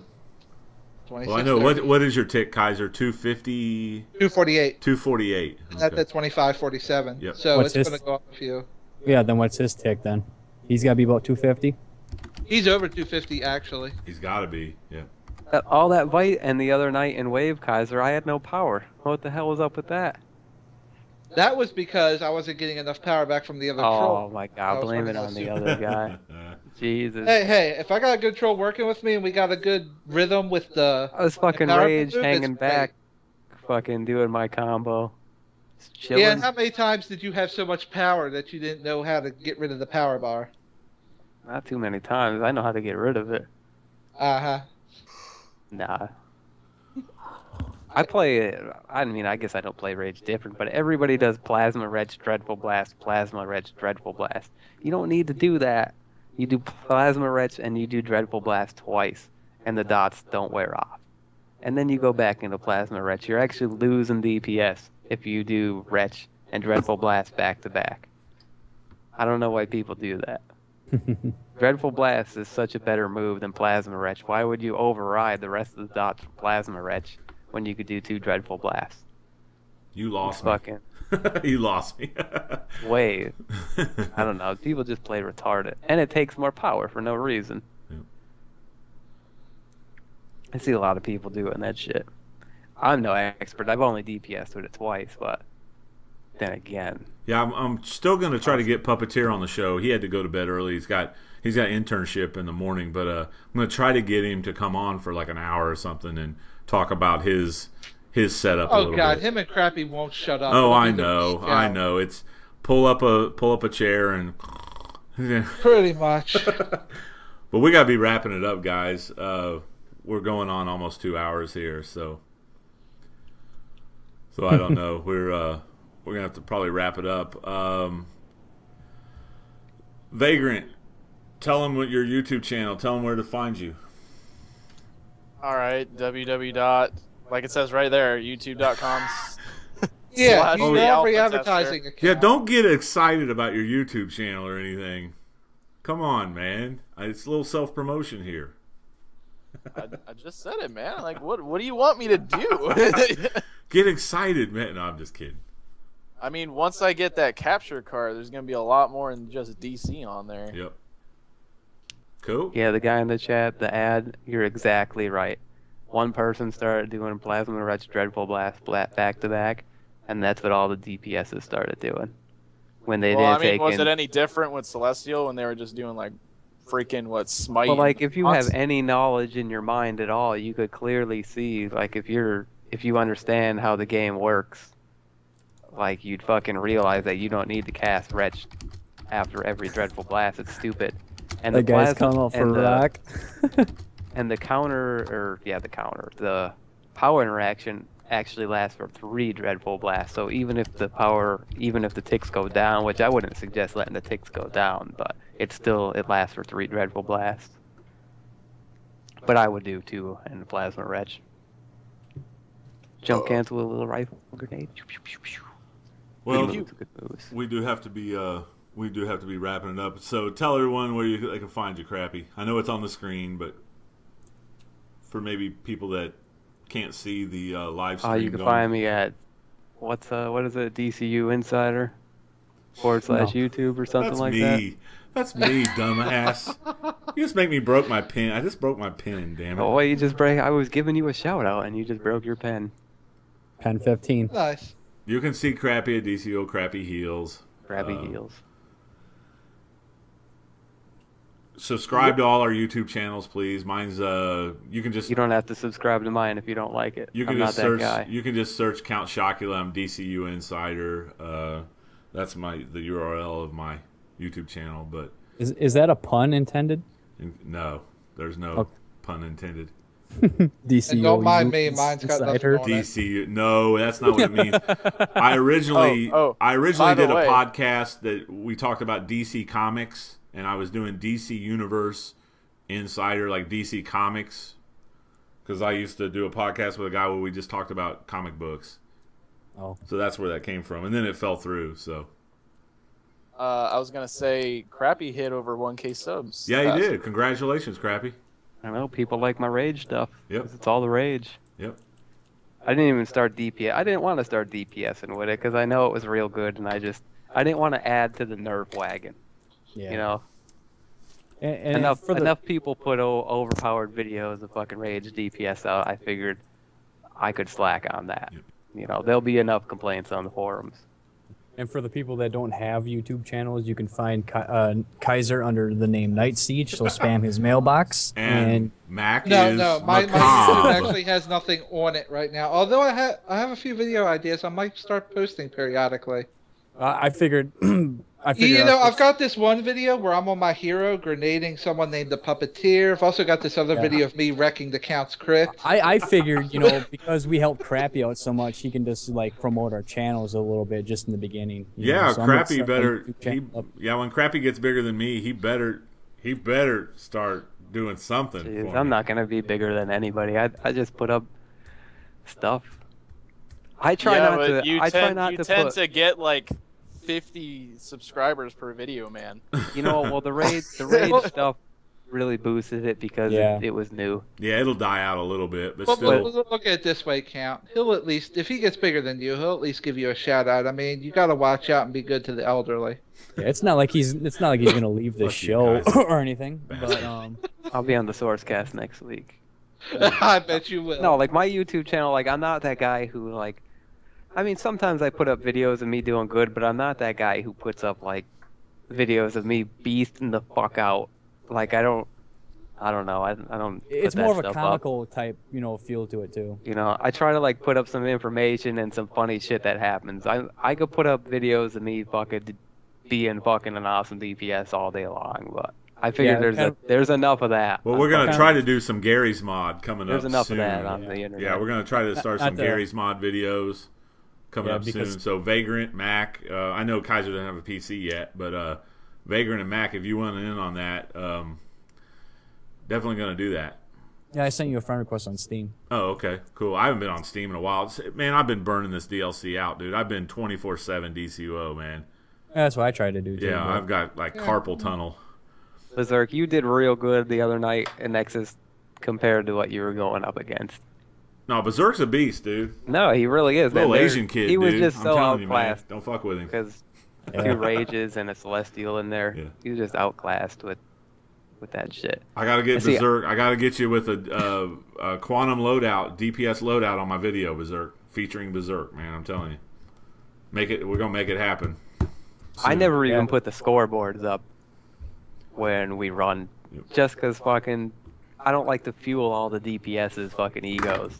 E: 2630.
B: Well, I know. What is your tick, Kaiser? 250.
E: 248.
B: 248.
E: That's at 2547.
B: Yep.
E: So
A: What's
E: it's
A: his-
E: going to go up a few.
A: Yeah, then what's his tick then? He's got to be about 250.
E: He's over 250 actually.
B: He's got to be. Yeah.
D: All that fight and the other night in Wave Kaiser, I had no power. What the hell was up with that?
E: That was because I wasn't getting enough power back from the other
D: Oh
E: troll.
D: my
E: I
D: god,
E: was
D: blame
E: running
D: it on
E: those
D: the
E: two.
D: other guy. Jesus.
E: Hey, if I got a good troll working with me and we got a good rhythm with the.
D: I was fucking
E: power
D: rage
E: move,
D: hanging
E: it's
D: back, fucking doing my combo. Just chilling.
E: Yeah, and how many times did you have so much power that you didn't know how to get rid of the power bar?
D: Not too many times. I know how to get rid of it.
E: Uh-huh.
D: Nah. I play, I mean, I guess I don't play Rage different, but everybody does Plasma Reg Dreadful Blast, Plasma Reg Dreadful Blast. You don't need to do that. You do Plasma Reg and you do Dreadful Blast twice, and the dots don't wear off. And then you go back into Plasma Reg. You're actually losing DPS if you do Reg and Dreadful Blast back to back. I don't know why people do that. Dreadful Blast is such a better move than Plasma Reg. Why would you override the rest of the dots from Plasma Reg when you could do 2 Dreadful Blasts?
B: You lost me.
D: Fucking
B: You lost me.
D: way. I don't know. People just play retarded. And it takes more power for no reason.
B: Yep.
D: I see a lot of people doing that shit. I'm no expert. I've only DPS'd with it twice, but then again.
B: Yeah, I'm still going to try to get Puppeteer on the show. He had to go to bed early. He's got internship in the morning, but I'm going to try to get him to come on for like an hour or something and talk about his setup a
E: Oh
B: little
E: god,
B: bit.
E: him and Crappy won't shut up.
B: Oh,
E: It'll
B: I
E: be the
B: know.
E: week
B: I
E: out.
B: know. It's pull up a chair and
E: Pretty much.
B: But we got to be wrapping it up, guys. We're going on almost 2 hours here, so I don't know. We're gonna have to probably wrap it up. Vagrant, tell them what your YouTube channel. Tell them where to find you.
C: All right, like it says right there, youtube.com.
E: Yeah,
C: Slash
E: you
B: the
E: know
C: alpha
E: free
C: tester.
E: advertising account.
B: Yeah, don't get excited about your YouTube channel or anything. Come on, man. It's a little self-promotion here.
C: I just said it, man. Like, what do you want me to do?
B: Get excited, man. No, I'm just kidding.
C: I mean, once I get that capture card, there's gonna be a lot more than just DC on there.
B: Yep. Cool.
D: Yeah, the guy in the chat, the ad, you're exactly right. One person started doing Plasma Reg Dreadful Blast back to back, and that's what all the DPSs started doing. When they
C: Well, I
D: didn't
C: mean,
D: take
C: was
D: in...
C: it any different with Celestial when they were just doing like freaking Smite?
D: Well, like if you have
C: Constant-
D: any knowledge in your mind at all, you could clearly see, like if you understand how the game works, like you'd fucking realize that you don't need to cast Wretch after every dreadful blast. It's stupid. And
A: The
D: the
A: guy's
D: plasma
A: coming up for
D: and the,
A: rock.
D: and the the power interaction actually lasts for 3 dreadful blasts. So even if the ticks go down, which I wouldn't suggest letting the ticks go down, but it lasts for 3 dreadful blasts. But I would do 2 in the plasma wretch. Jump cancel with a little rifle grenade.
B: Well,
D: Those are good moves.
B: we do have to be wrapping it up. So tell everyone where they can find you, Crappy. I know it's on the screen, but for maybe people that can't see the live stream,
D: You can find me at what is it, DCU Insider / YouTube or something
B: That's
D: like
B: me.
D: that.
B: That's me, dumbass. You just make me broke my pen. I just broke my pen, damn it.
D: Oh, you just break. I was giving you a shout out and you just broke your pen.
A: Pen 15.
E: Nice.
B: You can see Crappy at DCO Crappy Heels.
D: Grabby heels.
B: Subscribe to all our YouTube channels, please. Mine's you can just
D: You don't have to subscribe to mine if you don't like it.
B: you can
D: I'm
B: just
D: not
B: search
D: that guy.
B: you can just search Count Chocula. I'm DCU Insider. That's the URL of my YouTube channel, but
A: Is that a pun intended?
B: no, there's no
A: Okay.
B: pun intended.
A: DCO.
E: And don't mind me, mine's got nothing
A: Insider.
E: on it.
B: DCU. No, that's not what it means. I originally
C: by
B: did
C: the
B: a
C: way.
B: podcast that we talked about DC Comics, and I was doing DC Universe Insider, like DC Comics, because I used to do a podcast with a guy where we just talked about comic books.
A: Oh.
B: So that's where that came from, and then it fell through. So
C: I was gonna say, Crappy hit over 1K subs.
B: yeah,
C: last
B: he did.
C: week.
B: Congratulations, Crappy.
D: I know people like my rage stuff.
B: Yep.
D: 'Cause it's all the rage.
B: Yep.
D: I didn't even start DPS. I didn't want to start DPSing with it because I know it was real good, and I didn't want to add to the nerf wagon.
A: Yeah.
D: You know,
A: And
D: enough people put overpowered videos of fucking rage DPS out. I figured I could slack on that.
B: Yep.
D: You know, there'll be enough complaints on the forums.
A: And for the people that don't have YouTube channels, you can find Kaiser under the name Night Siege. So spam his mailbox.
B: And Mac
E: No,
B: is
E: my YouTube
B: macabre.
E: actually has nothing on it right now. Although I have a few video ideas, I might start posting periodically.
A: I figured.
E: You know, I've got this one video where I'm on my hero grenading someone named the Puppeteer. I've also got this other video of me wrecking the Count's crit.
A: I figured, you know, because we help Crappy out so much, he can just like promote our channels a little bit just in the beginning. you know,
B: Yeah,
A: so I'm gonna
B: Crappy
A: set my
B: better.
A: YouTube channel up.
B: When Crappy gets bigger than me, he better start doing something.
D: Jeez,
B: for
D: I'm
B: me.
D: not gonna be bigger than anybody. I just put up stuff. I try
C: yeah,
D: not
C: but
D: to.
C: you
D: I try
C: tend,
D: not
C: you
D: to
C: tend
D: put.
C: to get like 50 subscribers per video, man.
D: You know, well, the raid stuff really boosted it because
A: Yeah.
D: it was new.
B: Yeah, it'll die out a little bit, but
E: But
B: still.
E: look at it this way, Count. He'll at least, if he gets bigger than you, he'll at least give you a shout out. I mean, you got to watch out and be good to the elderly.
A: Yeah, it's not like he's gonna leave the
B: Fuck you,
A: show
B: Kaiser.
A: or anything. But
D: I'll be on the Sourcecast next week.
E: I bet you will.
D: No, like my YouTube channel, like I'm not that guy who like. I mean, sometimes I put up videos of me doing good, but I'm not that guy who puts up like videos of me beasting the fuck out. Like I don't know. I don't.
A: it's
D: put that
A: more of a
D: stuff up.
A: comical type, you know, feel to it too.
D: You know, I try to like put up some information and some funny shit that happens. I could put up videos of me fucking being fucking an awesome DPS all day long, but I figure
A: Yeah,
D: there's enough of that.
B: Well, we're gonna
A: kind
B: try to do some Gary's Mod coming
D: There's
B: up
D: enough
B: soon.
D: of that on the internet.
B: Yeah, we're gonna try to start
A: Not
B: some
A: to-
B: Gary's Mod videos coming
A: Yeah,
B: up
A: because-
B: soon. So Vagrant, Mac. I know Kaiser doesn't have a PC yet, but Vagrant and Mac, if you want in on that, definitely gonna do that.
A: Yeah, I sent you a friend request on Steam.
B: Oh, okay, cool. I haven't been on Steam in a while. Man, I've been burning this DLC out, dude. I've been 24/7 DCUO, man.
A: Yeah, that's what I tried to do too.
B: Yeah,
A: but-
B: I've got like carpal tunnel.
D: Berserk, you did real good the other night in Nexus compared to what you were going up against.
B: No, Berserk's a beast, dude.
D: No, he really is.
B: Little
D: man.
B: Asian kid,
D: He was
B: dude.
D: just
B: I'm
D: so
B: telling you, man.
D: outclassed
B: Don't fuck with him.
D: because
A: Yeah.
D: 2 rages and a celestial in there.
B: Yeah.
D: He was just outclassed with that shit.
B: I gotta get
D: See,
B: Berserk. I gotta get you with a quantum loadout, DPS loadout on my video, Berserk, featuring Berserk. Man, I'm telling you, we're gonna make it happen.
D: I
B: soon.
D: never even
A: Yeah.
D: put the scoreboards up when we run,
B: Yep.
D: just because fucking I don't like to fuel all the DPS's fucking egos.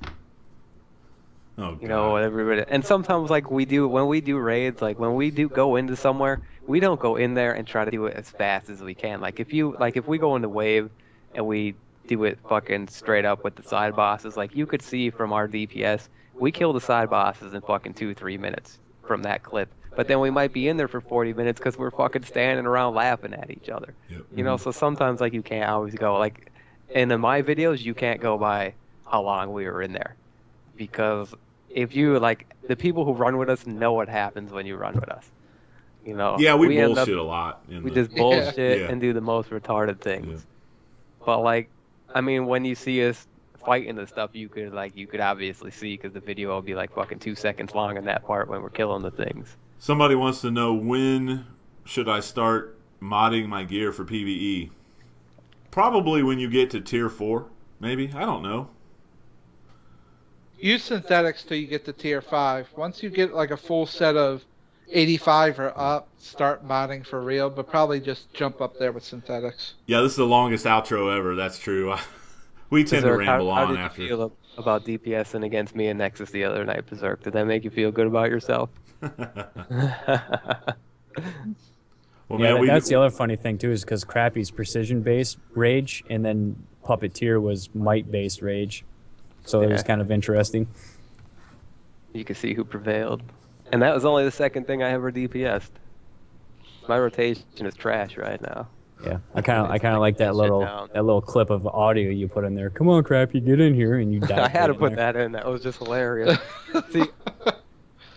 B: Oh, God.
D: You know, everybody. And sometimes, like when we do raids, like when we do go into somewhere, we don't go in there and try to do it as fast as we can. Like if we go into wave and we do it fucking straight up with the side bosses, like you could see from our DPS, we kill the side bosses in fucking 2-3 minutes from that clip. But then we might be in there for 40 minutes because we're fucking standing around laughing at each other.
B: Yep.
D: You know, so sometimes like you can't always go like, and in my videos you can't go by how long we were in there, because if you like the people who run with us know what happens when you run with us. You know.
B: Yeah, we
D: end
B: bullshit
D: up,
B: a lot.
D: We just bullshit
B: Yeah.
D: and do the most retarded things.
B: Yeah.
D: But like, I mean, when you see us fighting the stuff, you could obviously see because the video will be like fucking 2 seconds long in that part when we're killing the things.
B: Somebody wants to know, when should I start modding my gear for PvE? Probably when you get to tier 4, maybe. I don't know.
E: Use synthetics till you get to tier 5. Once you get like a full set of 85 or up, start modding for real, but probably just jump up there with synthetics.
B: Yeah, this is the longest outro ever. That's true. We tend to ramble
D: how
B: on
D: did
B: after.
D: you feel about DPSing against me and Nexus the other night, Berserk? Did that make you feel good about yourself?
B: Well,
A: Yeah,
B: man,
A: that's the other funny thing too, is because Crappy's precision-based rage, and then Puppeteer was might-based rage, so it was kind of interesting.
D: You can see who prevailed, and that was only the second thing I ever DPS'd. My rotation is trash right now.
A: Yeah, I kind of like that little clip of audio you put in there. Come on, Crappy, get in here, and you dive.
D: I had to
A: right in
D: put
A: there.
D: that in. That was just hilarious. See,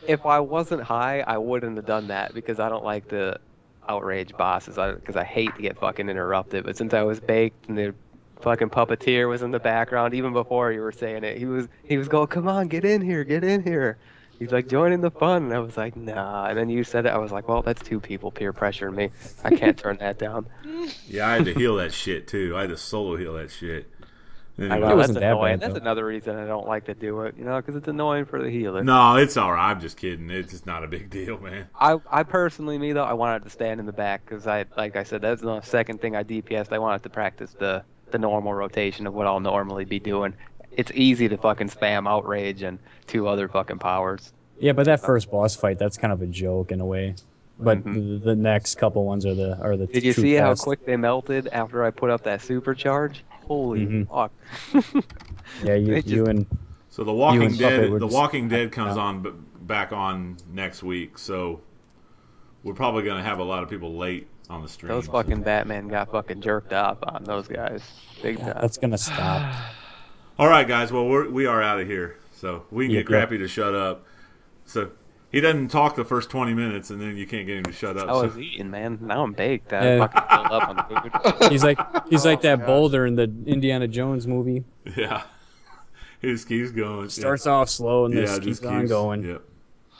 D: if I wasn't high, I wouldn't have done that because I don't like the outrage bosses. Because I hate to get fucking interrupted. But since I was baked and the fucking Puppeteer was in the background, even before you were saying it, he was going, "Come on, get in here, get in here." He's like, joining the fun. And I was like, nah. And then you said it. I was like, well, that's 2 people peer pressuring me. I can't turn that down.
B: Yeah, I had to heal that shit, too. I had to solo heal that shit. Anyway.
D: I know,
A: It
D: that's
A: wasn't that
D: annoying.
A: bad,
D: That's
A: though.
D: another reason I don't like to do it, you know, because it's annoying for the healer.
B: No, it's all right. I'm just kidding. It's just not a big deal, man.
D: I personally, me though, I wanted to stand in the back because like I said, that's the second thing I DPS'd. I wanted to practice the normal rotation of what I'll normally be doing. It's easy to fucking spam outrage and 2 other fucking powers.
A: Yeah, but that first boss fight, that's kind of a joke in a way. But the next couple ones are the.
D: Did you
A: true
D: see how
A: test.
D: quick they melted after I put up that supercharge? Holy fuck!
A: Yeah,
D: They
A: you and
B: So The Walking
A: and Puppet
B: Dead,
A: were
B: The
A: just
B: Walking Dead comes
A: out.
B: on back on next week, so we're probably going to have a lot of people late on the stream.
D: Those fucking Batman got fucking jerked off on those guys, big time.
A: that's gonna stop.
B: All right, guys. Well, we are out of here, so we can
A: Yep,
B: get Crappy to shut up. So he doesn't talk the first 20 minutes, and then you can't get him to shut up.
D: I was
B: so.
D: eating, man. Now I'm baked. I
A: Yeah.
D: fucking filled up on food.
A: He's like that boulder in the Indiana Jones movie.
B: Yeah, he just keeps going.
A: Starts off slow and
B: yeah,
A: just keeps on going.
B: Yep.
D: All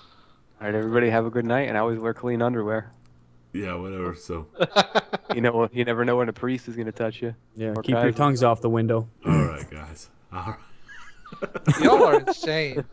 D: right, everybody, have a good night, and I always wear clean underwear.
B: Yeah, whatever. So,
D: You know, you never know when a priest is gonna touch you.
A: Yeah,
D: Or
A: keep your
D: Kaiser.
A: tongues off the window.
B: all right, guys. All right.
E: Y'all are insane.